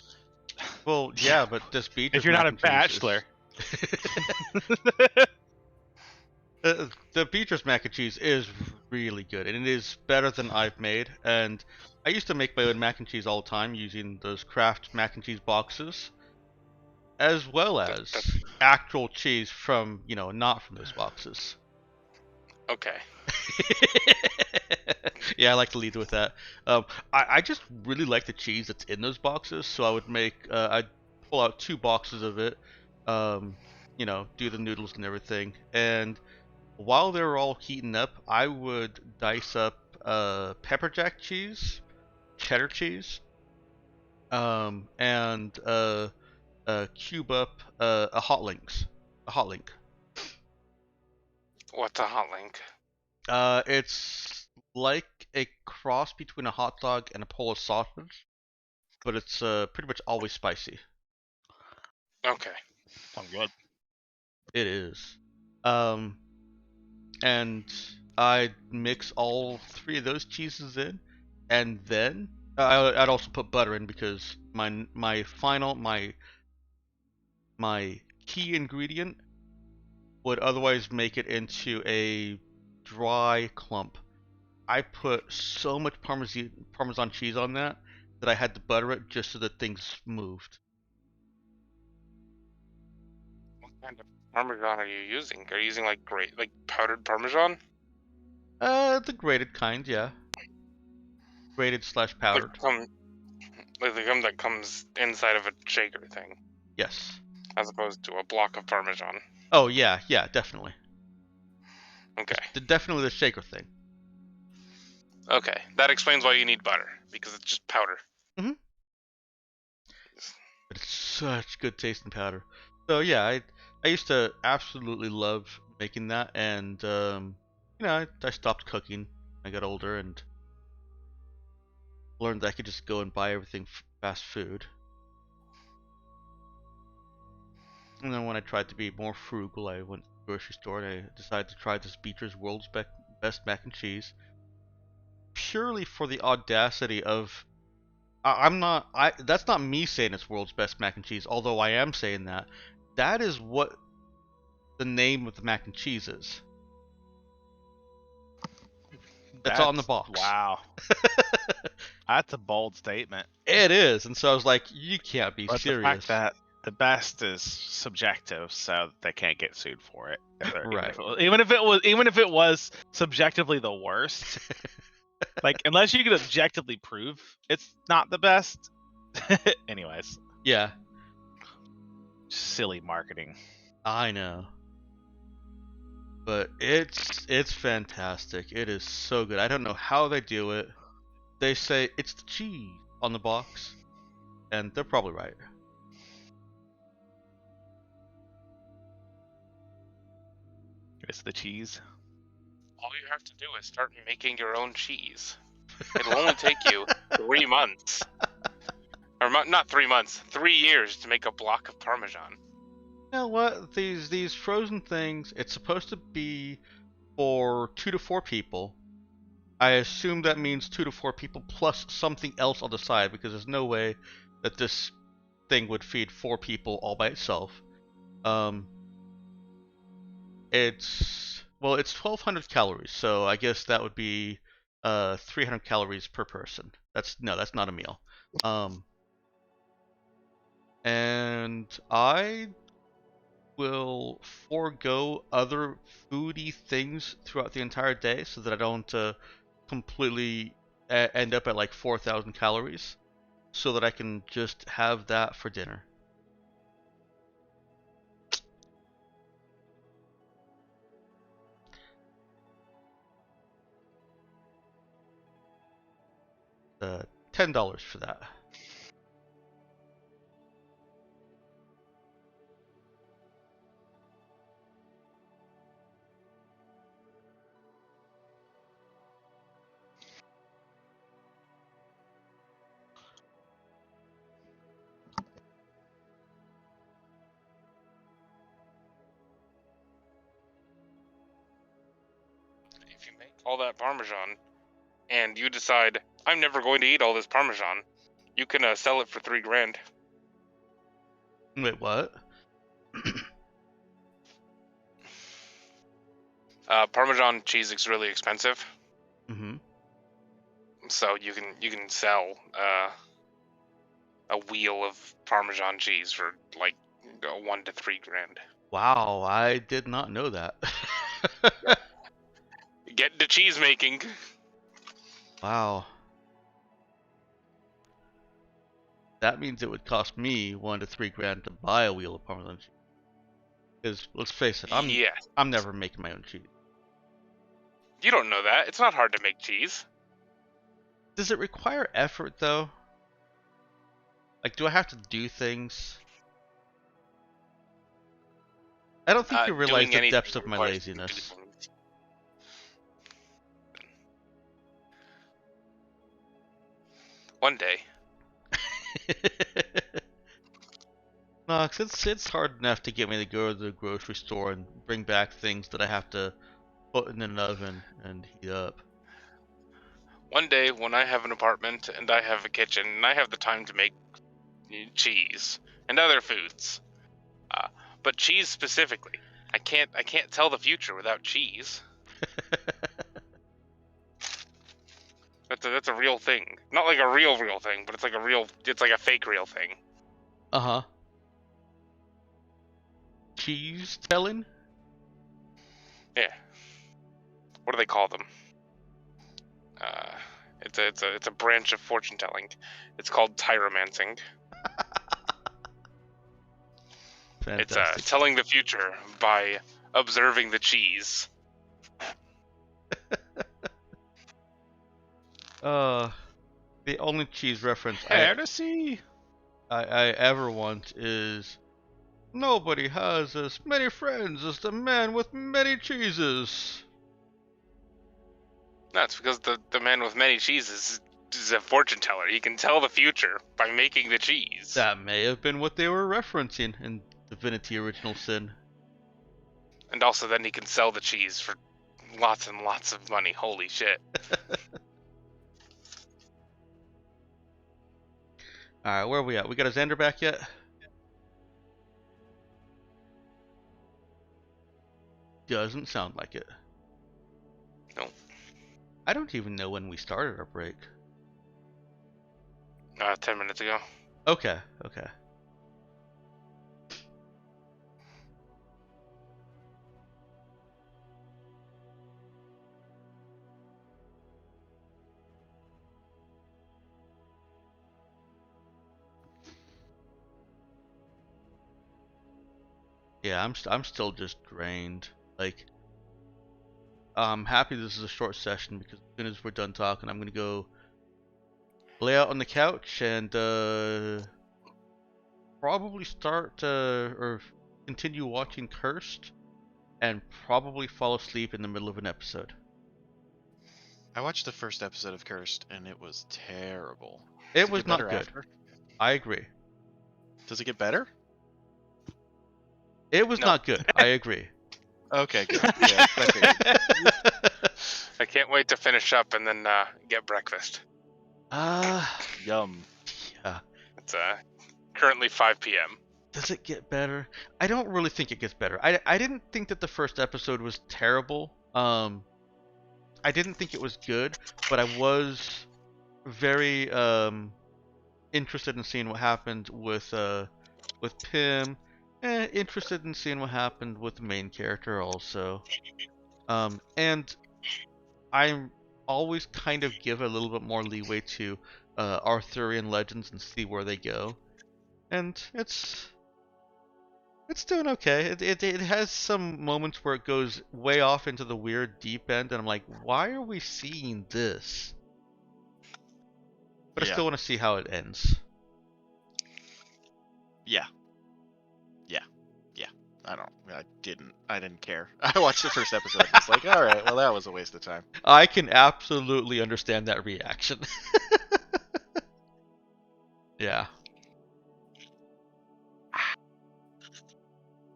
Well, yeah, but this Beechers If you're not a mac and cheese is- bachelor. The Beechers mac and cheese is really good, and it is better than I've made. And I used to make my own mac and cheese all the time using those Kraft mac and cheese boxes, as well as actual cheese from, not from those boxes. Okay. Yeah, I like to lead with that. I just really like the cheese that's in those boxes, so I would I'd pull out 2 boxes of it, do the noodles and everything, and while they were all heating up, I would dice up pepper jack cheese, cheddar cheese, and cube up a hot link. What's a hot link? It's like a cross between a hot dog and a Polish sausage, but it's pretty much always spicy. Okay. Sounds good. It is. And I'd mix all 3 of those cheeses in, and then I'd also put butter in because my key ingredient would otherwise make it into a dry clump. I put so much Parmesan cheese on that I had to butter it just so that things moved. What kind of Parmesan are you using? Are you using like powdered Parmesan? The grated kind, yeah. Grated / powdered. Like the gum that comes inside of a shaker thing, Yes. as opposed to a block of Parmesan. Oh yeah, definitely. Okay. Definitely the shaker thing. Okay. That explains why you need butter, because it's just powder. But it's such good tasting powder. So yeah, I used to absolutely love making that, and I stopped cooking. I got older and learned that I could just go and buy everything fast food. And then when I tried to be more frugal, I went to the grocery store and I decided to try this Beecher's World's Best Mac and Cheese, purely for the audacity of I'm not. That's not me saying it's world's best mac and cheese. Although I am saying that. That is what the name of the mac and cheese is. That's on the box. Wow. That's a bold statement. It is, and so I was like, you can't be But serious. the fact that the best is subjective, so they can't get sued for it. Right. Even if it was subjectively the worst, like unless you can objectively prove it's not the best. Anyways, Yeah, silly marketing. I know. But it's fantastic. It is so good. I don't know how they do it. They say it's the cheese on the box, and they're probably right. It's the cheese. All you have to do is start making your own cheese. It'll only take you 3 months. Or not 3 months, 3 years to make a block of Parmesan. You know what? These frozen things, it's supposed to be for 2 to 4 people. I assume that means 2 to 4 people plus something else on the side, because there's no way that this thing would feed 4 people all by itself. It's 1,200 calories, so I guess that would be 300 calories per person. That's not a meal. And I will forego other foodie things throughout the entire day so that I don't completely end up at like 4,000 calories, so that I can just have that for dinner. $10 for that. If you make all that Parmesan, and you decide, I'm never going to eat all this Parmesan, you can sell it for $3,000. Wait, what? Parmesan cheese is really expensive, Mm-hmm. so you can sell a wheel of Parmesan cheese for like $1,000 to $3,000. Wow, I did not know that. Get to cheese making. Wow. That means it would cost me $1,000 to $3,000 to buy a wheel of Parmesan cheese. Because let's face it, Yes. I'm never making my own cheese. You don't know that. It's not hard to make cheese. Does it require effort though? Like, do I have to do things? I don't think you realize Doing the anything depths of my requires laziness. doing. One day. No, 'cause it's hard enough to get me to go to the grocery store and bring back things that I have to put in an oven and heat up. One day when I have an apartment and I have a kitchen and I have the time to make cheese and other foods, but cheese specifically, I can't tell the future without cheese. That's a real thing. Not like a real thing, but it's like a fake real thing. Uh-huh. Cheese telling? Yeah. What do they call them? It's a branch of fortune telling. It's called tyromancing. Fantastic. It's telling the future by observing the cheese. The only cheese reference Fantasy. I ever want is nobody has as many friends as the man with many cheeses. That's because the man with many cheeses is a fortune teller. He can tell the future by making the cheese. That may have been what they were referencing in Divinity Original Sin. And also then he can sell the cheese for lots and lots of money. Holy shit. All right, where are we at? We got a Xander back yet? Doesn't sound like it. No. I don't even know when we started our break. 10 minutes ago. Okay. Yeah, I'm still just drained. Like, I'm happy this is a short session because as soon as we're done talking, I'm gonna go lay out on the couch and probably start or continue watching Cursed and probably fall asleep in the middle of an episode. I watched the first episode of Cursed, and it was terrible. It Does was get not better good. after? I agree. Does it get better? It was No. not good. I agree. Okay, good. Yeah, I figured. I can't wait to finish up and then get breakfast. Yum. Yeah. It's currently 5 p.m. Does it get better? I don't really think it gets better. I didn't think that the first episode was terrible. I didn't think it was good, but I was very interested in seeing what happened with Pym. Interested in seeing what happened with the main character also. And I'm always kind of give a little bit more leeway to Arthurian legends and see where they go. And it's doing okay. It has some moments where it goes way off into the weird deep end, and I'm like, why are we seeing this? But I Yeah. still want to see how it ends. Yeah. I didn't care. I watched the first episode. It's like, all right, well, that was a waste of time. I can absolutely understand that reaction. Yeah.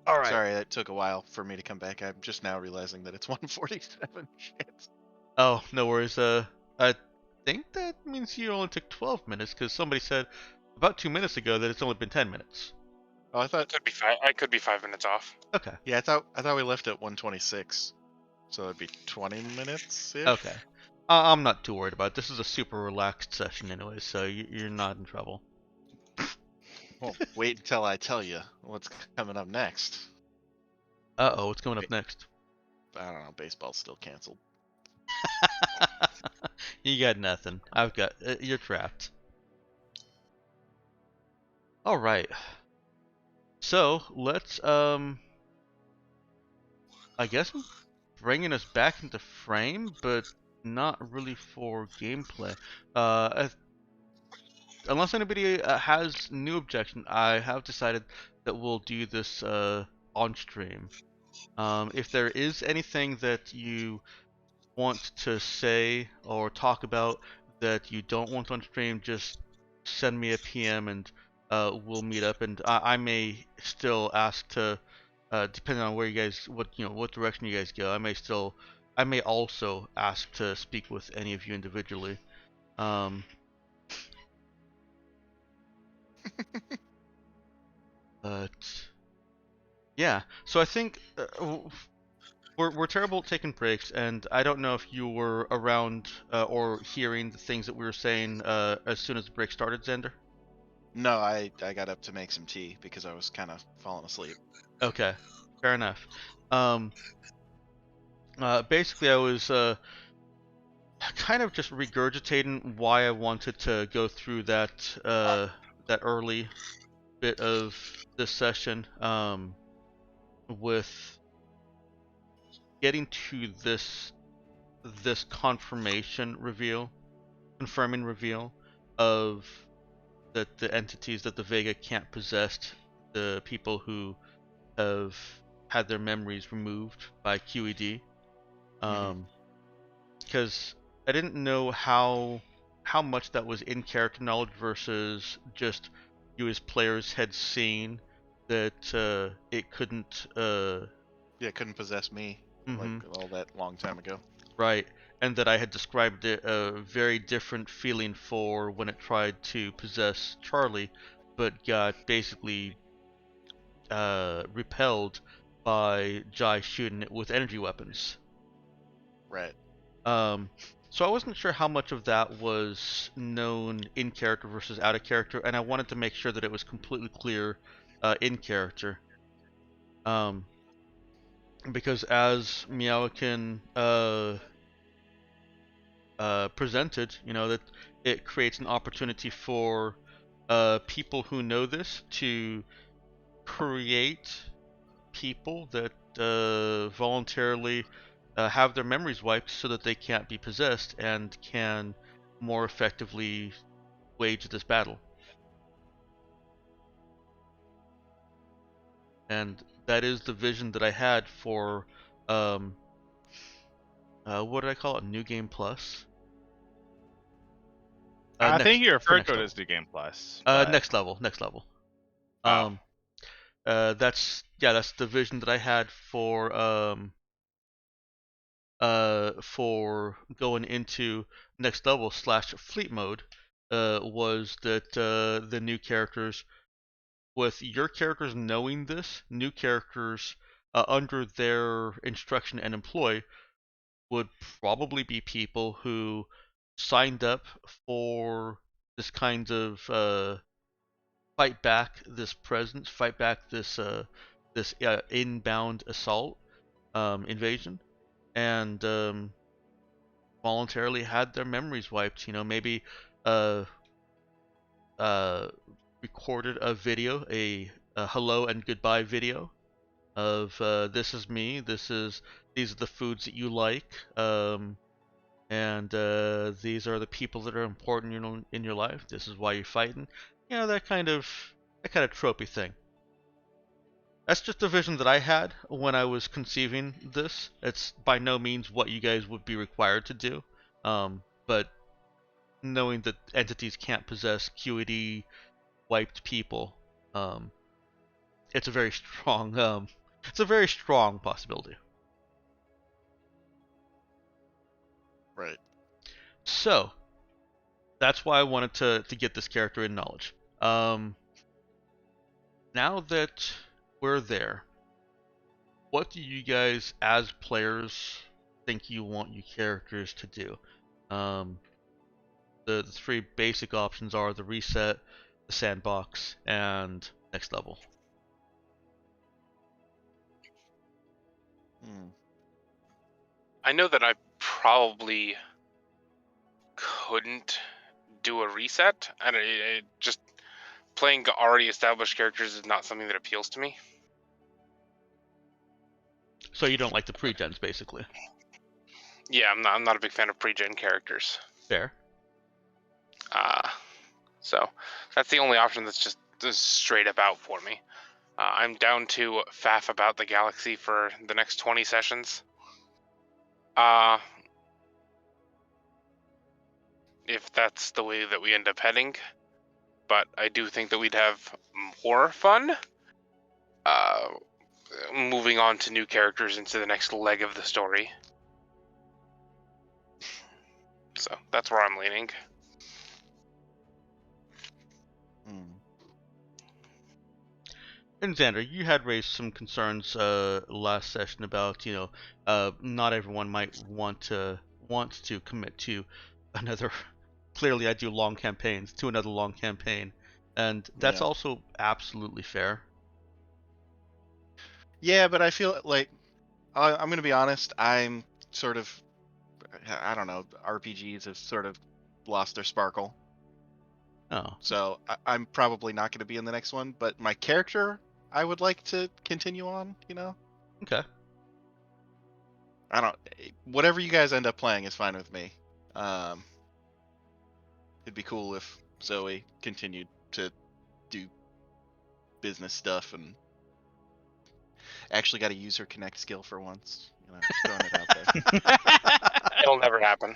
All right. Sorry, that took a while for me to come back. I'm just now realizing that it's 1:47. Shit. Oh, no worries. I think that means you only took 12 minutes because somebody said about 2 minutes ago that it's only been 10 minutes. Oh, I thought. I could be 5 minutes off. Okay. Yeah, I thought we left at 1:26, so it'd be 20 minutes. Okay. I'm not too worried about it. This is a super relaxed session anyway, so you're not in trouble. Well, wait until I tell you what's coming up next. Uh-oh, what's coming up next? I don't know. Baseball's still canceled. You got nothing. I've got... you're trapped. Alright. So, let's, I guess bringing us back into frame, but not really for gameplay. Unless anybody has new objection, I have decided that we'll do this on stream. If there is anything that you want to say or talk about that you don't want on stream, just send me a PM and we'll meet up. And I may still ask to, depending on where you guys, what direction you guys go, I may also ask to speak with any of you individually. But yeah, so I think we're terrible at taking breaks, and I don't know if you were around or hearing the things that we were saying as soon as the break started, Xander. No, I got up to make some tea because I was kind of falling asleep. Okay, fair enough. Basically, I was kind of just regurgitating why I wanted to go through that that early bit of this session with getting to this confirming reveal of that the entities that the Vega can't possess the people who have had their memories removed by QED. Because I didn't know how much that was in character knowledge versus just you as players had seen that it couldn't Yeah, it couldn't possess me like all that long time ago. right. and that I had described it a very different feeling for when it tried to possess Charlie, but got basically repelled by Jai shooting it with energy weapons. Right. So I wasn't sure how much of that was known in character versus out of character, and I wanted to make sure that it was completely clear in character. Because as Meowkin presented, that it creates an opportunity for people who know this to create people that voluntarily have their memories wiped so that they can't be possessed and can more effectively wage this battle. And that is the vision that I had for what did I call it? New Game Plus? I think you for referred to it level. as New Game Plus. But... Next level. Oh. That's the vision that I had for going into next level / fleet mode, was that the new characters, with your characters knowing this, new characters under their instruction and employ would probably be people who signed up for this kind of fight back this presence, fight back this inbound assault, invasion, and voluntarily had their memories wiped. Maybe uh, recorded a video, a hello and goodbye video of this is me, these are the foods that you like, and these are the people that are important in your life. This is why you're fighting. That kind of tropey thing. That's just the vision that I had when I was conceiving this. It's by no means what you guys would be required to do, but knowing that entities can't possess QED wiped people, it's a very strong possibility. Right. So that's why I wanted to get this character in knowledge. Now that we're there, what do you guys as players think you want your characters to do? The three basic options are the reset, the sandbox, and next level. I know that I probably couldn't do a reset, and it just playing already established characters is not something that appeals to me. So you don't like the pre-gens, basically. Yeah, I'm not a big fan of pre-gen characters. Fair. So that's the only option that's just straight up out for me. I'm down to faff about the galaxy for the next 20 sessions. If that's the way that we end up heading. But I do think that we'd have more fun moving on to new characters into the next leg of the story. So that's where I'm leaning. And Xander, you had raised some concerns last session about not everyone might want to commit to another. Clearly, I do long campaigns to another long campaign, and that's also absolutely fair. Yeah, but I feel like I'm going to be honest. I'm sort of, I don't know, RPGs have sort of lost their sparkle. Oh. So I'm probably not going to be in the next one, but my character, I would like to continue on, Okay. Whatever you guys end up playing is fine with me. It'd be cool if Zoe continued to do business stuff and actually got to use her connect skill for once. Just throwing it out there. It'll never happen.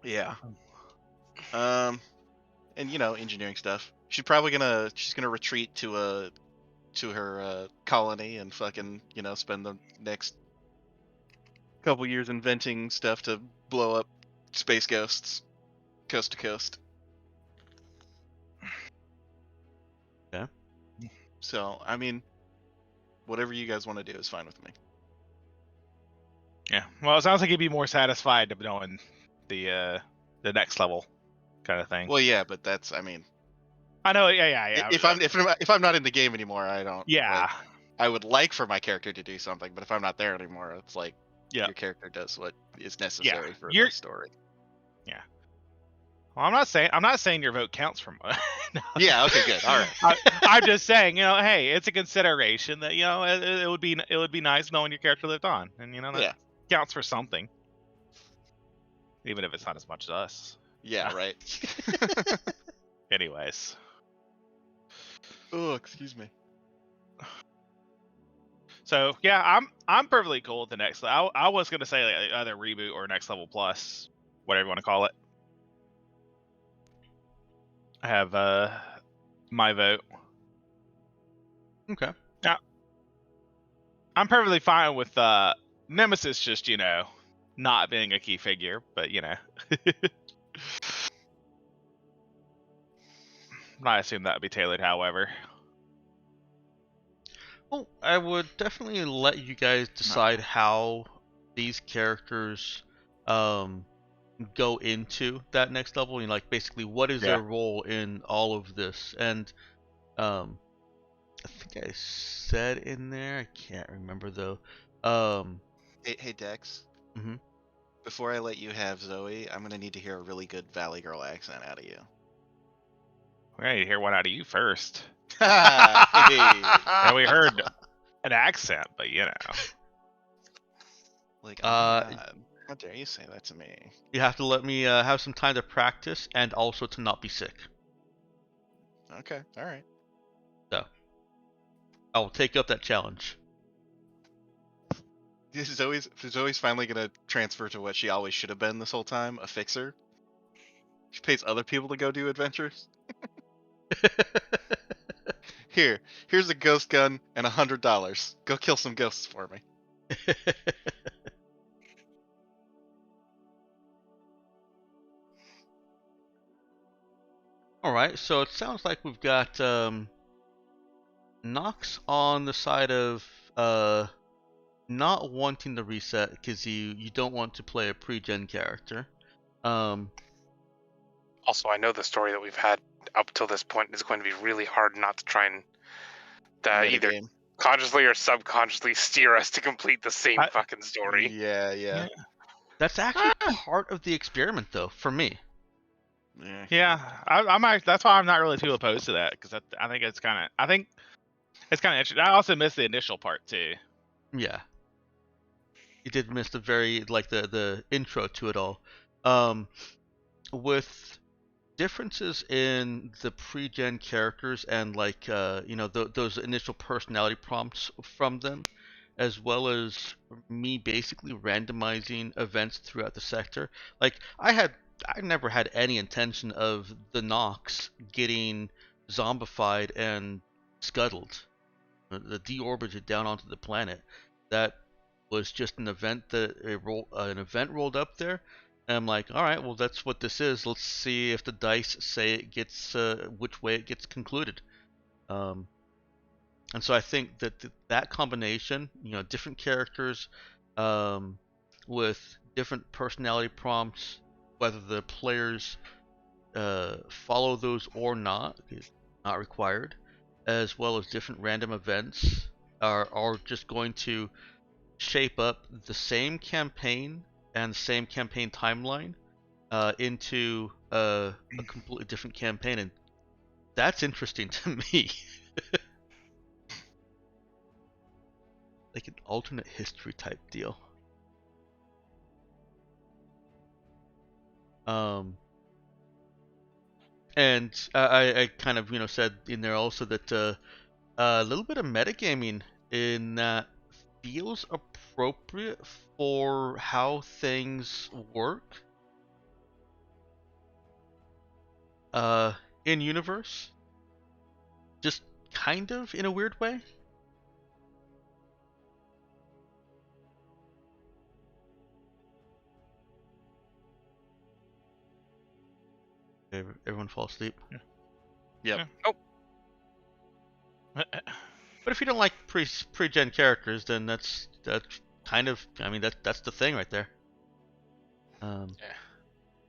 Yeah. And engineering stuff. She's gonna retreat to her colony and fucking spend the next couple years inventing stuff to blow up space ghosts, coast to coast. Yeah. So, I mean, whatever you guys want to do is fine with me. Yeah. Well, it sounds like you'd be more satisfied knowing the next level kind of thing. Well, yeah, but that's, I mean, I know. Yeah. if I'm not in the game anymore, I don't. Yeah. Like, I would like for my character to do something, but if I'm not there anymore, it's like Yeah. your character does what is necessary for You're- the story. Well, I'm not saying your vote counts for much. No. Yeah. Okay. Good. All right. I'm just saying, hey, it's a consideration that it would be nice knowing your character lived on, and that Yeah. counts for something, even if it's not as much as us. Yeah. Right. Anyways, Oh, excuse me. so yeah, I'm perfectly cool with the next. I was gonna say like, either reboot or next level plus, whatever you want to call it. I have my vote. Okay. I'm perfectly fine with Nemesis just, not being a key figure, but I assume that would be tailored, however. Well, I would definitely let you guys decide how these characters go into that next level. Like basically what is their role in all of this. And I think I said in there, I can't remember though. Hey, Dex. Mhm. Before I let you have Zoe, I'm gonna need to hear a really good Valley Girl accent out of you. We're going to hear one out of you first. Hey. And we heard an accent, but Like, oh my God. How dare you say that to me? You have to let me have some time to practice and also to not be sick. Okay, all right. So I will take up that challenge. Zoe's finally gonna transfer to what she always should have been this whole time, a fixer. She pays other people to go do adventures. Here's a ghost gun and $100. Go kill some ghosts for me. All right, so it sounds like we've got Nox on the side of not wanting to reset because you don't want to play a pre-gen character. Also, I know the story that we've had up till this point is going to be really hard not to try and either Metagame. consciously or subconsciously steer us to complete the same fucking story. Yeah. That's actually part of the experiment, though, for me. That's why I'm not really too opposed to that, because I think it's kind of interesting. I also missed the initial part too. Yeah, you did miss the the intro to it all. With differences in the pre-gen characters and those initial personality prompts from them, as well as me basically randomizing events throughout the sector. Like I never had any intention of the Nox getting zombified and scuttled, the deorbited down onto the planet. That was just an event an event rolled up there. And I'm like, all right, well that's what this is. Let's see if the dice say it gets which way it gets concluded. And so I think that that combination, different characters with different personality prompts, whether the players follow those or not, is not required, as well as different random events are just going to shape up the same campaign and the same campaign timeline into a completely different campaign, and that's interesting to me. Like an alternate history type deal. And I kind of said in there also that a little bit of metagaming in that feels appropriate for how things work in universe, just kind of in a weird way. Everyone fall asleep. Yep. But if you don't like pre-gen characters, then that's kind of, I mean, that's the thing right there. Yeah.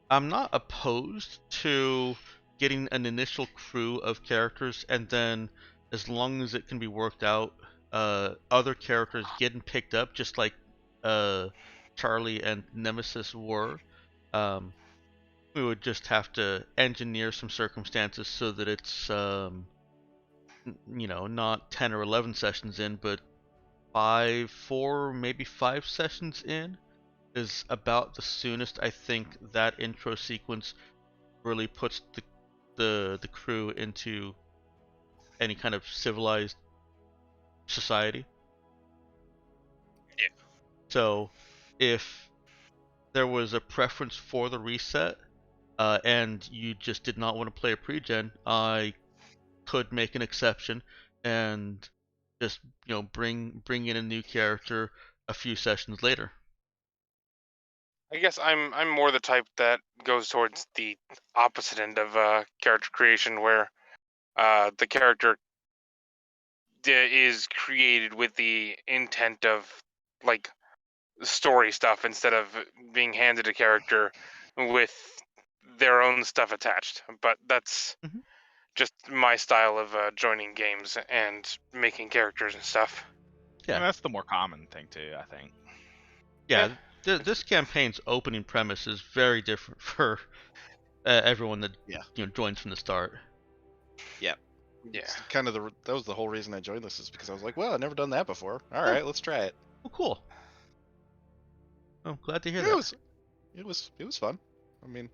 I'm not opposed to getting an initial crew of characters, and then as long as it can be worked out, other characters getting picked up, just like Charlie and Nemesis were. We would just have to engineer some circumstances so that it's not 10 or 11 sessions in, but 4, maybe 5 sessions in is about the soonest I think that intro sequence really puts the crew into any kind of civilized society. Yeah. So if there was a preference for the reset, and you just did not want to play a pre-gen, I could make an exception and just bring in a new character a few sessions later. I guess I'm more the type that goes towards the opposite end of character creation, where the character is created with the intent of like story stuff instead of being handed a character with their own stuff attached. But that's Mhm. just my style of joining games and making characters and stuff. Yeah. And that's the more common thing too, I think. Yeah, this campaign's opening premise is very different for everyone that joins from the start. Yeah. Yeah. It's kind of that was the whole reason I joined this, is because I was like, well, I've never done that before. All Oh. right, let's try it. Oh, cool. I'm glad to hear It that. was fun. I mean,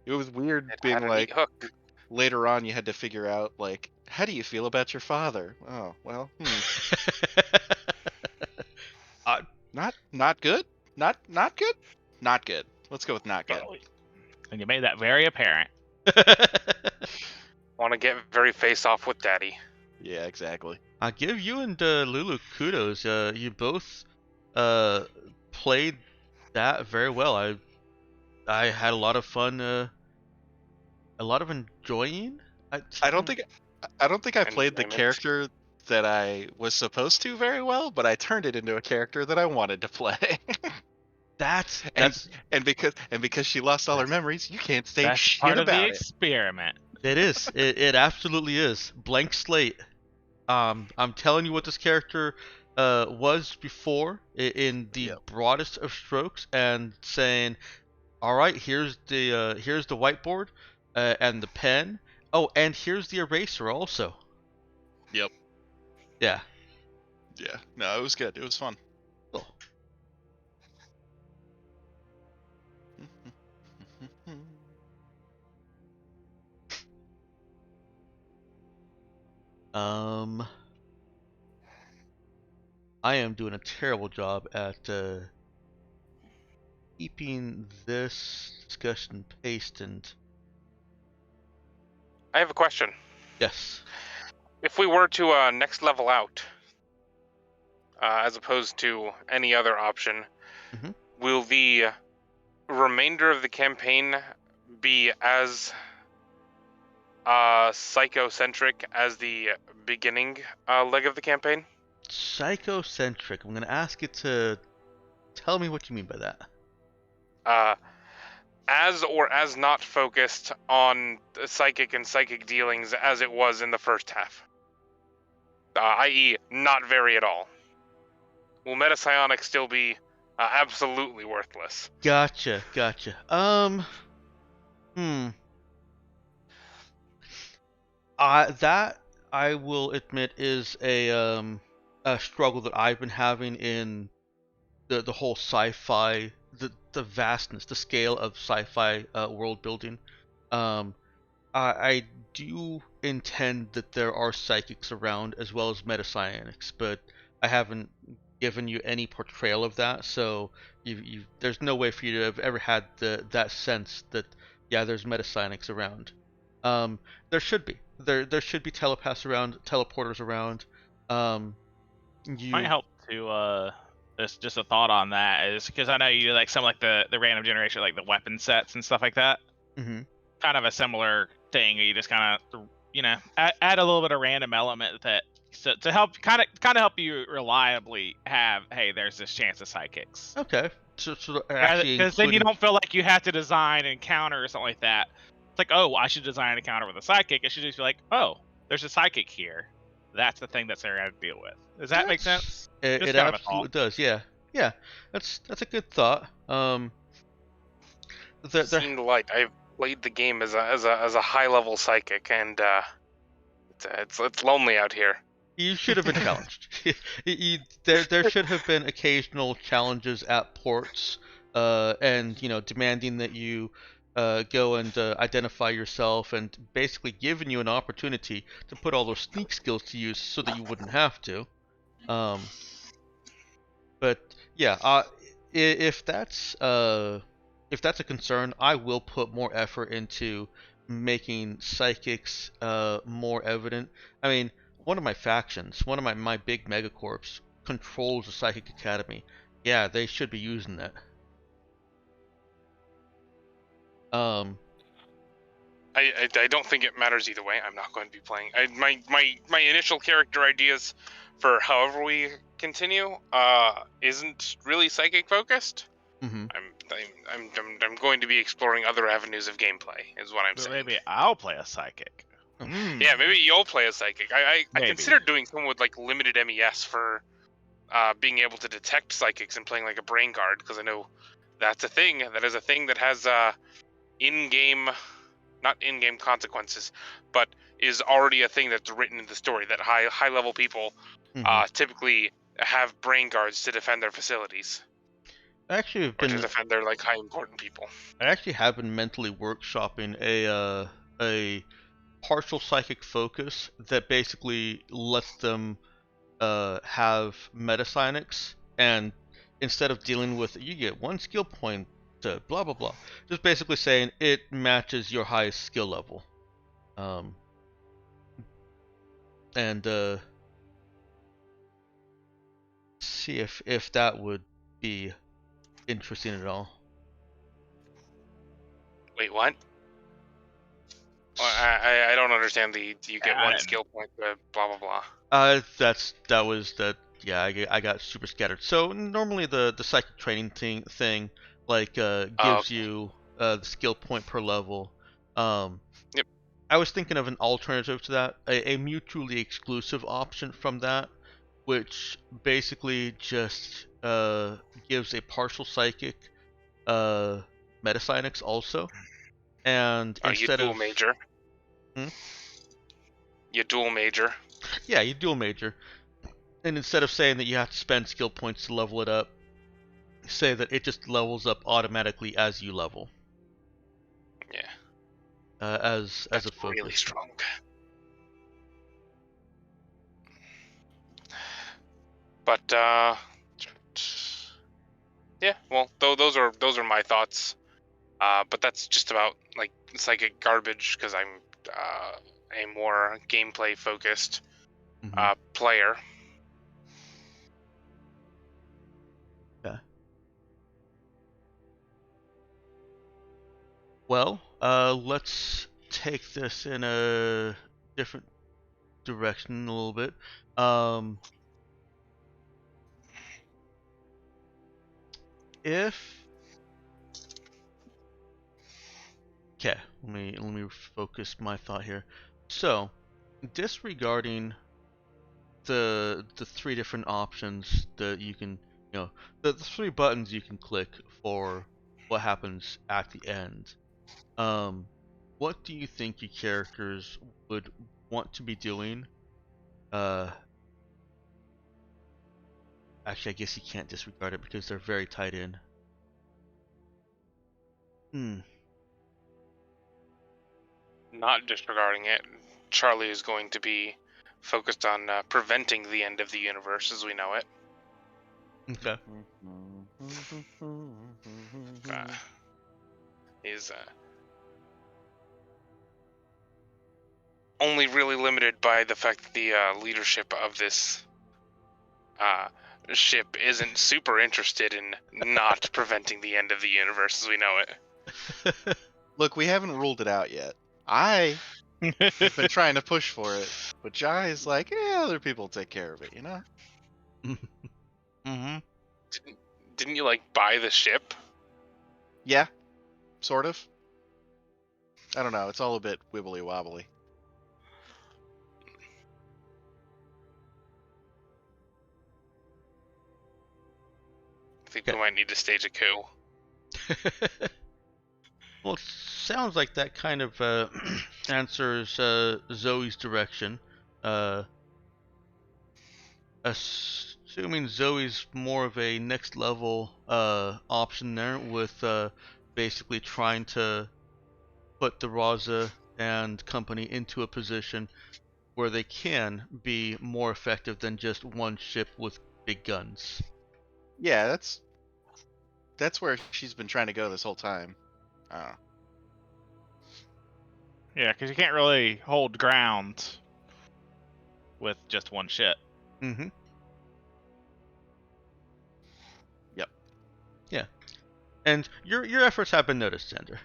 it was weird It being had a like neat hook. later on you had to figure out like, how do you feel about your father? Oh, well, not good. Not good. Not good. Let's go with not good. And you made that very apparent. Want to get very face off with Daddy. Yeah, exactly. I give you and Lulu kudos. You both played that very well. I had a lot of fun. A lot of enjoying. I don't think I played the Enjoyment. character that I was supposed to very well, but I turned it into a character that I wanted to play. That's and because she lost all her memories, you can't say That's shit part of the about it. experiment. it is. It absolutely is. Blank slate. I'm telling you what this character was before in the broadest of strokes, and saying, all right, here's the whiteboard and the pen. Oh, and here's the eraser also. Yep. Yeah. Yeah. No, it was good. It was fun. Cool. I am doing a terrible job at keeping this discussion paced and. I have a question. Yes. If we were to next level out, as opposed to any other option, Mhm. will the remainder of the campaign be as psychocentric as the beginning leg of the campaign? Psychocentric. I'm going to ask you to tell me what you mean by that. As or as not focused on psychic and psychic dealings as it was in the first half. I.e., not very at all. Will Metapsionic still be absolutely worthless? Gotcha. That I will admit is a struggle that I've been having in the whole sci-fi, the vastness, the scale of sci-fi world building. I do intend that there are psychics around as well as metapsionics, but I haven't given you any portrayal of that, so there's no way for you to have ever had that sense that there's metapsionics around. There should be should be telepaths around, teleporters around. Might help to just a thought on that is because I know you like some like the random generation, like the weapon sets and stuff like that. Mm-hmm. kind of a similar thing. You just kind of, add a little bit of random element that to help kind of help you reliably have, hey, there's this chance of psychics. Okay. So actually Because then you including. don't feel like you have to design an encounter or something like that. It's like, oh, I should design an encounter with a psychic. It should just be like, oh, there's a psychic here. That's the thing that they're going to deal with. Does that make sense? It, Just it kind of a absolutely thought. does. Yeah. Yeah. That's a good thought. There, Seemed light. I've played the game as a high level psychic, and it's lonely out here. you should have been challenged. There should have been occasional challenges at ports, and demanding that you go and identify yourself, and basically giving you an opportunity to put all those sneak skills to use so that you wouldn't have to. But yeah, if that's a concern, I will put more effort into making psychics more evident. I mean, one of my factions, one of my big megacorps, controls the psychic academy. Yeah, they should be using that. I don't think it matters either way. I'm not going to be playing. My initial character ideas for however we continue isn't really psychic focused. Mm-hmm. I'm going to be exploring other avenues of gameplay. Is what I'm But saying. maybe I'll play a psychic. Yeah, maybe you'll play a psychic. I Maybe. considered doing something with like limited MES for being able to detect psychics and playing like a brain guard, because I know that's a thing. That is a thing that has in-game, not in-game consequences, but is already a thing that's written in the story that high level people typically have brain guards to defend their facilities. I actually have Or to been defend their like high important people. I actually have been mentally workshopping a partial psychic focus that basically lets them have metasynics, and instead of dealing with you get 1 skill point to blah blah blah, just basically saying it matches your highest skill level, and see if that would be interesting at all. Wait, what? Well, I don't understand the you get I one didn't- skill point to blah blah blah. That was that. Yeah, I got super scattered. So normally the psychic training thing like gives okay. you the skill point per level. Yep. I was thinking of an alternative to that, a mutually exclusive option from that, which basically just gives a partial psychic metasynics also, and You instead dual of major. You dual major. yeah, you dual major. And instead of saying that you have to spend skill points to level it up, say that it just levels up automatically as you level. Yeah. As That's a focus. really strong. But yeah, well, those are my thoughts. But that's just about like psychic garbage, because I'm a more gameplay focused player. Okay. Well, let's take this in a different direction a little bit. Okay, let me focus my thought here. So, disregarding the 3 different options that you can, the 3 buttons you can click for what happens at the end. What do you think your characters would want to be doing? Actually, I guess you can't disregard it because they're very tied in. Not disregarding it, Charlie is going to be focused on preventing the end of the universe as we know it. Okay. Is only really limited by the fact that the leadership of this ship isn't super interested in not preventing the end of the universe as we know it. Look, we haven't ruled it out yet. I have been trying to push for it, but Jai is like, yeah, other people will take care of it, you know? Mm-hmm. Didn't you like buy the ship? Yeah, sort of. I don't know. It's all a bit wibbly wobbly. I think Okay. we might need to stage a coup. Well, it sounds like that kind of answers Zoe's direction. Assuming Zoe's more of a next level option there, with basically trying to put the Raza and company into a position where they can be more effective than just one ship with big guns. Yeah, that's where she's been trying to go this whole time. Yeah, because you can't really hold ground with just one ship. Mm-hmm. Yep. Yeah. And your efforts have been noticed, Xander.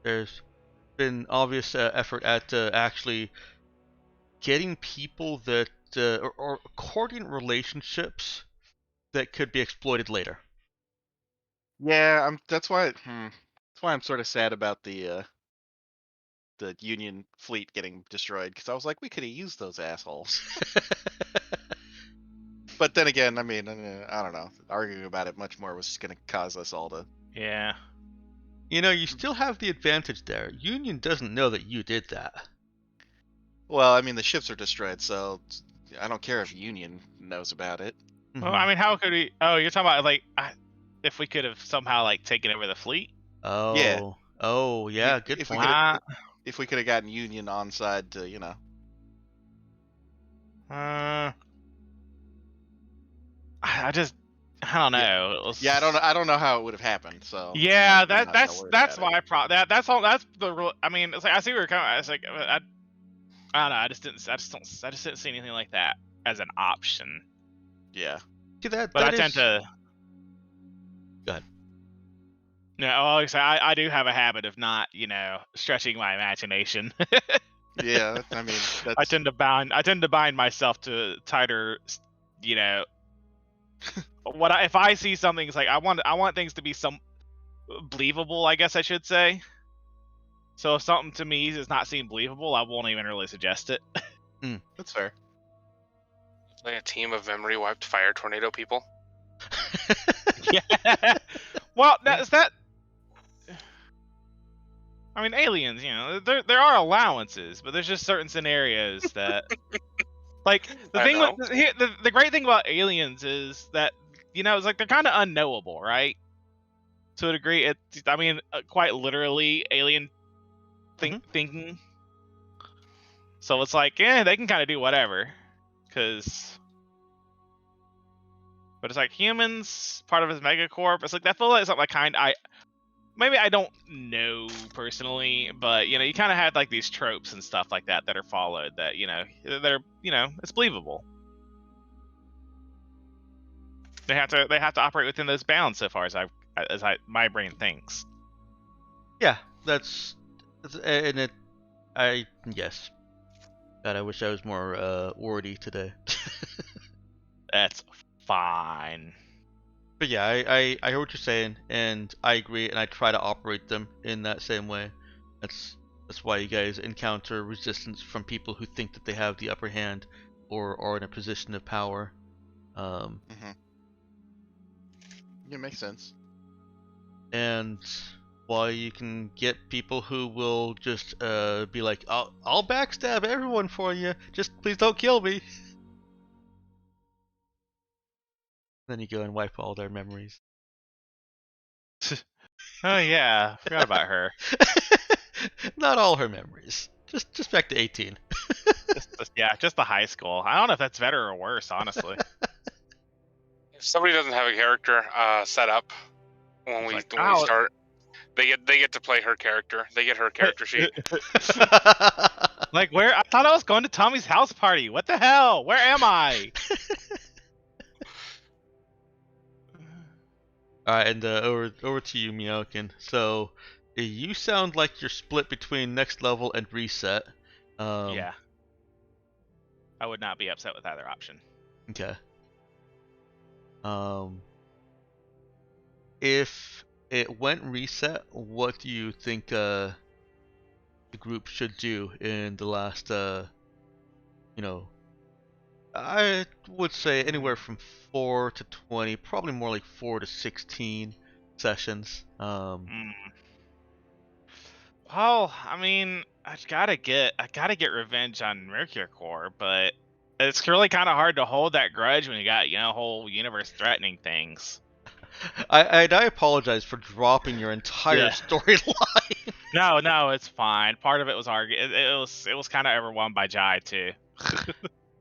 There's been obvious effort at actually getting people that or courting relationships that could be exploited later. Yeah, that's why. That's why I'm sort of sad about the Union fleet getting destroyed, because I was like, we could have used those assholes. But then again, I mean, I don't know. Arguing about it much more was just going to cause us all to. Yeah. You know, you still have the advantage there. Union doesn't know that you did that. Well, I mean, the ships are destroyed, so I don't care if Union knows about it. Well, I mean, how could we? Oh, you're talking about like if we could have somehow like taken over the fleet. Oh. Yeah. Oh, yeah. Good if point. if we could have gotten Union on side to, I don't know. Yeah. It was, Yeah, I don't know how it would have happened. So Yeah, I'm not worried that's about my it. problem. That's the real. I mean, it's like I see where you're coming. It's like I don't know. I just didn't see anything like that as an option. Yeah. See, that But I is... tend to. Go ahead. No, like I say, I do have a habit of not, stretching my imagination. Yeah, I mean, that's... I tend to bind myself to tighter, you know. If I see something, it's like I want things to be some believable, I guess I should say. So if something to me does not seem believable, I won't even really suggest it. That's fair. Like a team of memory wiped fire tornado people. Yeah. Well, is that? I mean, aliens. There are allowances, but there's just certain scenarios that, like the I thing know. with the great thing about aliens is that it's like they're kind of unknowable, right? To a degree, I mean, quite literally alien thinking. So it's like, they can kind of do whatever, because. But it's like humans, part of his megacorp. It's like that feels like something maybe I don't know personally, but you kind of had like these tropes and stuff like that are followed that they're it's believable. They have to operate within those bounds so far as my brain thinks. Yeah, yes. God, I wish I was more wordy today. That's fine. But yeah, I hear what you're saying, and I agree, and I try to operate them in that same way. That's why you guys encounter resistance from people who think that they have the upper hand or are in a position of power. Yeah, makes sense. And while you can get people who will just be like, I'll backstab everyone for you, just please don't kill me. Then you go and wipe all their memories. Oh yeah, forgot about her. Not all her memories. Just back to 18. just the high school. I don't know if that's better or worse, honestly. If somebody doesn't have a character set up when we start, they get to play her character. They get her character sheet. Like, where? I thought I was going to Tommy's house party. What the hell? Where am I? Alright, and over to you, Meowkin. So, You sound like you're split between next level and reset. Yeah. I would not be upset with either option. Okay. If it went reset, what do you think the group should do in the last I would say anywhere from 4 to 20, probably more like 4 to 16 sessions. Well, I mean, I gotta get revenge on Mercury Core, but it's really kind of hard to hold that grudge when you got whole universe threatening things. I apologize for dropping your entire Yeah. storyline. No, it's fine. Part of it was it was kind of overwhelmed by Jai too.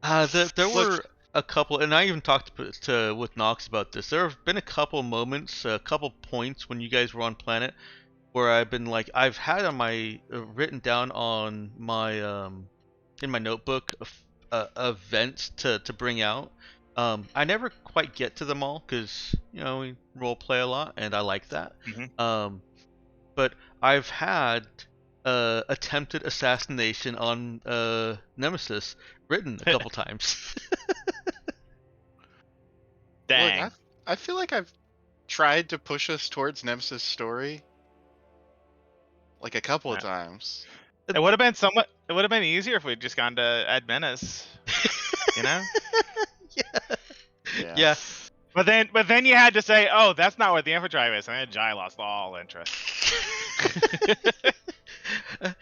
There Look. were a couple, and I even talked with Nox about this. There have been a couple moments, a couple points when you guys were on planet where I've been like, I've had on my written down on my in my notebook events to bring out. I never quite get to them all because we role play a lot, and I like that. Mm-hmm. But I've had attempted assassination on Nemesis written a couple times. Dang. Look, I feel like I've tried to push us towards Nemesis' story like a couple of times. It would have been somewhat. It would have been easier if we'd just gone to Admenis. Yeah. But then you had to say, "Oh, that's not what the infodrive is," and then Jai lost all interest. Wait,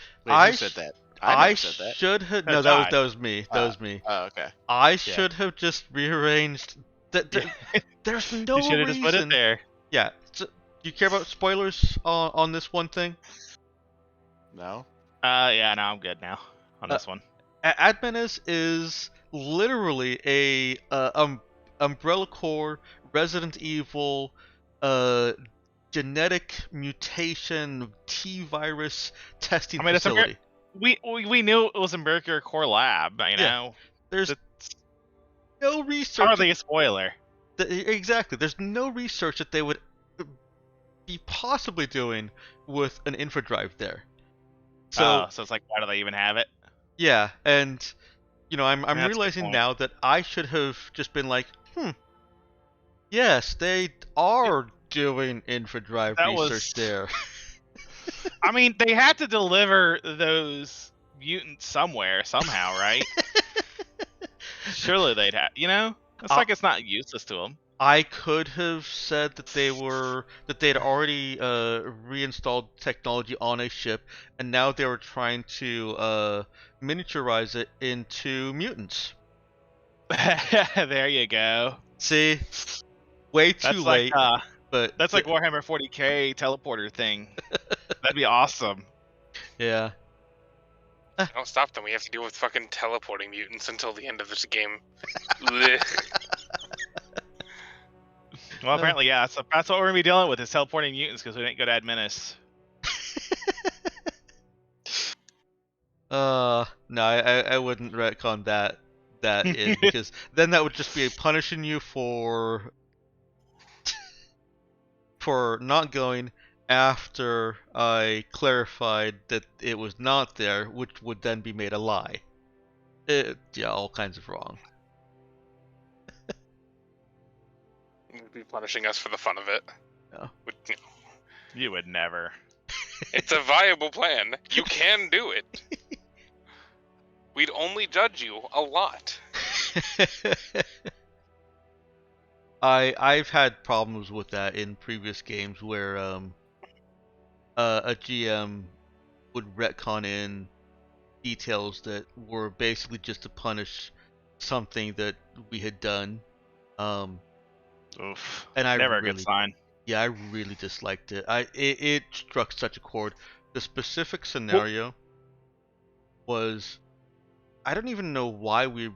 who said that? I never said that. should have. No, No, Jai. that was me. That was me. Oh, okay. I should have just rearranged. There's no You should have just put it reason. there. Yeah. So, do you care about spoilers on this one thing? No. Yeah, no, I'm good now on this one. Admenis is literally a Umbrella Corps Resident Evil genetic mutation T-virus testing facility. We knew it was a Mercury Core lab. There's It's no research. hardly a spoiler. Exactly. There's no research that they would be possibly doing with an infodrive there. So it's like, why do they even have it? yeah, and I'm That's a good realizing point. now that I should have just been like, yes, they are doing infodrive That research was- there. I mean, they had to deliver those mutants somewhere, somehow, right? Surely they'd have. It's like it's not useless to them. I could have said that they'd already reinstalled technology on a ship, and now they were trying to miniaturize it into mutants. There you go. See, way too That's late. like but that's like Warhammer 40k teleporter thing. That'd be awesome. yeah. Don't stop them. We have to deal with fucking teleporting mutants until the end of this game. Blech. Well, apparently, yeah. That's what we're gonna be dealing with is teleporting mutants because we didn't go to Admenis. No, I wouldn't retcon that in because then that would just be punishing you for not going after I clarified that it was not there, which would then be made a lie. Yeah, all kinds of wrong. You'd be punishing us for the fun of it. No. You would never. It's a viable plan. You can do it. We'd only judge you a lot. I've had problems with that in previous games where a GM would retcon in details that were basically just to punish something that we had done. Oof. And I Never a really, good sign. yeah, I really disliked it. It struck such a chord. The specific scenario was, I don't even know why we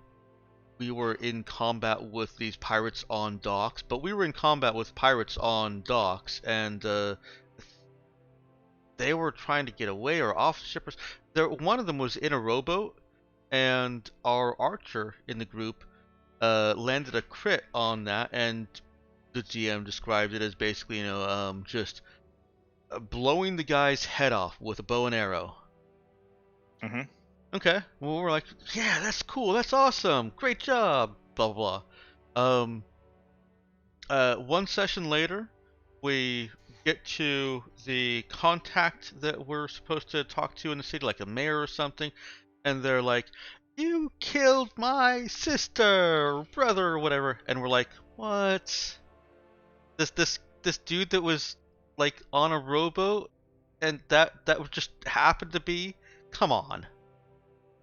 were in combat with these pirates on docks, but we were in combat with pirates on docks, and they were trying to get away or off the ship. One of them was in a rowboat, and our archer in the group landed a crit on that, and the GM described it as basically, just blowing the guy's head off with a bow and arrow. Mm-hmm. Okay, well we're like, yeah, that's cool, that's awesome, great job, blah blah blah. One session later, we get to the contact that we're supposed to talk to in the city, like a mayor or something, and they're like, "You killed my sister, or brother, or whatever," and we're like, "What? This dude that was like on a rowboat, and that was just happened to be? Come on."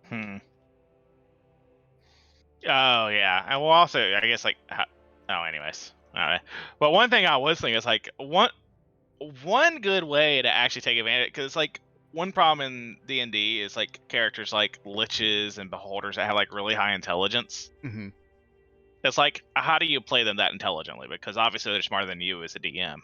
Hmm. Oh yeah, and well, also I guess like, oh, anyways. But one thing I was thinking is like one good way to actually take advantage, because like one problem in D&D is like characters like liches and beholders that have like really high intelligence. Mm-hmm. It's like, how do you play them that intelligently? Because obviously they're smarter than you as a DM.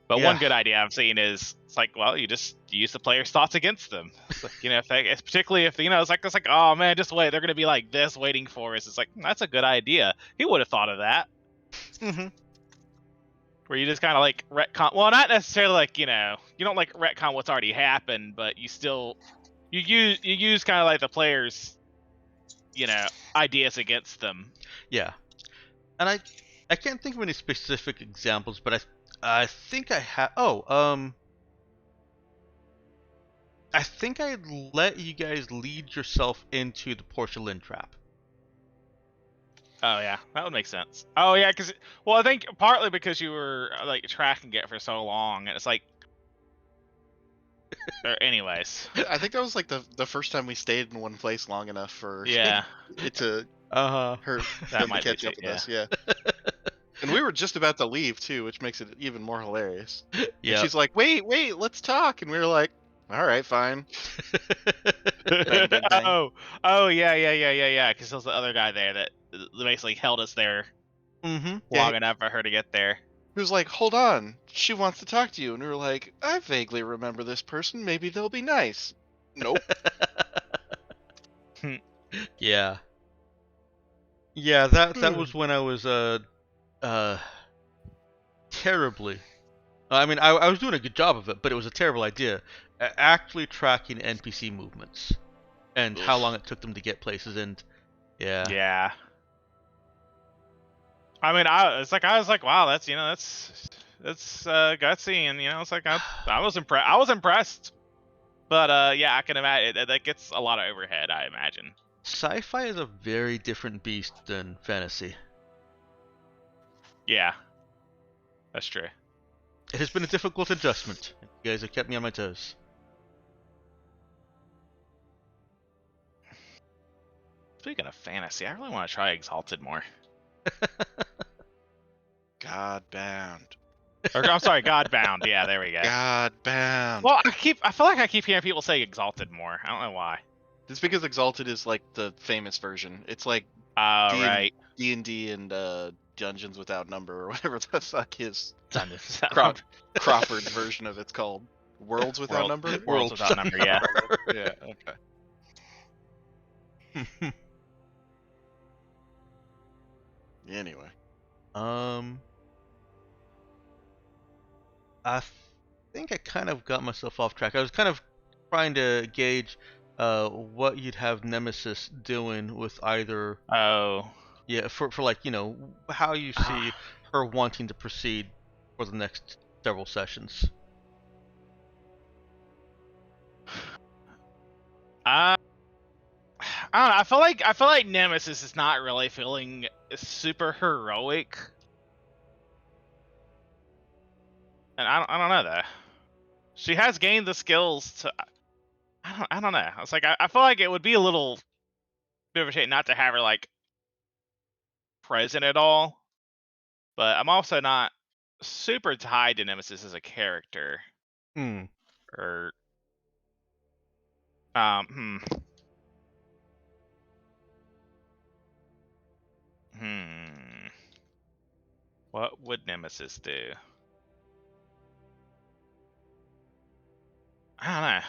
But Yeah. one good idea I've seen is it's like, well, you just use the player's thoughts against them. It's like, if it's particularly if it's like, oh man, just wait, they're gonna be like this waiting for us. It's like, that's a good idea. He would have thought of that. Mm-hmm. Where you just kind of like retcon. Well, not necessarily like you don't like retcon what's already happened, but you still you use kind of like the players, ideas against them. Yeah. And I can't think of any specific examples, but I think I have. I think I let you guys lead yourself into the porcelain trap. Oh yeah, that would make sense. Oh yeah, I think partly because you were like tracking it for so long, and it's like, anyways. I think that was like the first time we stayed in one place long enough for Yeah, it to Uh-huh. her that them to might be catch up it, with yeah. us. Yeah. And we were just about to leave too, which makes it even more hilarious. And Yeah. she's like, "Wait, let's talk," and we were like, "All right, fine." Bang, bang, bang. Oh yeah. Because there was the other guy there that basically held us there Mm-hmm. long Yeah, enough for her to get there. he was like, "Hold on, she wants to talk to you," and we were like, "I vaguely remember this person. Maybe they'll be nice." Nope. Yeah. Yeah, that was when I was uh terribly. I mean, I was doing a good job of it, but it was a terrible idea. Actually tracking NPC movements and how Oof. long it took them to get places, and yeah. Yeah. I mean, I was like, wow, that's gutsy, and it's like I was impressed. I was impressed, but yeah, I can imagine that gets a lot of overhead. I imagine. Sci-fi is a very different beast than fantasy. Yeah, that's true. It has been a difficult adjustment. You guys have kept me on my toes. Speaking of fantasy, I really want to try Exalted more. Godbound. Or I'm sorry, Godbound. Yeah, there we go. Godbound. Well, I feel like I keep hearing people say Exalted more. I don't know why. It's because Exalted is like the famous version. It's like Right. D&D and Dungeons Without Number or whatever the fuck his Dungeons. Crawford's version of it's called. Worlds Without Number? Worlds Without Number. Yeah. Yeah, okay. Anyway. I think I kind of got myself off track. I was kind of trying to gauge what you'd have Nemesis doing with either Oh. yeah, for like, how you see her wanting to proceed for the next several sessions. I don't know. I feel like Nemesis is not really feeling super heroic, and I don't know though. She has gained the skills to. I don't know. It's like I feel like it would be a little bit of a shame not to have her like present at all, but I'm also not super tied to Nemesis as a character. Hmm. Or What would Nemesis do? I don't know.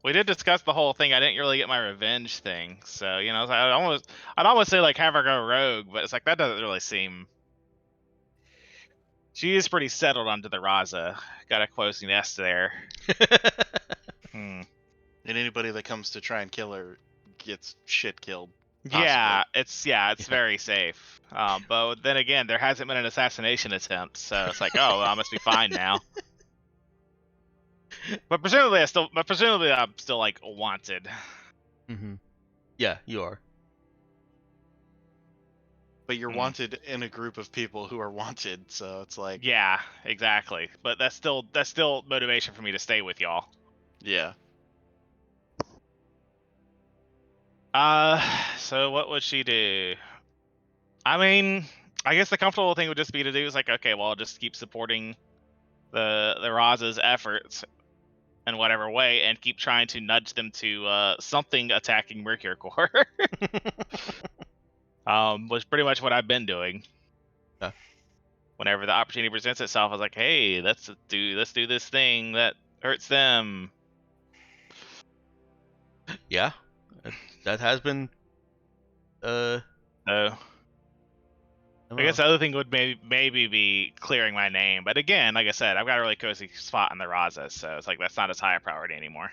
We did discuss the whole thing. I didn't really get my revenge thing, so I'd almost say like have her go rogue, but it's like that doesn't really seem She is pretty settled onto the Raza. Got a cozy nest there. Hmm. And anybody that comes to try and kill her gets shit killed. Yeah, it's Yeah. very safe. But then again, there hasn't been an assassination attempt, so it's like, oh, well, I must be fine now. But presumably, I'm still like wanted. Mm-hmm. Yeah, you are. But you're Hmm. wanted in a group of people who are wanted, so it's like, Yeah, exactly. But that's still motivation for me to stay with y'all. yeah. So what would she do? I mean, I guess the comfortable thing would just be to do is like, okay, well, I'll just keep supporting the Raza's efforts in whatever way, and keep trying to nudge them to something attacking Mercure Core. Was pretty much what I've been doing. Yeah. Whenever the opportunity presents itself, I was like, hey, let's do this thing that hurts them. Yeah, that has been So I MO. guess the other thing would maybe be clearing my name, but again, like I said, I've got a really cozy spot in the Raza, so it's like that's not as high a priority anymore.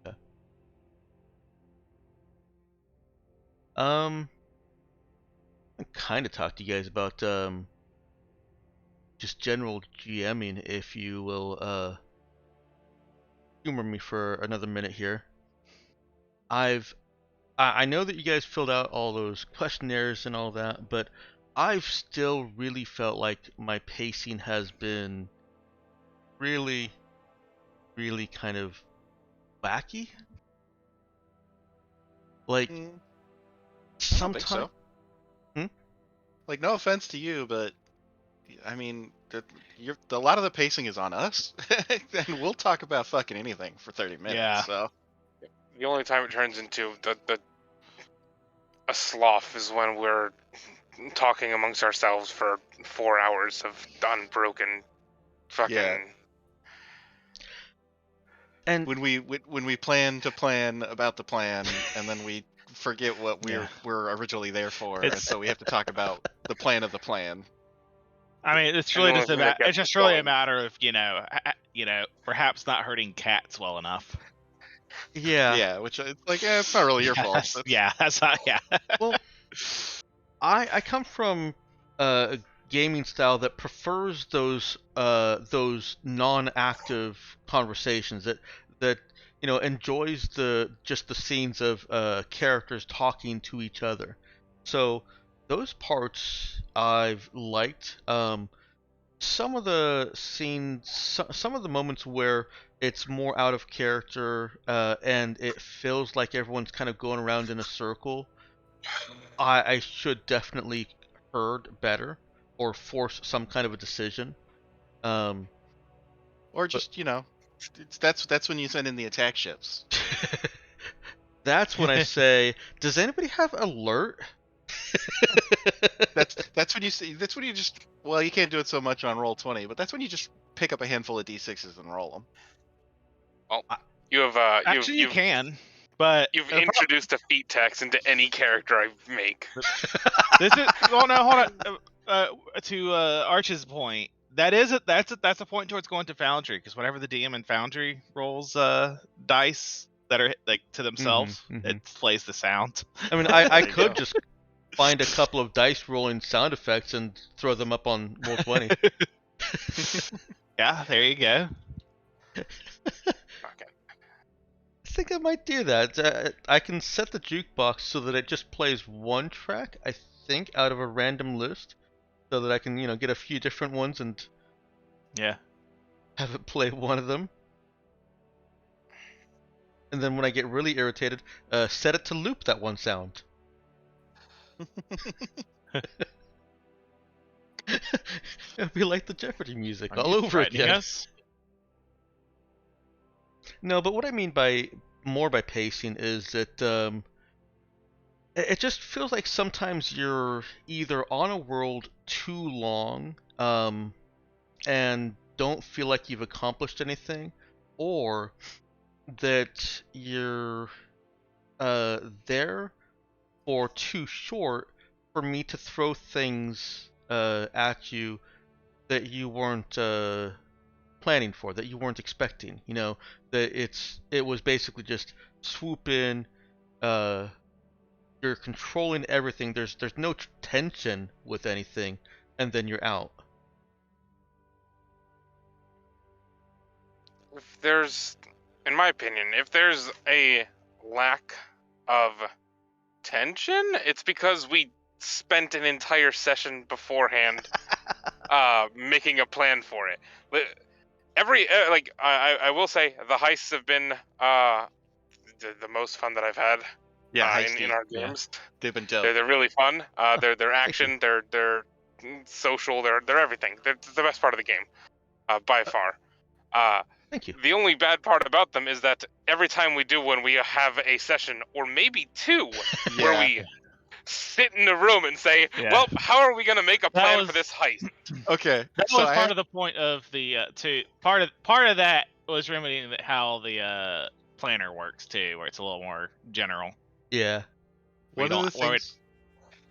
Yeah. I kind of talked to you guys about just general GMing, if you will humor me for another minute here. I know that you guys filled out all those questionnaires and all that, but I've still really felt like my pacing has been really, really kind of wacky. Like I don't think sometimes, so. Hmm? Like, no offense to you, but I mean, a lot of the pacing is on us, and we'll talk about fucking anything for 30 minutes. Yeah. So The only time it turns into a slough is when we're talking amongst ourselves for 4 hours of unbroken fucking. Yeah. and when we plan to plan about the plan, and then we forget what Yeah. we're originally there for, and It's- so we have to talk about the plan of the plan. I mean, it's And really the just only thing that it's gets just us really a going- matter of perhaps not hurting cats well enough. yeah, Yeah, which it's like, it's not really your fault. Yes, yeah, that's not, yeah. well, I come from a gaming style that prefers those non-active conversations that enjoys just the scenes of characters talking to each other. So those parts I've liked. Some of the scenes, some of the moments where it's more out of character and it feels like everyone's kind of going around in a circle. I should definitely heard better or force some kind of a decision. Um, Or but just that's when you send in the attack ships. that's when I say, does anybody have alert? That's when you see. That's when you just. Well, you can't do it so much on Roll20, but that's when you just pick up a handful of d6s and roll them. You have Actually, you can, but you've the introduced defeat text into any character I make. this is well, no, hold on. To Arch's point, that's a point towards going to Foundry, because whenever the DM in Foundry rolls dice that are like to themselves, mhm. it plays the sound. I mean, I There you could go. just find a couple of dice rolling sound effects and throw them up on Roll20. Yeah, there you go. Okay. I think I might do that. I can set the jukebox so that it just plays one track, I think, out of a random list, so that I can, get a few different ones and Yeah. have it play one of them. And then when I get really irritated, set it to loop that one sound. It'll be like the Jeopardy music Are all you over threatening again. us? No, but what I mean by pacing is that it just feels like sometimes you're either on a world too long and don't feel like you've accomplished anything, or that you're there for too short for me to throw things at you that you weren't planning for, that you weren't expecting. You know, that it was basically just swoop in. You're controlling everything. There's no tension with anything, and then you're out. If there's, in my opinion, if there's a lack of tension, it's because we spent an entire session beforehand making a plan for it. Every I will say the heists have been the most fun that I've had in our games. They've been dope. They're really fun. They're action. They're social. They're everything. They're the best part of the game by far. Thank you. The only bad part about them is that every time we do one, we have a session, or maybe two, where we sit in a room and say, well, how are we going to make a plan for this heist? Okay. That was part of the point of the part of that was remedying how the planner works too, where it's a little more general. Yeah. One of the things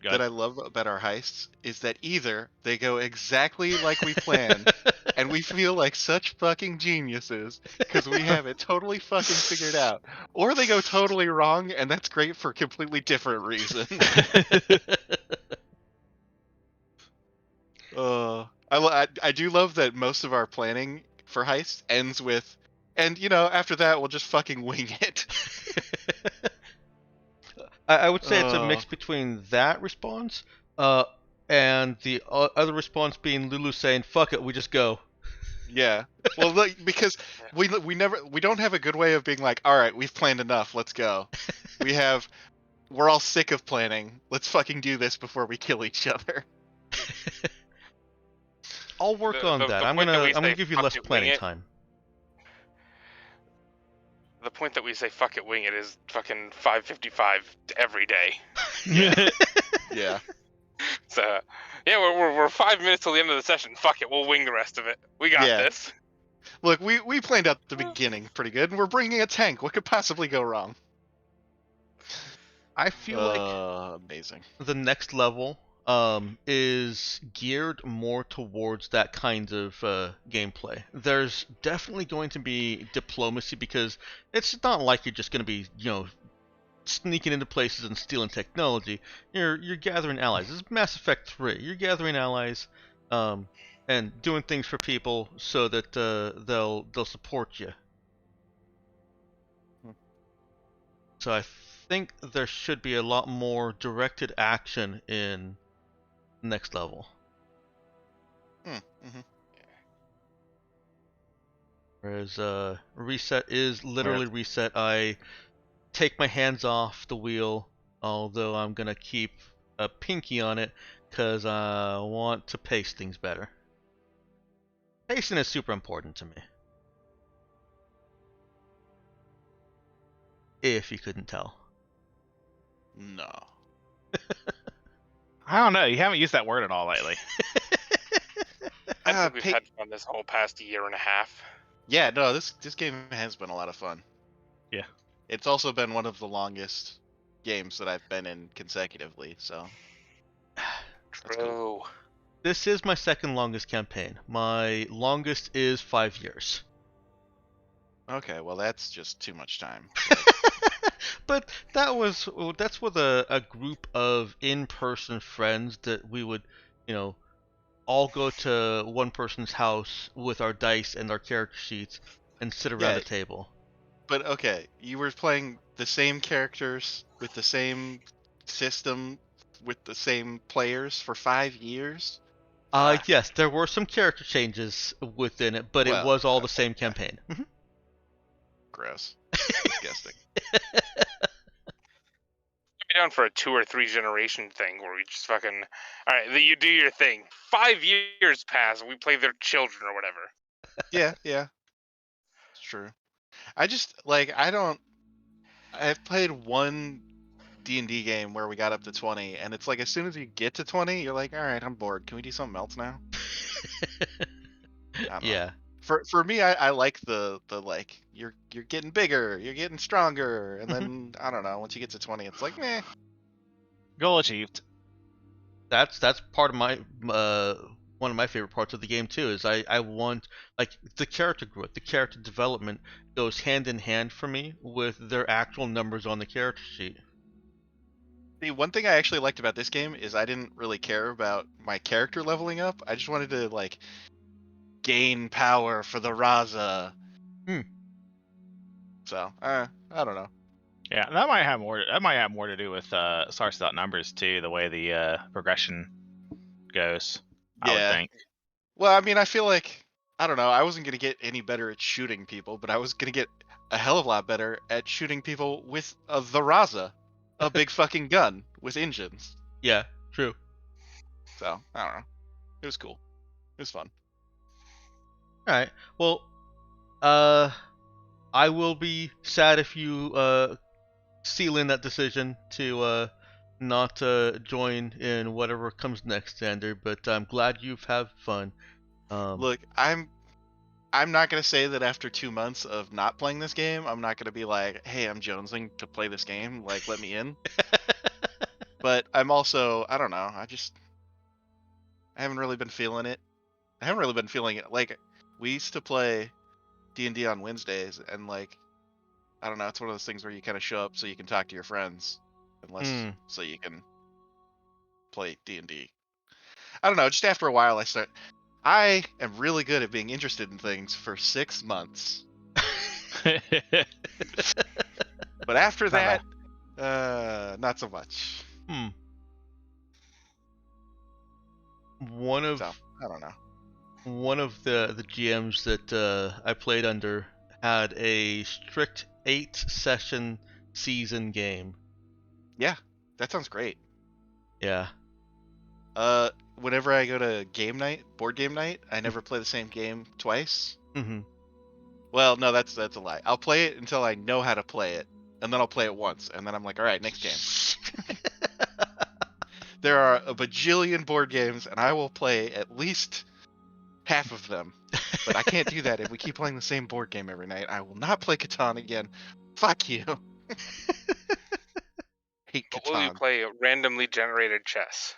that I love about our heists is that either they go exactly like we planned, and we feel like such fucking geniuses because we have it totally fucking figured out, or they go totally wrong, and that's great for completely different reasons. I do love that most of our planning for heists ends with, and after that we'll just fucking wing it. I would say it's a mix between that response and the other response being Lulu saying, fuck it, we just go. Yeah. Well, look, because we don't have a good way of being like, all right, we've planned enough, let's go. We're all sick of planning. Let's fucking do this before we kill each other. I'll work on that. I'm gonna give you less planning time. The point that we say fuck it, wing it is fucking 5:55 every day. Yeah. So yeah, we're 5 minutes till the end of the session. Fuck it, we'll wing the rest of it. We got this. Look, we planned out the beginning pretty good, and we're bringing a tank. What could possibly go wrong? I feel like amazing. The next level is geared more towards that kind of gameplay. There's definitely going to be diplomacy because it's not like you're just going to be, sneaking into places and stealing technology. You're gathering allies. This is Mass Effect 3. You're gathering allies and doing things for people so that they'll support you. So I think there should be a lot more directed action in next level. Mm-hmm. Whereas reset is literally reset. I take my hands off the wheel, although I'm gonna keep a pinky on it because I want to pace things better. Pacing is super important to me. If you couldn't tell. No. I don't know. You haven't used that word at all lately. I think we've had fun this whole past year and a half. Yeah, no, this game has been a lot of fun. Yeah. It's also been one of the longest games that I've been in consecutively, so. True. Cool. This is my second longest campaign. My longest is 5 years. Okay, well that's just too much time. But that's with a group of in-person friends that we would, all go to one person's house with our dice and our character sheets and sit around the table. But okay, you were playing the same characters with the same system with the same players for 5 years? Yes, there were some character changes within it, but it was all the same campaign. Mm-hmm. Gross. Disgusting. I'd be down for a 2 or 3 generation thing where we just fucking, all right, you do your thing. 5 years pass and we play their children or whatever. Yeah. It's true. I just, I've played one D&D game where we got up to 20, and it's like as soon as you get to 20, you're like, all right, I'm bored. Can we do something else now? I don't know. For me, I like the you're getting bigger, you're getting stronger, and then I don't know. Once you get to 20, it's like, meh. Goal achieved. That's part of my one of my favorite parts of the game too. Is I want like the character growth, the character development goes hand in hand for me with their actual numbers on the character sheet. The one thing I actually liked about this game is I didn't really care about my character leveling up. I just wanted to like gain power for the Raza. Hmm. So, I don't know. Yeah, that might have more. That might have more to do with source without numbers too. The way the progression goes, I would Yeah. think. Well, I mean, I feel like I don't know. I wasn't gonna get any better at shooting people, but I was gonna get a hell of a lot better at shooting people with the Raza, a big fucking gun with engines. Yeah, true. So I don't know. It was cool. It was fun. All right. Well, I will be sad if you seal in that decision to not join in whatever comes next, Xander. But I'm glad you've had fun. Look, I'm not gonna say that after 2 months of not playing this game, I'm not gonna be like, hey, I'm jonesing to play this game. Like, let me in. But I'm also, I don't know. I haven't really been feeling it. I haven't really been feeling it. Like, we used to play D&D on Wednesdays, and like, I don't know. It's one of those things where you kind of show up so you can talk to your friends, unless so you can play D&D. I don't know. Just after a while, I am really good at being interested in things for 6 months, but after that, not so much. One of So I don't know. one of the GMs that I played under had a strict 8-session season game. Yeah, that sounds great. Yeah. Whenever I go to game night, board game night, I never play the same game twice. Mm-hmm. Well, no, that's a lie. I'll play it until I know how to play it, and then I'll play it once, and then I'm like, all right, next game. There are a bajillion board games, and I will play at least half of them. But I can't do that if we keep playing the same board game every night. I will not play Catan again. Fuck you. Hate But will you Catan. play randomly generated chess?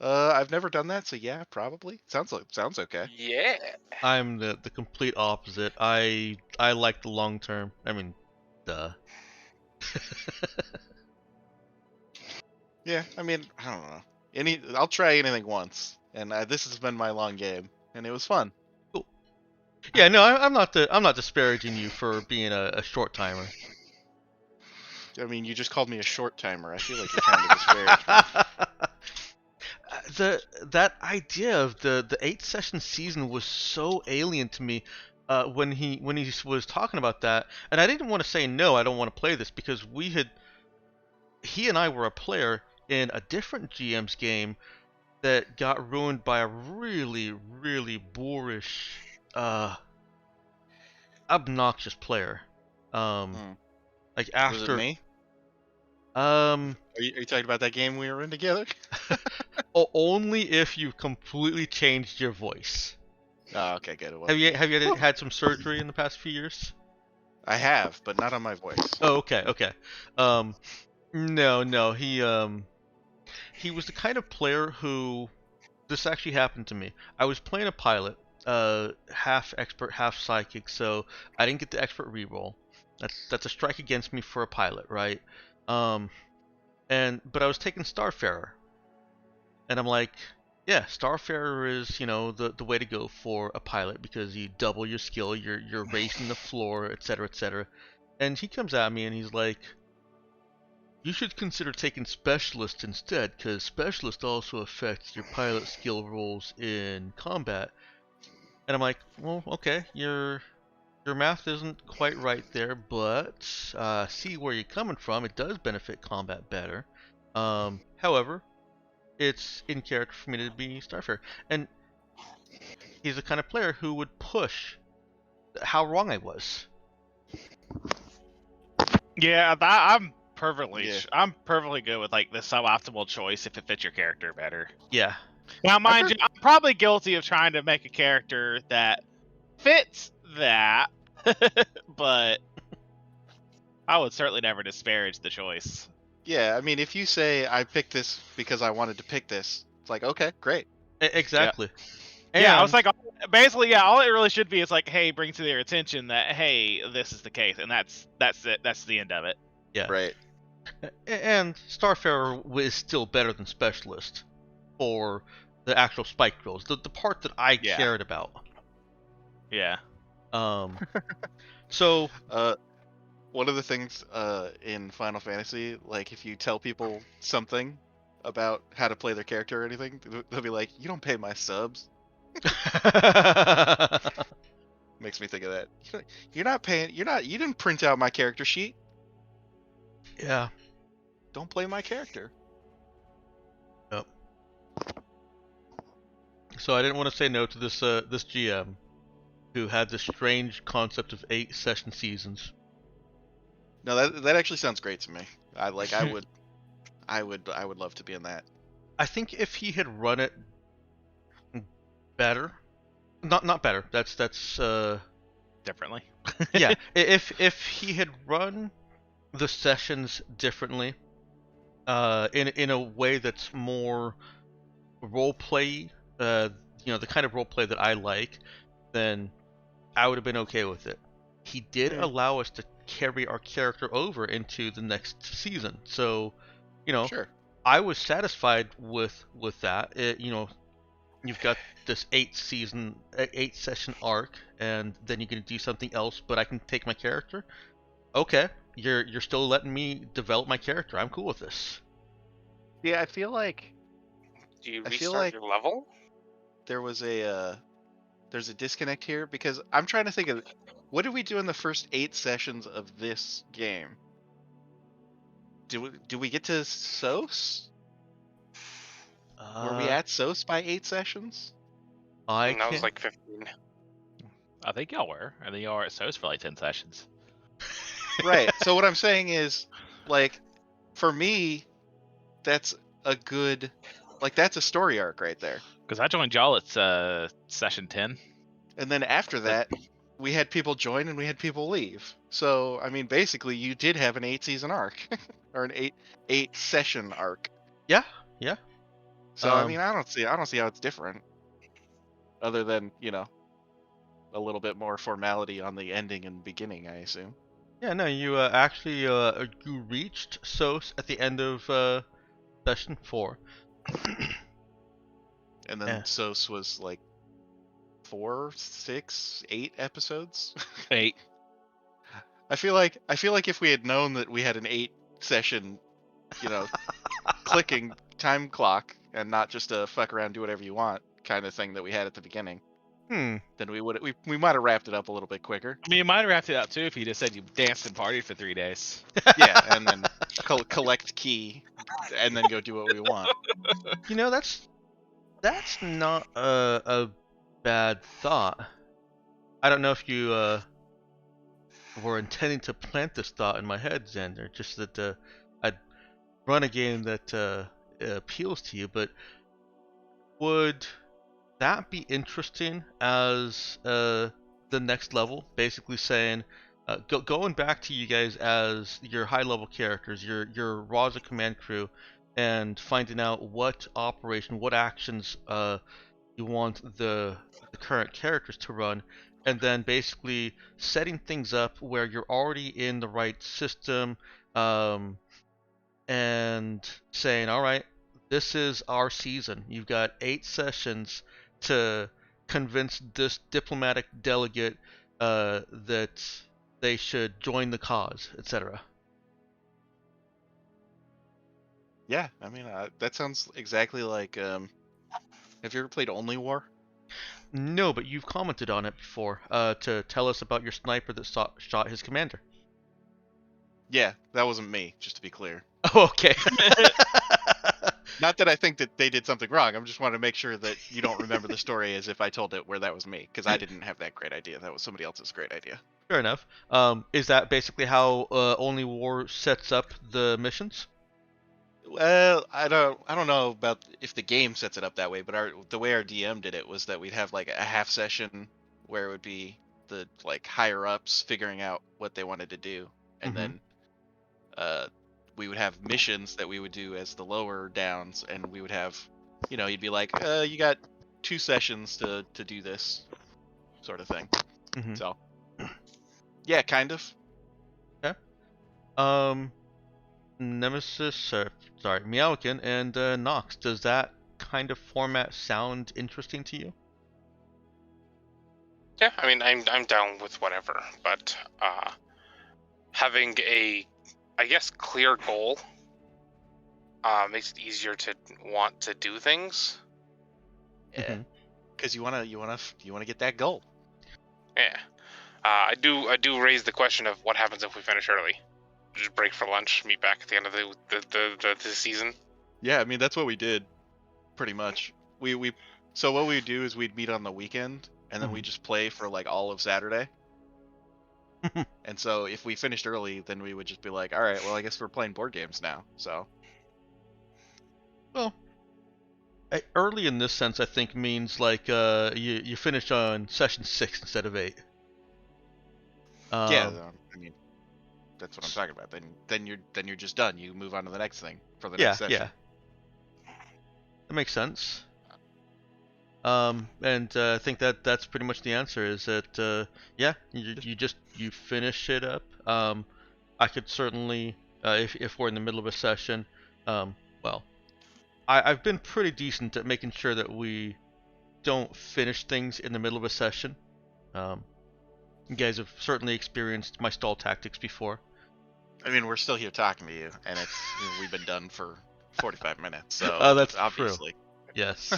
I've never done that, so yeah, probably. Sounds okay. Yeah. I'm the complete opposite. I like the long term. I mean, duh. Yeah, I mean, I don't know. I'll try anything once, and this has been my long game, and it was fun. Cool. Yeah, no, I'm not disparaging you for being a short timer. I mean, you just called me a short timer. I feel like you're trying to disparage me. That idea of the 8-session season was so alien to me when he was talking about that, and I didn't want to say no, I don't want to play this, because he and I were a player in a different GM's game that got ruined by a really, really boorish, obnoxious player. Like after. Was it me? Are you talking about that game we were in together? Only if you've completely changed your voice. Oh, okay, good. Have you had some surgery in the past few years? I have, but not on my voice. Oh, okay. No, he was the kind of player who, this actually happened to me. I was playing a pilot, half expert, half psychic, so I didn't get the expert reroll. That's a strike against me for a pilot, right? But I was taking Starfarer, and I'm like, yeah, Starfarer is, the way to go for a pilot, because you double your skill, you're racing the floor, etc. And he comes at me and he's like, you should consider taking Specialist instead, because Specialist also affects your pilot skill rolls in combat. And I'm like, well, okay, your math isn't quite right there, but see where you're coming from. It does benefit combat better. However, it's in character for me to be Starfarer. And he's the kind of player who would push how wrong I was. Yeah, I'm perfectly good with like the suboptimal choice if it fits your character better. Yeah. Now, mind you, I'm probably guilty of trying to make a character that fits that, but I would certainly never disparage the choice. Yeah, I mean, if you say I picked this because I wanted to pick this, it's like, okay, great. Exactly. Yeah, I was And like, basically, yeah. All it really should be is like, hey, bring to their attention that hey, this is the case, and that's it. That's the end of it. yeah, Right. and Starfarer is still better than Specialist for the actual spike drills, the part that I Yeah. cared about. Yeah. So One of the things in Final Fantasy, like if you tell people something about how to play their character or anything, they'll be like, "You don't pay my subs." Makes me think of that. You're not paying. You're not. You didn't print out my character sheet. yeah. Don't play my character. Yep. So I didn't want to say no to this GM who had this strange concept of 8 session seasons. No, that actually sounds great to me. I would love to be in that. I think if he had run it better, not better. That's Differently. yeah. If he had run the sessions differently, in a way that's more role play, the kind of role play that I like, then I would have been okay with it. He did Yeah. allow us to carry our character over into the next season, so Sure. I was satisfied with that. You've got this 8 session arc, and then you're gonna do something else, but I can take my character. Okay, you're still letting me develop my character. I'm cool with this. Yeah, I feel like Do you I feel restart like your level? there was there's a disconnect here because I'm trying to think of what did we do in the first 8 sessions of this game? Do we get to SOS? Were we at SOS by 8 sessions? I And that was can't. like 15. I think y'all were. I think y'all were at SOS for like 10 sessions. Right. So what I'm saying is, like, for me, that's a good, like, that's a story arc right there. Because I joined y'all at session 10. And then after that, we had people join and we had people leave. So I mean, basically, you did have an 8-season arc, or an 8-session arc. Yeah. So I mean, I don't see how it's different, other than a little bit more formality on the ending and beginning, I assume. Yeah. No, you actually you reached SOS at the end of session 4. And then Yeah. SOS was like 4, 6, 8 episodes. 8. I feel like if we had known that we had an 8-session, clicking time clock and not just a fuck around, do whatever you want kind of thing that we had at the beginning, then we might have wrapped it up a little bit quicker. I mean, you might have wrapped it up too if you just said you danced and partied for 3 days. Yeah, and then collect key, and then go do what we want. That's not a bad thought. I don't know if you were intending to plant this thought in my head, Xander. Just that I'd run a game that appeals to you, but would that be interesting as the next level? Basically saying, going back to you guys as your high-level characters, your Raza command crew, and finding out what operation, what actions you want the current characters to run, and then basically setting things up where you're already in the right system, and saying, all right, this is our season. You've got 8 sessions to convince this diplomatic delegate that they should join the cause, etc. Yeah, I mean, that sounds exactly like. Have you ever played Only War? No, but you've commented on it before to tell us about your sniper that shot his commander. Yeah, that wasn't me, just to be clear. Oh, okay. Not that I think that they did something wrong. I'm just wanting to make sure that you don't remember the story as if I told it where that was me, because I didn't have that great idea. That was somebody else's great idea. Fair enough. Is that basically how Only War sets up the missions? Well, I don't know about if the game sets it up that way, but the way our DM did it was that we'd have like a half session where it would be the like higher ups figuring out what they wanted to do, and then we would have missions that we would do as the lower downs, and we would have you'd be like, you got 2 sessions to do this sort of thing. Mhm. So, yeah, kind of. Nemesis, sorry, Meowkin and Nox. Does that kind of format sound interesting to you? Yeah, I mean, I'm down with whatever, but having a, I guess, clear goal makes it easier to want to do things. Yeah, Mhm. because you wanna get that goal. Yeah, I do raise the question of what happens if we finish early. Just break for lunch, meet back at the end of the season. Yeah, I mean that's what we did, pretty much. So what we'd do is we'd meet on the weekend, and then we Mhm. just play for like all of Saturday. And so if we finished early, then we would just be like, all right, well I guess we're playing board games now. So Well, early in this sense, I think means like you finish on session 6 instead of 8. yeah, Um, I mean that's what I'm talking about. Then you're just done. You move on to the next thing for the next yeah, session. yeah, that makes sense. And I think that's pretty much the answer. Is that yeah, you finish it up. I could certainly if we're in the middle of a session, well, I've been pretty decent at making sure that we don't finish things in the middle of a session. You guys have certainly experienced my stall tactics before. I mean, we're still here talking to you, and it's we've been done for 45 minutes, so Oh, that's true. obviously. Yes.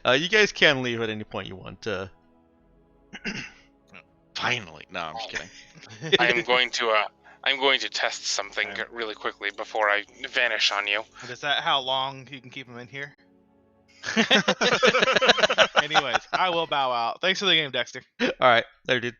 You guys can leave at any point you want. Finally, no, I'm just kidding. I'm going to test something Okay. really quickly before I vanish on you. But is that how long you can keep them in here? Anyways, I will bow out. Thanks for the game, Dexter. All right, there, dude.